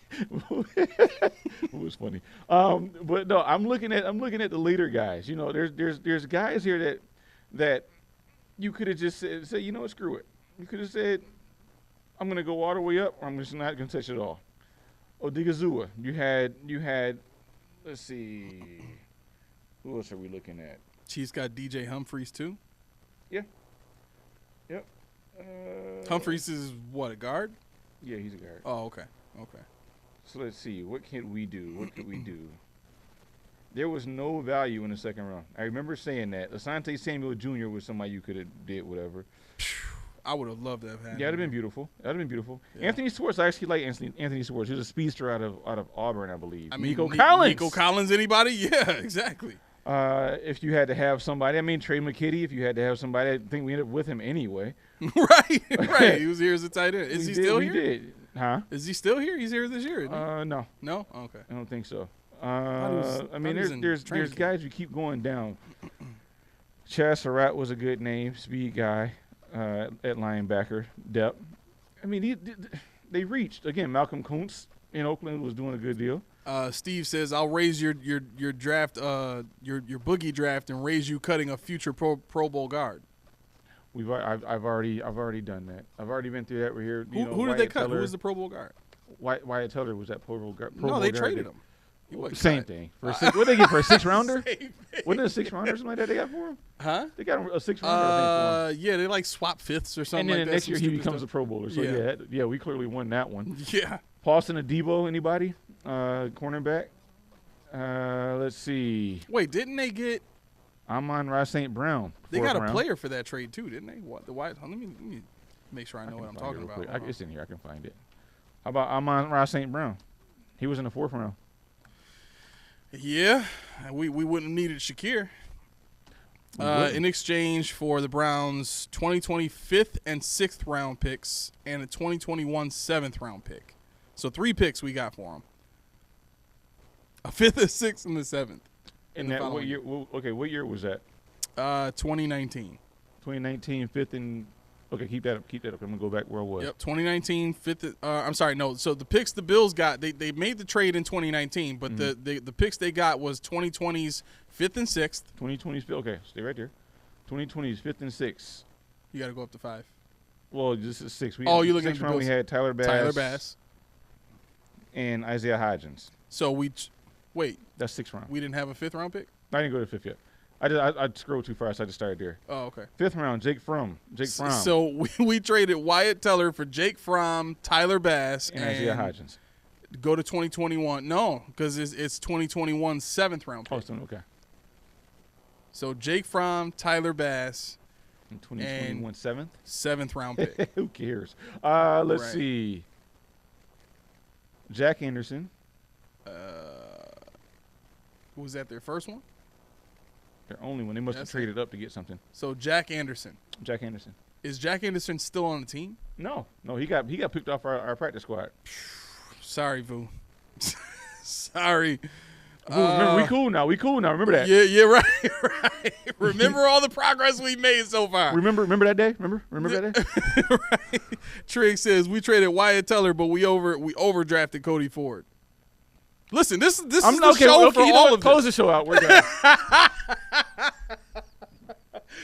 was funny. But no, I'm looking at the later guys. You know, there's guys here that you could have just said, you know what, screw it. You could have said, I'm gonna go all the way up, or I'm just not gonna touch it all. Odigizua, you had. Let's see, who else are we looking at? Chiefs got DJ Humphreys too. Yeah. Yep. Humphreys is what, a guard? Yeah, he's a guard. Oh, okay. So let's see, what could we do? There was no value in the second round. I remember saying that. Asante Samuel Jr. was somebody you could have did whatever. I would have loved to have had. Yeah, that'd have been beautiful. Yeah. Anthony Swartz, I actually like Anthony Swartz. He was a speedster out of Auburn, I believe. I mean, Nico Collins, anybody? Yeah, exactly. If you had to have somebody, I mean, Trey McKitty, if you had to have somebody, I think we ended up with him anyway. Right. He was here as a tight end. Is he still here? We did. Huh? Is he still here? He's here this year, isn't he? No. No? Okay. I don't think so. I mean, there's guys you keep going down. Chaz Surratt was a good name, speed guy at linebacker, depth. I mean, they reached. Again, Malcolm Kuntz in Oakland was doing a good deal. Steve says, "I'll raise your draft, your boogie draft, and raise you cutting a future Pro Bowl guard." I've already done that. I've already been through that. We're here. Who did they cut? Who was the Pro Bowl guard? Wyatt Teller was that Pro Bowl guard. No, they traded him. Same thing. What did they get for a 6th rounder? Wasn't it a 6th rounder or something like that they got for him? Huh? They got a 6th rounder. I think, for him. Yeah, they like swap fifths or something. And then like that. next year he becomes a Pro Bowler. So yeah, we clearly won that one. Yeah. Paulson Adebo, anybody? Cornerback. Let's see. Wait, didn't they get? Amon-Ra St. Brown. They got a player for that trade too, didn't they? What the White? Let me make sure I know what I'm talking about. It's in here. I can find it. How about Amon-Ra St. Brown? He was in the 4th round. Yeah, we wouldn't have needed Shakir. In exchange for the Browns' 2020 5th and 6th round picks and a 2021 7th round pick. So 3 picks we got for him. A 5th, a 6th, and the 7th. And that what year? Okay, what year was that? 2019. 2019, 5th and. Okay, keep that up. I'm gonna go back where I was. Yep, 2019, 5th. I'm sorry, no. So the picks the Bills got, they made the trade in 2019, but the picks they got was 2020's 5th and 6th. 2020's okay, stay right there. 2020's 5th and 6th. You got to go up to 5. Well, this is 6. You're looking at the round. Bills. We had Tyler Bass, and Isaiah Hodgins. So wait. That's 6th round. We didn't have a 5th round pick. I didn't go to 5th yet. I scrolled too far, so I just started there. Oh, okay. 5th round, Jake Fromm. So we traded Wyatt Teller for Jake Fromm, Tyler Bass, and Isaiah Hodgins. Go to 2021. No, because it's 2021 7th round pick. Oh, okay. So Jake Fromm, Tyler Bass, in 2021 7th? 7th round pick. Who cares? Let's see. Jack Anderson. Was that their first one? Their only one. They must have traded up to get something. So Jack Anderson. Is Jack Anderson still on the team? No, he got picked off our practice squad. Sorry, Vu. Sorry. Remember, we cool now. Remember that? Yeah, right. Remember all the progress we made so far. Remember that day? Remember that day? Right. Trigg says we traded Wyatt Teller, but we overdrafted Cody Ford. Listen, this is the show for all of this. Close the show out. We're done.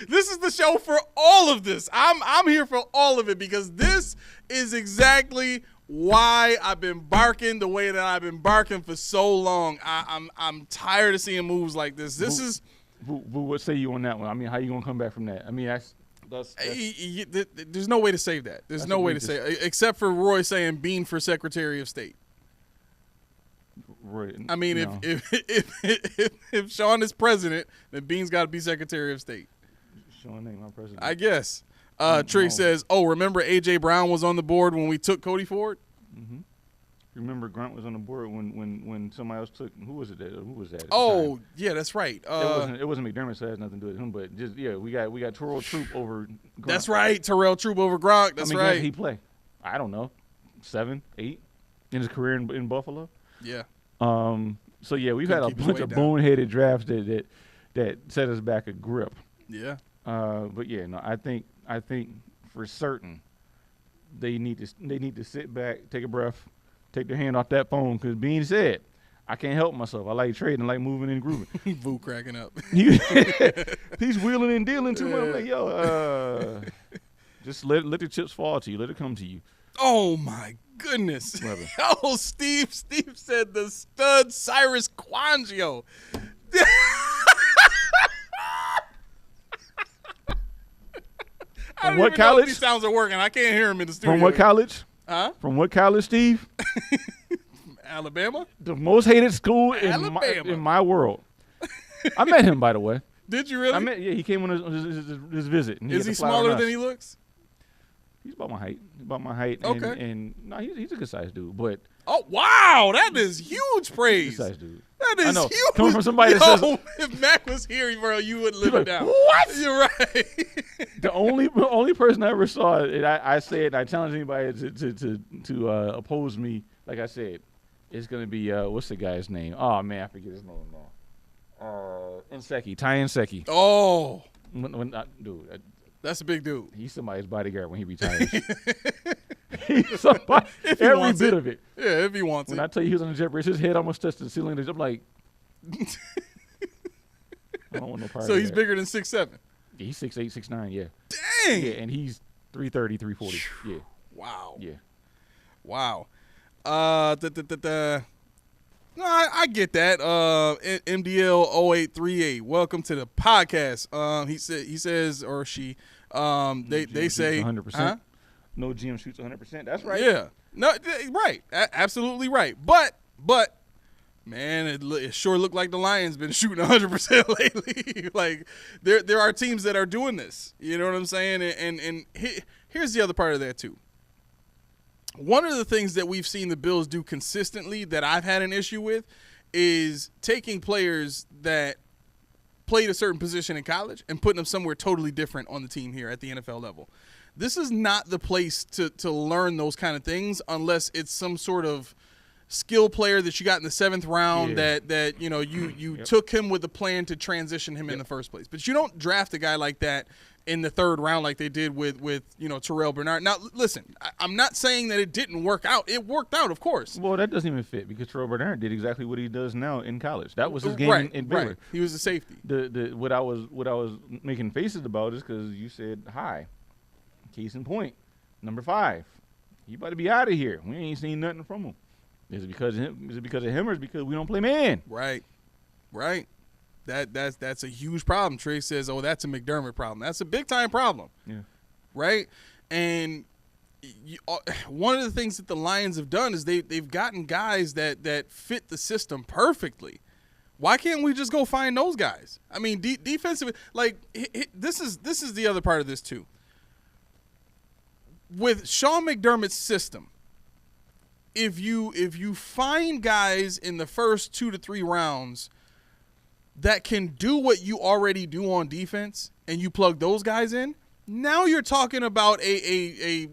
This is the show for all of this. I'm here for all of it because this is exactly why I've been barking the way that I've been barking for so long. I'm tired of seeing moves like this. What say you on that one? I mean, how you gonna come back from that? I mean, There's no way to save that. There's no way to say it, except for Roy saying Bean for Secretary of State. Roy, I mean, if Sean is president, then Bean's got to be Secretary of State. Sean ain't my president. I guess. Trey says, remember A.J. Brown was on the board when we took Cody Ford? Mm-hmm. Remember Grunt was on the board when somebody else took. Who was that? Oh, yeah, that's right. It wasn't McDermott, so it has nothing to do with him. But just we got Terrell Troop over Gronk. That's right, Terrell Troop over Gronk. That's right. Did he play? I don't know, 7, 8 in his career in Buffalo. Yeah. So yeah, we've had a bunch of boneheaded drafts that set us back a grip. Yeah. But yeah, no, I think for certain they need to sit back, take a breath, take their hand off that phone, because Bean said, I can't help myself. I like trading, I like moving and grooving. Boo cracking up. He's wheeling and dealing too much. I'm like, yo, just let the chips fall to you. Let it come to you. Oh my goodness. Oh, Steve said the stud Cyrus Quangio. From what college? These sounds are working. I can't hear him in the studio. From what college? Huh? From what college, Steve? Alabama? The most hated school in my world. I met him, by the way. Did you really? He came on his visit. Is he smaller than he looks? He's about my height. Okay. And no, he's a good sized dude. But wow, that is huge praise. Good sized dude. That is huge. Coming from somebody that says, if Mac was here, bro, you wouldn't live it down. What? You're right. The only person I ever saw, and I said, I challenge anybody to oppose me. Like I said, it's gonna be what's the guy's name? Oh man, I forget his name now. Ty Inseki. Oh, Dude. That's a big dude. He's somebody's bodyguard when he retires. He's somebody, every bit of it. Yeah, if he wants when it. I tell you he was on the jet bridge, his head almost touched the ceiling. I'm like, I don't want no part of that. So he's bigger than 6'7". Yeah, he's 6'8", 6'9", yeah. Dang. Yeah, and he's 330, 340. Yeah. Wow. Yeah. Wow. No, I get that. MDL 0838. Welcome to the podcast. He says, or she. They say 100%. Huh? No GM shoots 100%. That's right. Yeah. No. Right. Absolutely right. But man, it sure looked like the Lions been shooting 100% lately. Like there are teams that are doing this. You know what I'm saying? And here's the other part of that too. One of the things that we've seen the Bills do consistently that I've had an issue with is taking players that played a certain position in college and putting them somewhere totally different on the team here at the NFL level. This is not the place to learn those kind of things unless it's some sort of skill player that you got in the 7th round that you know you took him with a plan to transition him in the first place. But you don't draft a guy like that in the 3rd round like they did with Terrell Bernard. Now, listen, I'm not saying that it didn't work out. It worked out, of course. Well, that doesn't even fit because Terrell Bernard did exactly what he does now in college. That was his game in Baylor. Right. He was a safety. What I was making faces about is because you said hi. Case in point, number 5. He about to be out of here. We ain't seen nothing from him. Is it because of him? Is it because of him or is it because we don't play man? Right. That's a huge problem. Trey says, "Oh, that's a McDermott problem. That's a big time problem." Yeah. Right. And one of the things that the Lions have done is they've gotten guys that fit the system perfectly. Why can't we just go find those guys? I mean, defensive. Like this is the other part of this too. With Sean McDermott's system, if you find guys in the first 2 to 3 rounds that can do what you already do on defense and you plug those guys in, now you're talking about a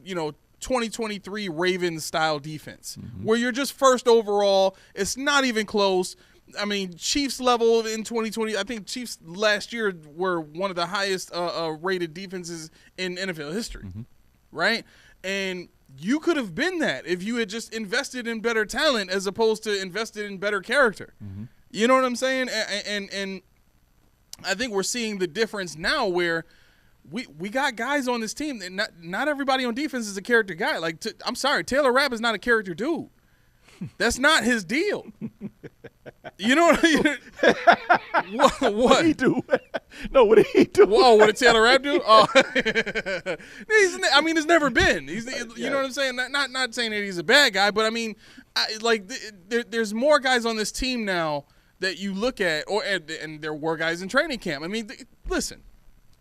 2023 Ravens style defense where you're just first overall. It's not even close. I mean, Chiefs level in 2020, I think Chiefs last year were one of the highest rated defenses in NFL history, right? And you could have been that if you had just invested in better talent as opposed to invested in better character. You know what I'm saying? And I think we're seeing the difference now where we got guys on this team. And not everybody on defense is a character guy. Like, I'm sorry, Taylor Rapp is not a character dude. That's not his deal. You know what? What did he do? No, what did he do? Whoa, what did Taylor Rapp do? Oh, it's never been. You know what I'm saying? Not saying that he's a bad guy, but I mean, there's more guys on this team now that you look at, and there were guys in training camp. I mean, listen,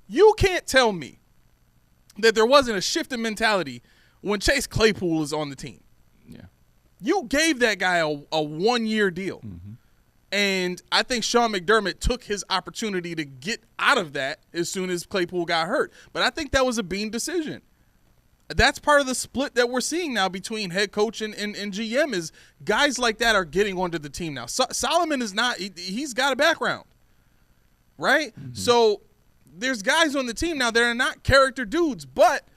you can't tell me that there wasn't a shift in mentality when Chase Claypool is on the team. Yeah. You gave that guy a 1-year deal. Mm-hmm. And I think Sean McDermott took his opportunity to get out of that as soon as Claypool got hurt. But I think that was a Bean decision. That's part of the split that we're seeing now between head coach and GM is guys like that are getting onto the team now. Solomon is not – he's got a background, right? Mm-hmm. So – there's guys on the team now that are not character dudes, but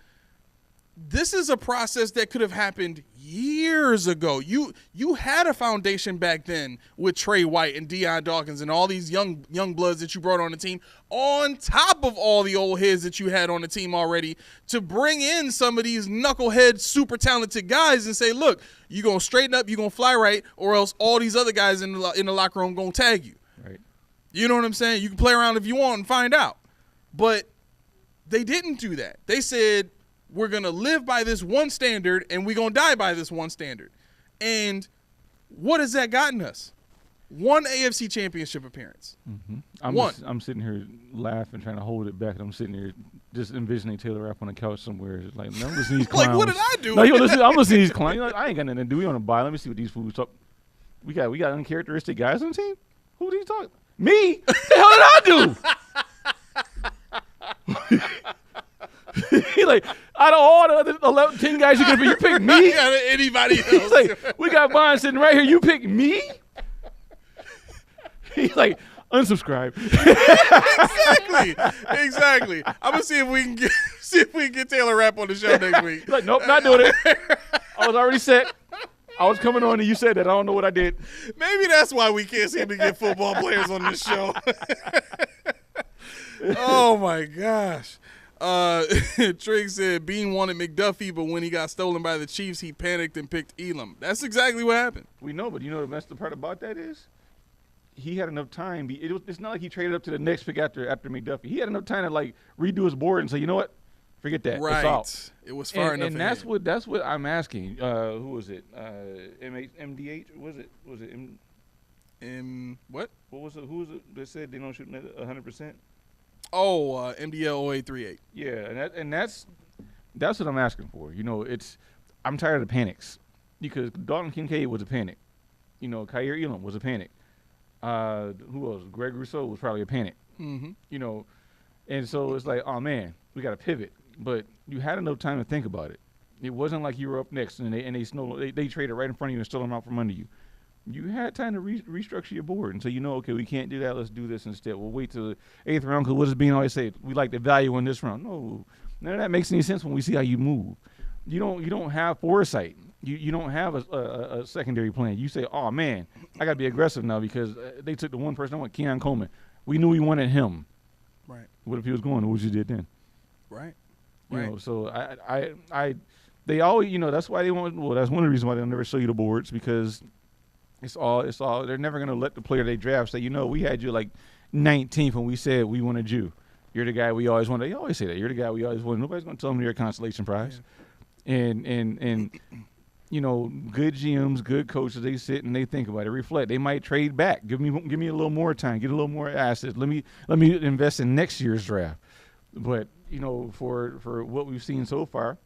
this is a process that could have happened years ago. You had a foundation back then with Trey White and Deion Dawkins and all these young bloods that you brought on the team, on top of all the old heads that you had on the team already, to bring in some of these knucklehead, super talented guys and say, look, you're going to straighten up, you're going to fly right, or else all these other guys in the locker room going to tag you. Right. You know what I'm saying? You can play around if you want and find out. But they didn't do that. They said, we're going to live by this one standard and we're going to die by this one standard. And what has that gotten us? One AFC championship appearance. Mm-hmm. I'm sitting here laughing, trying to hold it back, and I'm sitting here just envisioning Taylor Rapp on the couch somewhere. It's like, no, listen to these clowns. Like, what did I do? No, I'm listening to these clowns. Like, I ain't got nothing to do. We on a bye. Let me see what these fools talk. We got uncharacteristic guys on the team? Who did he talk? Me? What the hell did I do? He like, out of all the other 11, 10 guys you pick me? Anybody else? He's like, we got Bond sitting right here. You pick me? He's like, unsubscribe. Exactly. I'm gonna see if we can get Taylor Rapp on the show next week. He's like, nope, not doing it. I was already set. I was coming on and you said that. I don't know what I did. Maybe that's why we can't seem to get football players on this show. Oh my gosh. Trigg said Bean wanted McDuffie, but when he got stolen by the Chiefs, he panicked and picked Elam. That's exactly what happened. We know, but you know the best part about that is he had enough time. It's not like he traded up to the next pick after McDuffie. He had enough time to like redo his board and say, you know what, forget that. Right. It's out. It was far enough. And that's what I'm asking. Who was it? MDH? Was it what? What was it? Who was it that said they don't shoot 100%? Oh, MDL 0838. Yeah, and that's what I'm asking for. You know, I'm tired of the panics because Dalton Kincaid was a panic. You know, Kyer Elam was a panic. Who else? Greg Rousseau was probably a panic. Mm-hmm. You know, and so it's like, oh man, we got to pivot. But you had enough time to think about it. It wasn't like you were up next and they traded right in front of you and stole them out from under you. You had time to restructure your board and say, you know, okay, we can't do that. Let's do this instead. We'll wait till the 8th round because what does Bean always say? We like the value in this round. No, none of that makes any sense when we see how you move. You don't have foresight. You don't have a secondary plan. You say, oh man, I got to be aggressive now because they took the one person I want, Keon Coleman. We knew we wanted him. Right. What if he was going? What would you did then? Right. You know, so they always, you know, that's why they want. Well, that's one of the reasons why they'll never show you the boards because. It's all. They're never going to let the player they draft say, you know, we had you like 19th when we said we wanted you. You're the guy we always wanted. They always say that. You're the guy we always wanted. Nobody's going to tell them you're a consolation prize. Yeah. And you know, good GMs, good coaches, they sit and they think about it, reflect. They might trade back. Give me a little more time. Get a little more assets. Let me invest in next year's draft. But you know, for what we've seen so far.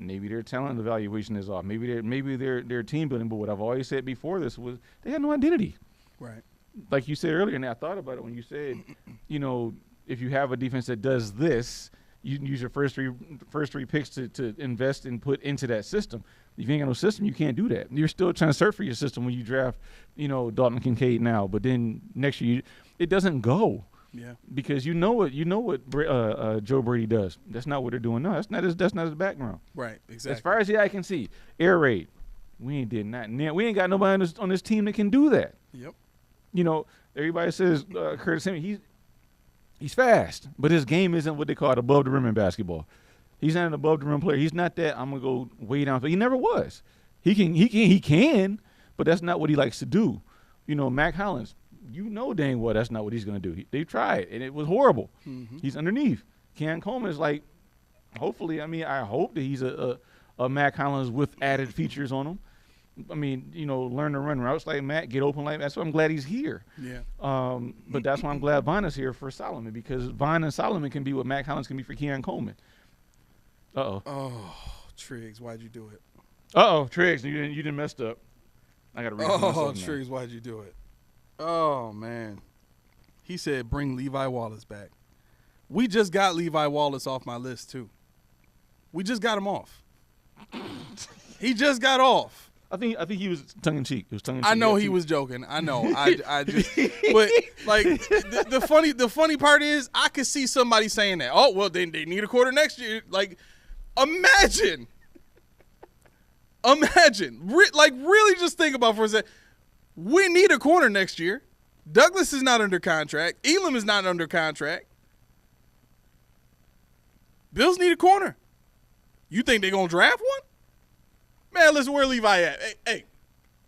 Maybe their talent evaluation is off. Maybe their team building. But what I've always said before this was they had no identity. Right. Like you said earlier, and I thought about it when you said, you know, if you have a defense that does this, you can use your first three picks to invest and put into that system. If you ain't got no system, you can't do that. You're still trying to search for your system when you draft, you know, Dalton Kincaid now. But then next year, it doesn't go. Yeah. Because you know what Joe Brady does. That's not what they're doing now. That's not his background. Right. Exactly. As far as the eye can see, air raid. We ain't did nothing. We ain't got nobody on this team that can do that. Yep. You know, everybody says Curtis Samuel. He's fast, but his game isn't what they call it above the rim in basketball. He's not an above the rim player. He's not that. I'm gonna go way down. He never was. He can, but that's not what he likes to do. Mac Hollins, dang well that's not what he's going to do. They tried, and it was horrible. Mm-hmm. He's underneath. Keon Coleman is like, hopefully, I hope that he's a Mac Hollins with added features on him. Learn to run routes like Matt, get open like that. That's why I'm glad he's here. Yeah. But that's why I'm glad Von is here for Solomon, because Von and Solomon can be what Mac Hollins can be for Keon Coleman. Uh-oh. Oh, Triggs, why'd you do it? Uh-oh, Triggs, you didn't messed up. I got to read Oh, Triggs, why'd you do it? Oh, man. He said, bring Levi Wallace back. We just got Levi Wallace off my list, too. We just got him off. He just got off. I think he was tongue in cheek. It was tongue in cheek. I know he was joking. I know. I just, but like the funny part is, I could see somebody saying that. Oh well, they need a quarter next year. Like, imagine, really just think about for a second. We need a corner next year. Douglas is not under contract. Elam is not under contract. Bills need a corner. You think they're gonna draft one? Man, listen, where Levi at? Hey,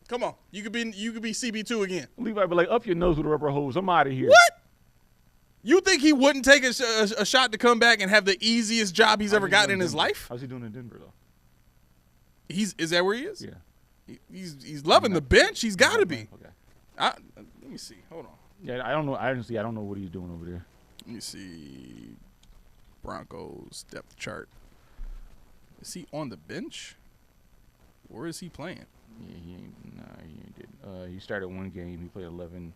come on. You could be CB2 again. Levi be like, up your nose with a rubber hose. I'm out of here. What? You think he wouldn't take a shot to come back and have the easiest job he's ever gotten in his life? How's he doing in Denver though? Is that where he is? Yeah. He's loving the bench. He's got to be. Okay. Let me see. Hold on. Yeah, I don't know. I don't know what he's doing over there. Let me see. Broncos depth chart. Is he on the bench? Where is he playing? Yeah, he ain't did. He started one game. He played 11,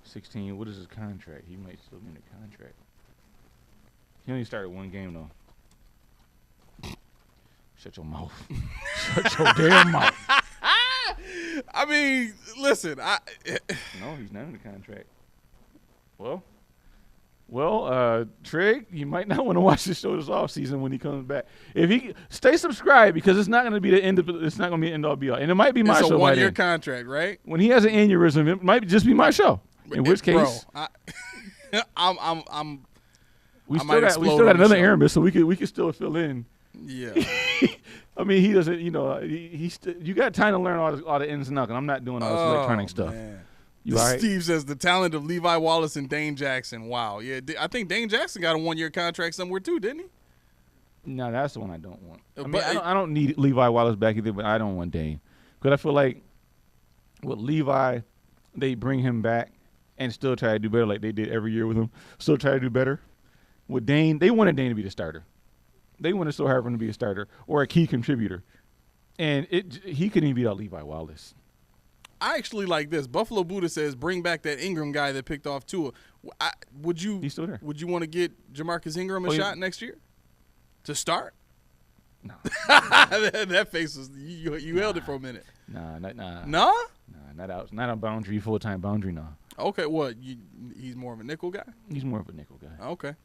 16. What is his contract? He might still be in a contract. He only started one game though. Shut your mouth. Shut your damn mouth. I mean, listen. No, he's not in the contract. Well, Trig, you might not want to watch this show this offseason when he comes back. If he stay subscribed, because it's not going to be the end of it's not going to be end all be all, and it might be my show. It's a 1-year contract, right? When he has an aneurysm, it might just be my show. In which case, we still got another Aramis, so we could still fill in. Yeah. I mean, he doesn't. You got time to learn all the ins and outs. And I'm not doing all this electronic stuff. Man. You all right? Steve says the talent of Levi Wallace and Dane Jackson. Wow. Yeah, I think Dane Jackson got a 1-year contract somewhere too, didn't he? No, that's the one I don't want. I don't need Levi Wallace back either, but I don't want Dane. Because I feel like with Levi, they bring him back and still try to do better like they did every year with him. Still try to do better. With Dane, they wanted Dane to be the starter. They wanted so hard for him to be a starter or a key contributor. And he couldn't even beat out Levi Wallace. I actually like this. Buffalo Buddha says, bring back that Ingram guy that picked off Tua. He's still there. Would you want to get Jamarcus Ingram a shot next year to start? No. that face was you held it for a minute. Nah. No? Not a boundary, full-time boundary, no. Okay, what? He's more of a nickel guy? He's more of a nickel guy. Okay.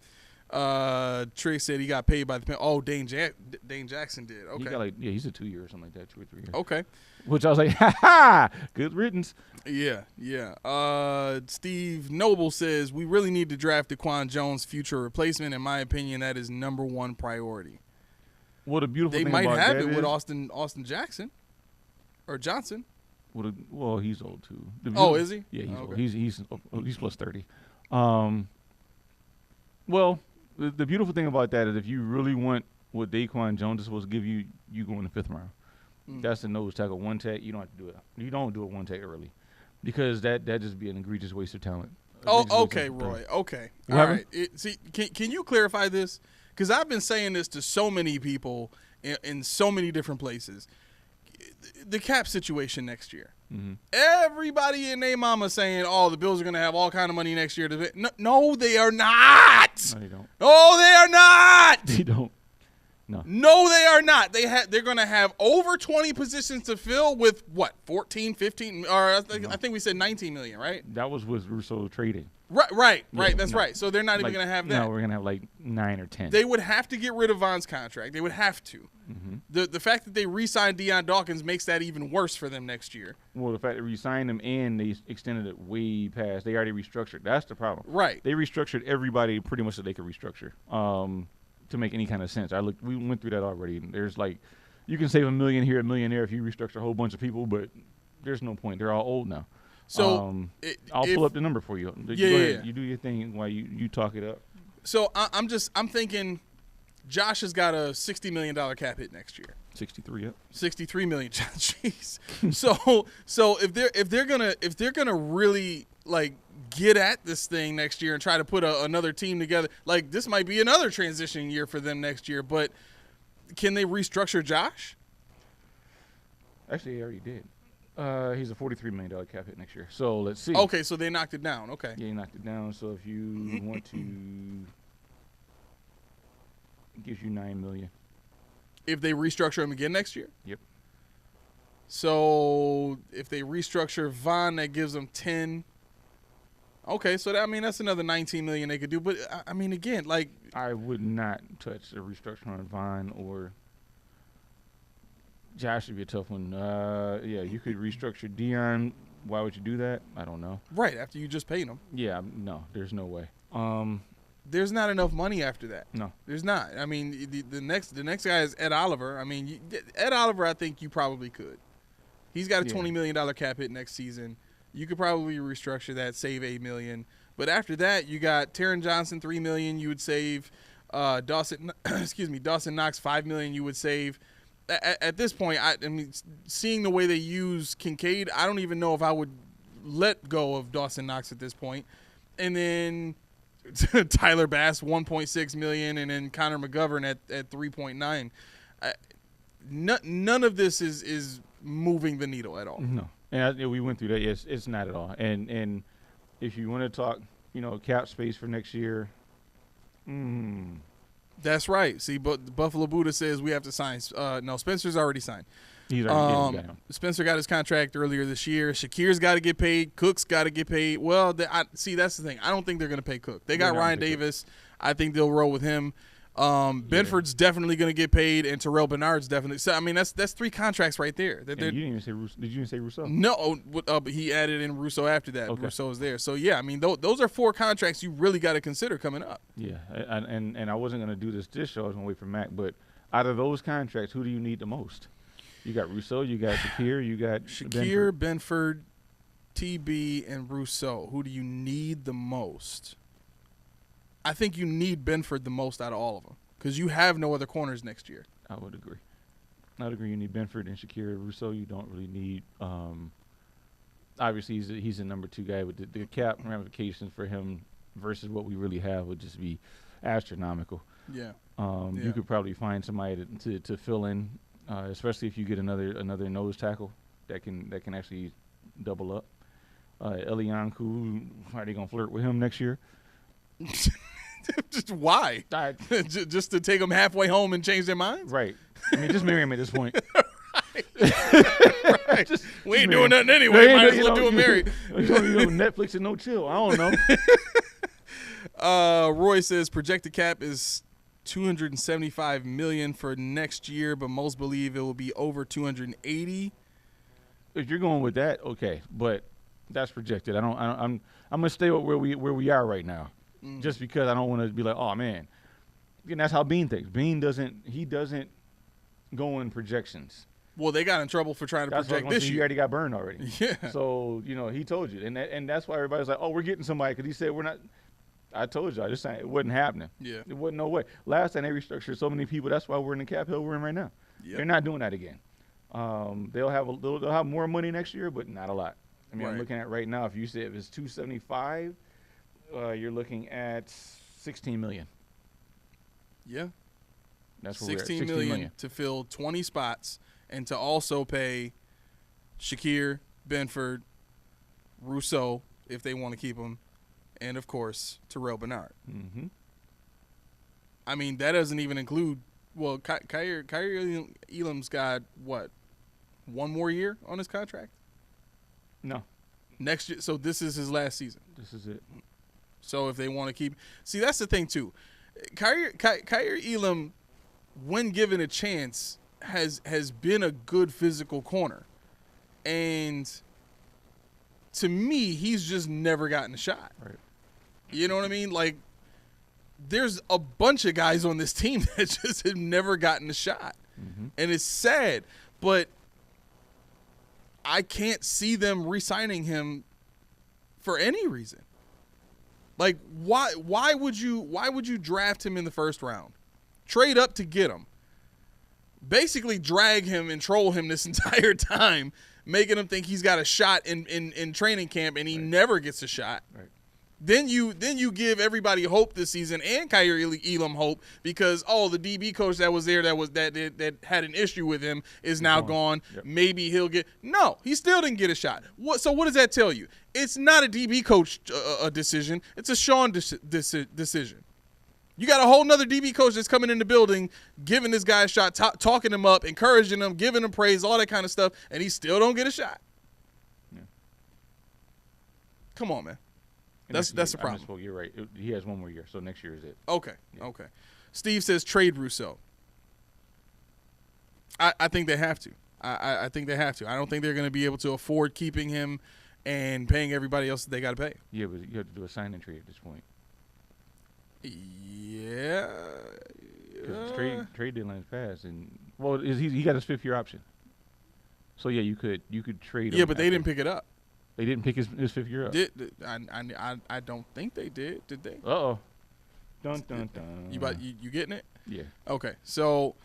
Trey said he got paid by the pen. Oh, Dane Jackson did. Okay. He got he's a 2-year or something like that, 2 or 3 years. Okay. Which I was like, ha, good riddance. Yeah. Steve Noble says, we really need to draft DaQuan Jones' future replacement. In my opinion, that is number one priority. Well, the beautiful thing about that is... They might have it with Austin Jackson or Johnson. Well, he's old, too. Is he? Yeah, he's old. Okay. He's plus 30. Well, the beautiful thing about that is if you really want what DaQuan Jones is supposed to give you, you go in the 5th round. That's the nose tackle, one tech. You don't have to do it. You don't do it one tech early, because that just be an egregious waste of talent. Okay, Roy. Okay, all right. Can you clarify this? Because I've been saying this to so many people in so many different places. The cap situation next year. Mm-hmm. Everybody and their mama saying, "Oh, the Bills are going to have all kind of money next year." No, they are not. No, they don't. Oh, they are not. They don't. No, they are not. They're going to have over 20 positions to fill with what, 14, 15, or I think we said 19 million, right? That was with Russo trading. Right. That's right. So they're not even going to have that. No, we're going to have like 9 or 10. They would have to get rid of Von's contract. They would have to. Mm-hmm. The fact that they re-signed Deion Dawkins makes that even worse for them next year. Well, the fact that they re-signed him and they extended it way past. They already restructured. That's the problem. Right. They restructured everybody pretty much that they could restructure. To make any kind of sense. We went through that already. There's like, you can save $1 million here, $1 million there if you restructure a whole bunch of people, but there's no point. They're all old now. So I'll pull up the number for you. Yeah, Go yeah, ahead. yeah. You do your thing while you talk it up. So I'm thinking Josh has got a $60 million cap hit next year. 63. Yep. 63 million. Jeez. So if they're gonna really like get at this thing next year and try to put another team together, like this might be another transition year for them next year. But can they restructure Josh? Actually, he already did. He's a $43 million cap hit next year. So let's see. Okay, so they knocked it down. Okay. Yeah, he knocked it down. So if you want to, it gives you $9 million. If they restructure him again next year? Yep. So if they restructure Von, that gives them 10. Okay, so that's another 19 million they could do. But I mean, again, like I would not touch a restructure on Von or Josh. Would be a tough one. Yeah, you could restructure Dion. Why would you do that? I don't know. right after you just paid him. Yeah, no, there's no way. There's not enough money after that. No. There's not. I mean, the next guy is Ed Oliver. I mean, Ed Oliver, I think you probably could. He's got a $20 million cap hit next season. You could probably restructure that, save $8 million. But after that, you got Taron Johnson, $3 million. You would save Dawson Knox, $5 million. You would save. At this point, I mean, seeing the way they use Kincaid, I don't even know if I would let go of Dawson Knox at this point. And then Tyler Bass, $1.6 million, and then Connor McGovern at $3.9. None of this is moving the needle at all. No, and we went through that. Yes, it's not at all. And if you want to talk, cap space for next year, That's right. See, but Buffalo Buddha says we have to sign. No, Spencer's already signed. he's already got him. Spencer got his contract earlier this year. Shakir's got to get paid. Cook's got to get paid. Well, that's the thing. I don't think they're going to pay Cook. They got Ryan Davis. I think they'll roll with him. Benford's definitely going to get paid, and Terrell Bernard's definitely. So I mean, that's 3 contracts right there. You didn't even say Rousseau. Did you even say Rousseau? No, but he added in Rousseau after that. Okay. Rousseau is there. So yeah, I mean, those are 4 contracts you really got to consider coming up. Yeah, and I wasn't going to do this show. I was going to wait for Mac. But out of those contracts, who do you need the most? You got Rousseau, you got Shakir, you got Shakir, Benford, TB, and Rousseau. Who do you need the most? I think you need Benford the most out of all of them because you have no other corners next year. I would agree. You need Benford and Shakir. Rousseau, you don't really need. Obviously, he's a number 2 guy, but the cap ramifications for him versus what we really have would just be astronomical. Yeah. You could probably find somebody to fill in, especially if you get another nose tackle that can actually double up. Elianku, are they gonna flirt with him next year? Just why? Just to take them halfway home and change their minds? Right. I mean, just marry him at this point. Right. We ain't doing nothing anyway. Might as well do it married. Netflix and no chill. I don't know. Roy says projected cap is $275 million for next year, but most believe it will be over 280. If you're going with that, okay, but that's projected. I'm gonna stay with where we are right now. Just because I don't want to be like, oh man, and that's how Bean thinks. Bean doesn't go in projections. Well, they got in trouble for trying to project this year. You already got burned already. Yeah. So he told you, and that's why everybody's like, oh, we're getting somebody because he said we're not. I told you, I just saying it wasn't happening. Yeah. It wasn't no way. Last time they restructured so many people, that's why we're in the cap hill we're in right now. Yep. They're not doing that again. They'll have more money next year, but not a lot. I mean, I'm looking at right now. If you say if it's 275. You're looking at $16 million. Yeah. That's where $16 million to fill 20 spots and to also pay Shakir, Benford, Rousseau, if they want to keep him, and, of course, Terrell Bernard. Mm-hmm. I mean, that doesn't even include – well, Kyrie Elam's got, what, 1 more year on his contract? No. Next year. So this is his last season. This is it. So if they want to keep – see, that's the thing, too. Kyrie Elam, when given a chance, has been a good physical corner. And to me, he's just never gotten a shot. Right. You know what I mean? Like, there's a bunch of guys on this team that just have never gotten a shot. Mm-hmm. And it's sad, but I can't see them re-signing him for any reason. Like, why would you draft him in the first round? Trade up to get him. Basically drag him and troll him this entire time, making him think he's got a shot in training camp, and he never gets a shot. Right. Then you give everybody hope this season, and Kyrie Elam hope, because the DB coach that was there that had an issue with him is now gone. Yep. Maybe he'll get he still didn't get a shot. So what does that tell you? It's not a DB coach a decision. It's a Sean decision. You got a whole nother DB coach that's coming in the building, giving this guy a shot, talking him up, encouraging him, giving him praise, all that kind of stuff, and he still don't get a shot. Yeah. Come on, man. That's the problem. You're right. He has one more year, so next year is it. Okay. Yeah. Okay. Steve says trade Rousseau. I think they have to. I think they have to. I don't think they're going to be able to afford keeping him and paying everybody else that they got to pay. Yeah, but you have to do a sign and trade at this point. Yeah. Because trade deadline is passed, and he got his 5th year option. So yeah, you could trade. Yeah, but they didn't pick it up. They didn't pick his 5th year up. I don't think they did. Did they? Uh-oh. Dun, dun, dun. You getting it? Yeah. Okay. So,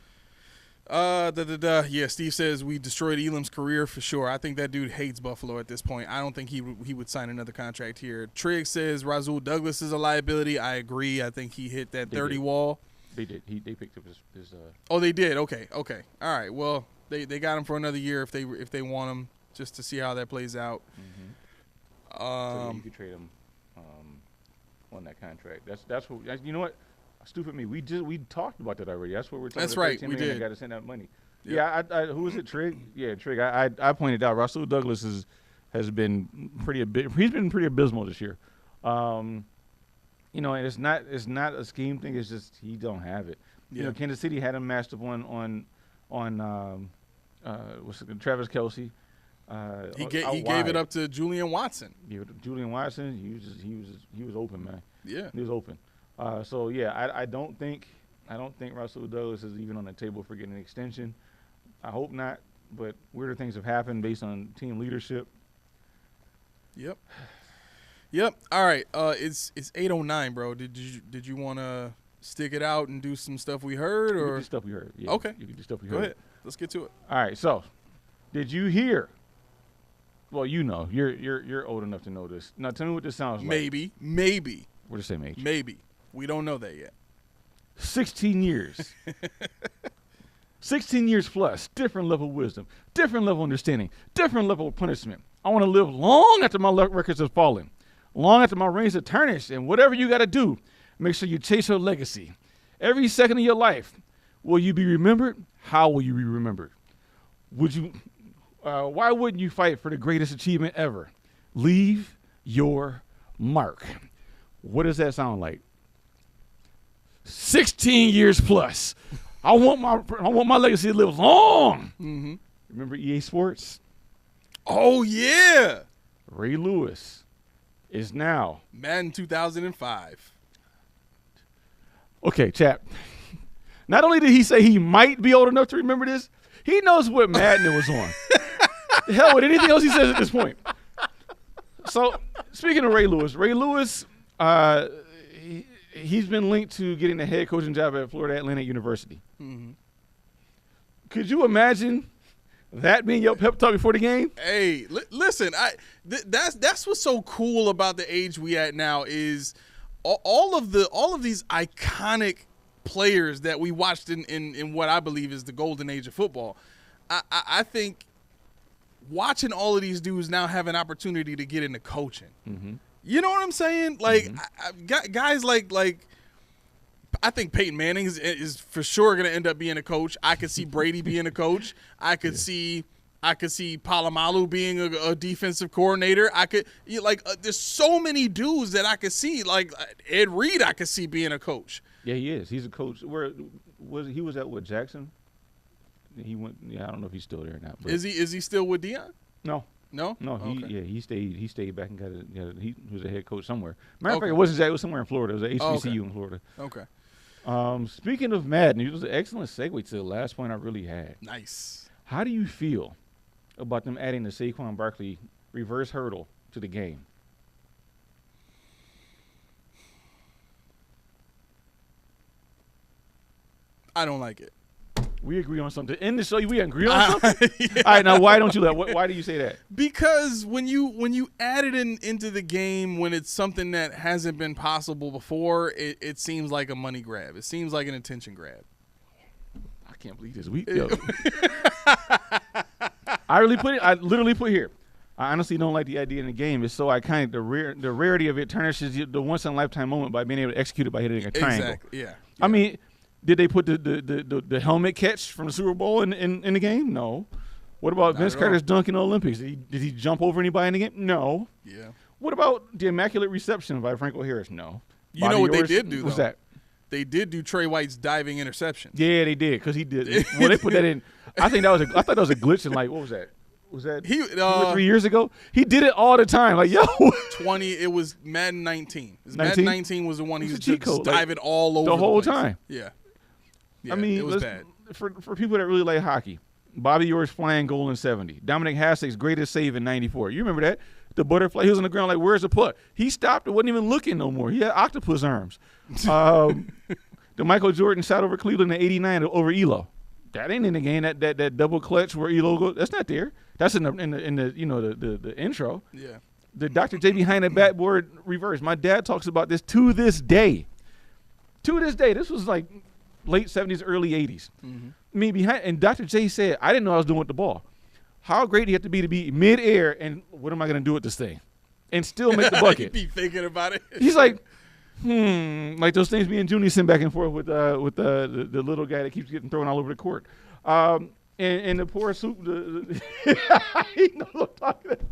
yeah, Steve says we destroyed Elam's career for sure. I think that dude hates Buffalo at this point. I don't think he would sign another contract here. Trigg says Rasul Douglas is a liability. I agree. I think he hit that 30 wall. They did. They picked up his Oh, they did. Okay. All right. Well, they got him for another year if they want him, just to see how that plays out. Mm-hmm. So you could trade him on that contract. That's what you know. What stupid me. We talked about that already. That's what we're talking. That's about. Right. We did. I got to send out money. Yep. Yeah. I who was it? Trigg. Yeah, Trigg. I pointed out Rasul Douglas has been he's been pretty abysmal this year. And it's not a scheme thing. It's just he don't have it. Yeah. Kansas City had him matched up on Travis Kelce. He gave it up to Julian Watson. Yeah, Julian Watson. He was open, man. Yeah, he was open. So yeah, I don't think Rasul Douglas is even on the table for getting an extension. I hope not. But weirder things have happened based on team leadership. Yep. All right. It's 8:09, bro. Did you want to stick it out and do some stuff we heard, or do stuff we heard? Yeah, okay. You can do stuff we heard. Go ahead. Let's get to it. All right. So, did you hear? Well, you're old enough to know this. Now, tell me what this sounds like. Maybe. We're the same age. Maybe. We don't know that yet. 16 years. 16 years plus. Different level of wisdom. Different level of understanding. Different level of punishment. I want to live long after my records have fallen. Long after my rings are tarnished. And whatever you got to do, make sure you chase your legacy. Every second of your life, will you be remembered? How will you be remembered? Why wouldn't you fight for the greatest achievement ever? Leave your mark. What does that sound like? 16 years plus. I want my legacy to live long. Mm-hmm. Remember EA Sports? Oh yeah. Ray Lewis is now Madden 2005. Okay, chap. Not only did he say he might be old enough to remember this, he knows what Madden it was on. The hell with anything else he says at this point. So, speaking of Ray Lewis, he's been linked to getting the head coaching job at Florida Atlantic University. Mm-hmm. Could you imagine that being your pep talk before the game? Hey, listen, that's what's so cool about the age we at now is all of these iconic players that we watched in what I believe is the golden age of football. I think watching all of these dudes now have an opportunity to get into coaching. Mm-hmm. You know what I'm saying? Like, mm-hmm. Guys like I think Peyton Manning is for sure going to end up being a coach. I could see Brady being a coach. I could see Palomalu being a defensive coordinator. There's so many dudes that I could see. Like Ed Reed, I could see being a coach. Yeah, he is. He's a coach. Where he was at Jackson? He went. Yeah, I don't know if he's still there or not. But is he still with Deion? No. No. Okay. He stayed back and he was a head coach somewhere. Matter of fact, it wasn't Jack. It was somewhere in Florida. It was at HBCU in Florida. Okay. Speaking of Madden, it was an excellent segue to the last point I really had. Nice. How do you feel about them adding the Saquon Barkley reverse hurdle to the game? I don't like it. We agree on something. In the show, we agree on something? Yeah. All right, now why don't you why do you say that? Because when you add it into the game, when it's something that hasn't been possible before, it seems like a money grab. It seems like an attention grab. I can't believe this. I literally put here. I honestly don't like the idea in the game. It's so iconic. The rarity of it tarnishes the once in a lifetime moment by being able to execute it by hitting a triangle. Exactly. Yeah. I mean, did they put the helmet catch from the Super Bowl in the game? No. What about Vince Carter's dunk in the Olympics? Did he jump over anybody in the game? No. Yeah. What about the immaculate reception by Franco Harris? No. You know what they did do, What's though? that? They did do Trey White's diving interception. Yeah, they did, because he did. Well, they put that in. I thought that was a glitch in, like, what was that? Was that 2 or 3 years ago? He did it all the time. Like, yo. It was Madden 19. 19? Madden 19 was the one he was just code, diving all over the whole place. time. Yeah. I mean, it was bad. For people that really like hockey, Bobby Orr's flying goal in 70. Dominic Hasek's greatest save in 94. You remember that? The butterfly, he was on the ground like, where's the puck? He stopped and wasn't even looking no more. He had octopus arms. The Michael Jordan shot over Cleveland in 89 over Elo. That ain't in the game. That double clutch where Elo goes, that's not there. That's in the intro. Yeah. The Dr. J behind the backboard reverse. My dad talks about this to this day. To this day. This was like late 70s, early 80s. Mm-hmm. I mean, and Dr. J said, I didn't know I was doing with the ball. How great do you have to be mid-air, and what am I going to do with this thing? And still make the bucket. He'd be thinking about it. He's like, like those things me and Junie send back and forth with the little guy that keeps getting thrown all over the court. And the poor soup, he knows what I'm talking about.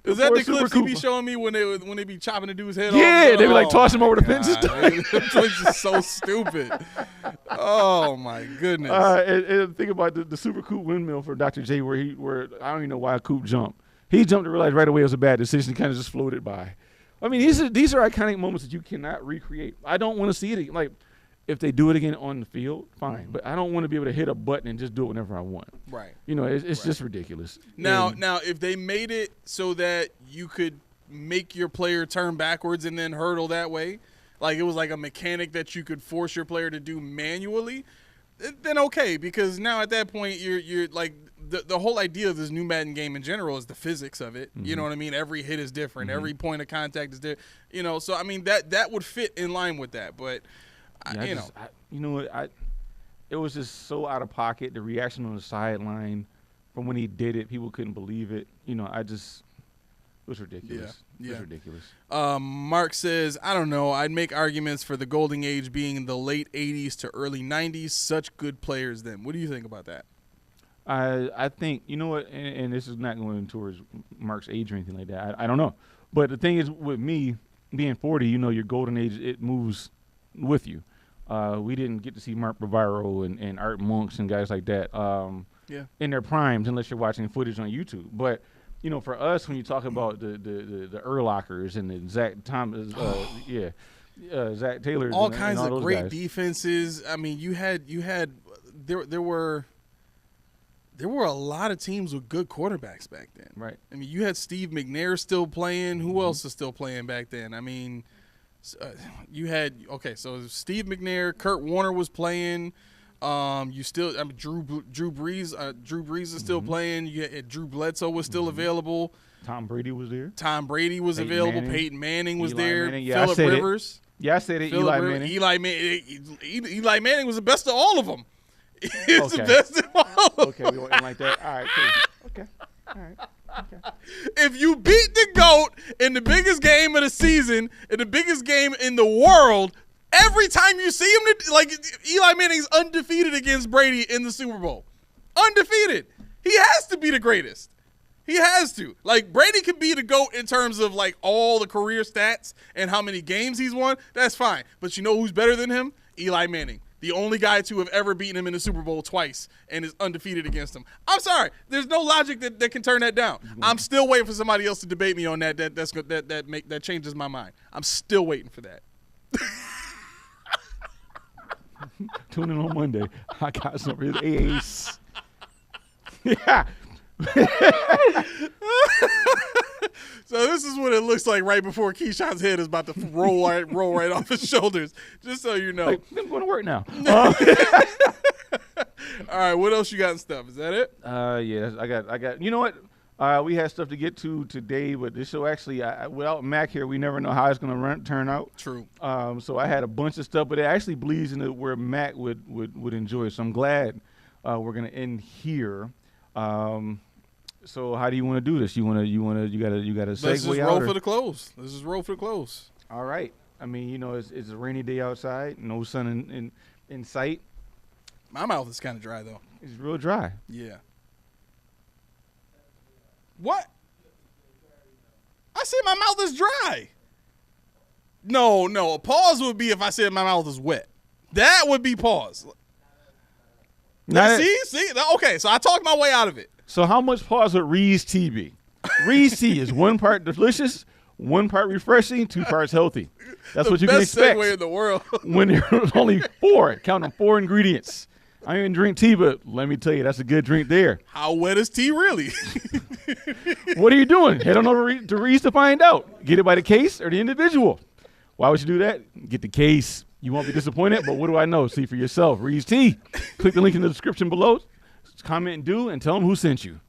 Is that the clips he be showing me when they be chopping the dude's head off? Yeah, they be like tossing him over the fence. It's just so stupid. Oh my goodness. And think about the super Coop windmill for Dr. J, where I don't even know why Coop jumped. He jumped to realize right away it was a bad decision. He kind of just floated by. I mean, these are iconic moments that you cannot recreate. I don't want to see it again. Like, if they do it again on the field, fine. Mm-hmm. But I don't want to be able to hit a button and just do it whenever I want. Right. You know, it's right. just ridiculous. Now, if they made it so that you could make your player turn backwards and then hurdle that way, like it was like a mechanic that you could force your player to do manually, then okay. Because now at that point, you're like the whole idea of this new Madden game in general is the physics of it. Mm-hmm. You know what I mean? Every hit is different. Mm-hmm. Every point of contact is different. You know, so I mean that would fit in line with that, but. It was just so out of pocket. The reaction on the sideline from when he did it, people couldn't believe it. You know, it was ridiculous. Yeah. It was ridiculous. Mark says, I don't know. I'd make arguments for the golden age being the late 80s to early 90s. Such good players then. What do you think about that? I think, you know what, and this is not going towards Mark's age or anything like that. I don't know. But the thing is, with me being 40, you know, your golden age, it moves with you. We didn't get to see Mark Bavaro and Art Monks and guys like that in their primes unless you're watching footage on YouTube. But, you know, for us, when you talk about the Urlachers and the Zach Thomas, Zach Taylor, all kinds and all of those great guys. defenses. I mean, there were a lot of teams with good quarterbacks back then. Right. I mean, you had Steve McNair still playing. Who else is still playing back then? I mean. You had so Steve McNair, Kurt Warner was playing. Drew Brees. Drew Brees is still playing. You had, Drew Bledsoe was still available. Tom Brady was there. Tom Brady was available. Peyton Manning was there. Yeah, Phillip Rivers. Yeah, I said it. Eli Manning. Eli Manning was the best of all of them. He was the best of all of them. Okay, we went like that. All right, cool. Okay. All right. Okay. If you beat the GOAT in the biggest game of the season, in the biggest game in the world, every time you see him, like Eli Manning's undefeated against Brady in the Super Bowl. Undefeated. He has to be the greatest. He has to. Like, Brady could be the GOAT in terms of, like, all the career stats and how many games he's won. That's fine. But you know who's better than him? Eli Manning. The only guy to have ever beaten him in the Super Bowl twice and is undefeated against him. I'm sorry. There's no logic that can turn that down. I'm still waiting for somebody else to debate me on that. That changes my mind. I'm still waiting for that. Tune in on Monday. I got some real ace. Yeah. So this is what it looks like right before Keyshawn's head is about to roll right off his shoulders. Just so you know. Like, I'm going to work now. All right, what else you got in stuff? Is that it? Yeah, I got. You know what? We had stuff to get to today, but this show actually, without Mac here, we never know how it's going to turn out. True. So I had a bunch of stuff, but it actually bleeds into where Mac would enjoy it. So I'm glad we're going to end here. So how do you want to do this? You got to segue Let's just roll for the close. Let's just roll for the close. All right. I mean, you know, it's a rainy day outside, no sun in sight. My mouth is kind of dry though. It's real dry. Yeah. What? I said my mouth is dry. No. A pause would be if I said my mouth is wet. That would be pause. See? Okay, so I talked my way out of it. So how much pause would Ree's tea be? Ree's tea is 1 part delicious, 1 part refreshing, 2 parts healthy. That's what you can expect. Best segue in the world. When there's only 4, count them 4 ingredients. I don't even drink tea, but let me tell you, that's a good drink there. How wet is tea really? What are you doing? Head on over to Ree's to find out. Get it by the case or the individual. Why would you do that? Get the case. You won't be disappointed, but what do I know? See for yourself. Ree's tea. Click the link in the description below. Comment and do, and tell them who sent you.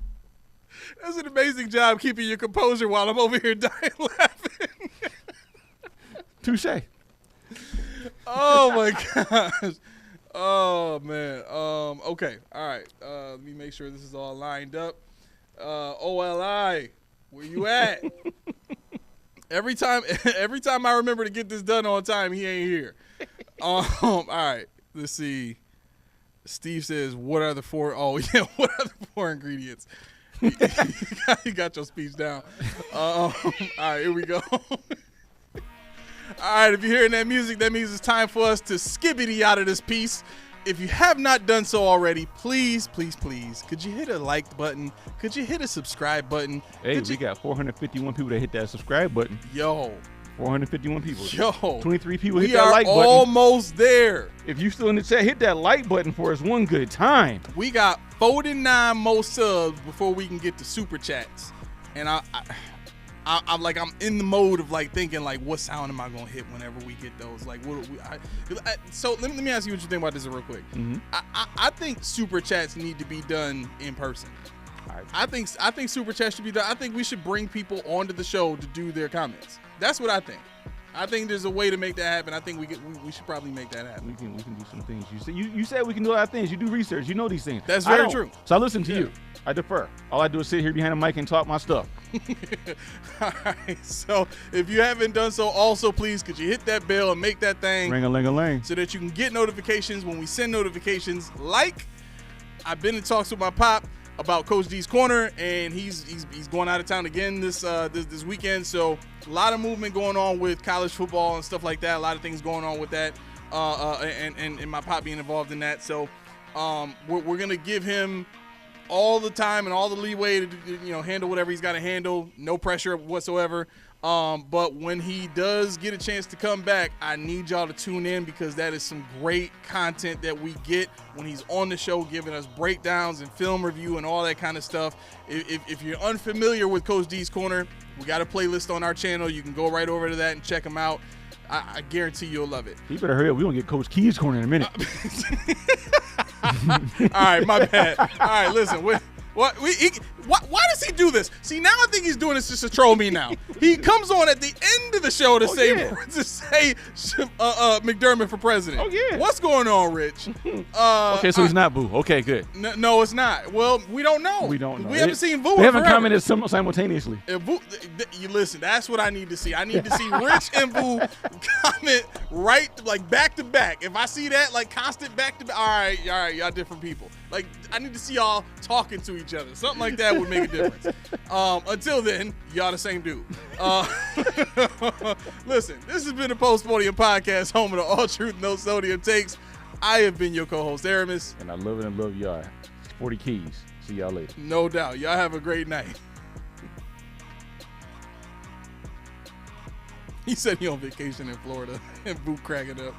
That's an amazing job keeping your composure while I'm over here dying laughing. Touche. Oh, my gosh. Oh, man. Okay. All right. Let me make sure this is all lined up. OLI, where you at? Every time I remember to get this done on time, he ain't here. All right. Let's see. Steve says, what are the 4? Oh, yeah. What are the 4 ingredients? You got your speech down. All right. Here we go. All right. If you're hearing that music, that means it's time for us to skibbity out of this piece. If you have not done so already, please, could you hit a like button? Could you hit a subscribe button? Hey, we got 451 people that hit that subscribe button. Yo. 451 people. Yo. 23 people hit that like button. We are almost there. If you still in the chat, hit that like button for us one good time. We got 49 more subs before we can get to super chats. And I'm like, I'm in the mode of like thinking like, what sound am I gonna hit whenever we get those? Like, so let me ask you what you think about this real quick. Mm-hmm. I think super chats need to be done in person. I think super chats should be done. I think we should bring people onto the show to do their comments. That's what I think. I think there's a way to make that happen. I think we should probably make that happen. We can do some things. You said we can do a lot of things. You do research. You know these things. That's very true. So I listen to you. I defer. All I do is sit here behind a mic and talk my stuff. All right. So if you haven't done so, also please could you hit that bell and make that thing ring-a-ling-a-ling so that you can get notifications when we send notifications. Like I've been in talks with my pop about Coach D's Corner, and he's going out of town again this weekend. So a lot of movement going on with college football and stuff like that. A lot of things going on with that, and my pop being involved in that. So we're gonna give him all the time and all the leeway to handle whatever he's got to handle. No pressure whatsoever. But when he does get a chance to come back, I need y'all to tune in because that is some great content that we get when he's on the show giving us breakdowns and film review and all that kind of stuff. If you're unfamiliar with Coach D's Corner, we got a playlist on our channel. You can go right over to that and check them out. I guarantee you'll love it. You better hurry up. We're going to get Coach Key's Corner in a minute. All right, my bad. All right, listen. Why does he do this? See, now I think he's doing this just to troll me now. He comes on at the end of the show to say McDermott for president. Oh, yeah. What's going on, Rich? Okay, so he's not Boo. Okay, good. No, it's not. Well, we don't know. We don't know. We haven't seen Boo. They haven't commented simultaneously. Boo, you listen, that's what I need to see. I need to see Rich and Boo comment right, like back to back. If I see that, like constant back to back, all right, y'all different people. Like, I need to see y'all talking to each other. Something like that would make a difference. Until then, y'all the same dude. Listen, this has been the Post-Podium Podcast, home of the All Truth, No Sodium takes. I have been your co-host, Aramis. And I love it and love y'all. 40 Keys. See y'all later. No doubt. Y'all have a great night. He said he on vacation in Florida and Boo cracking up.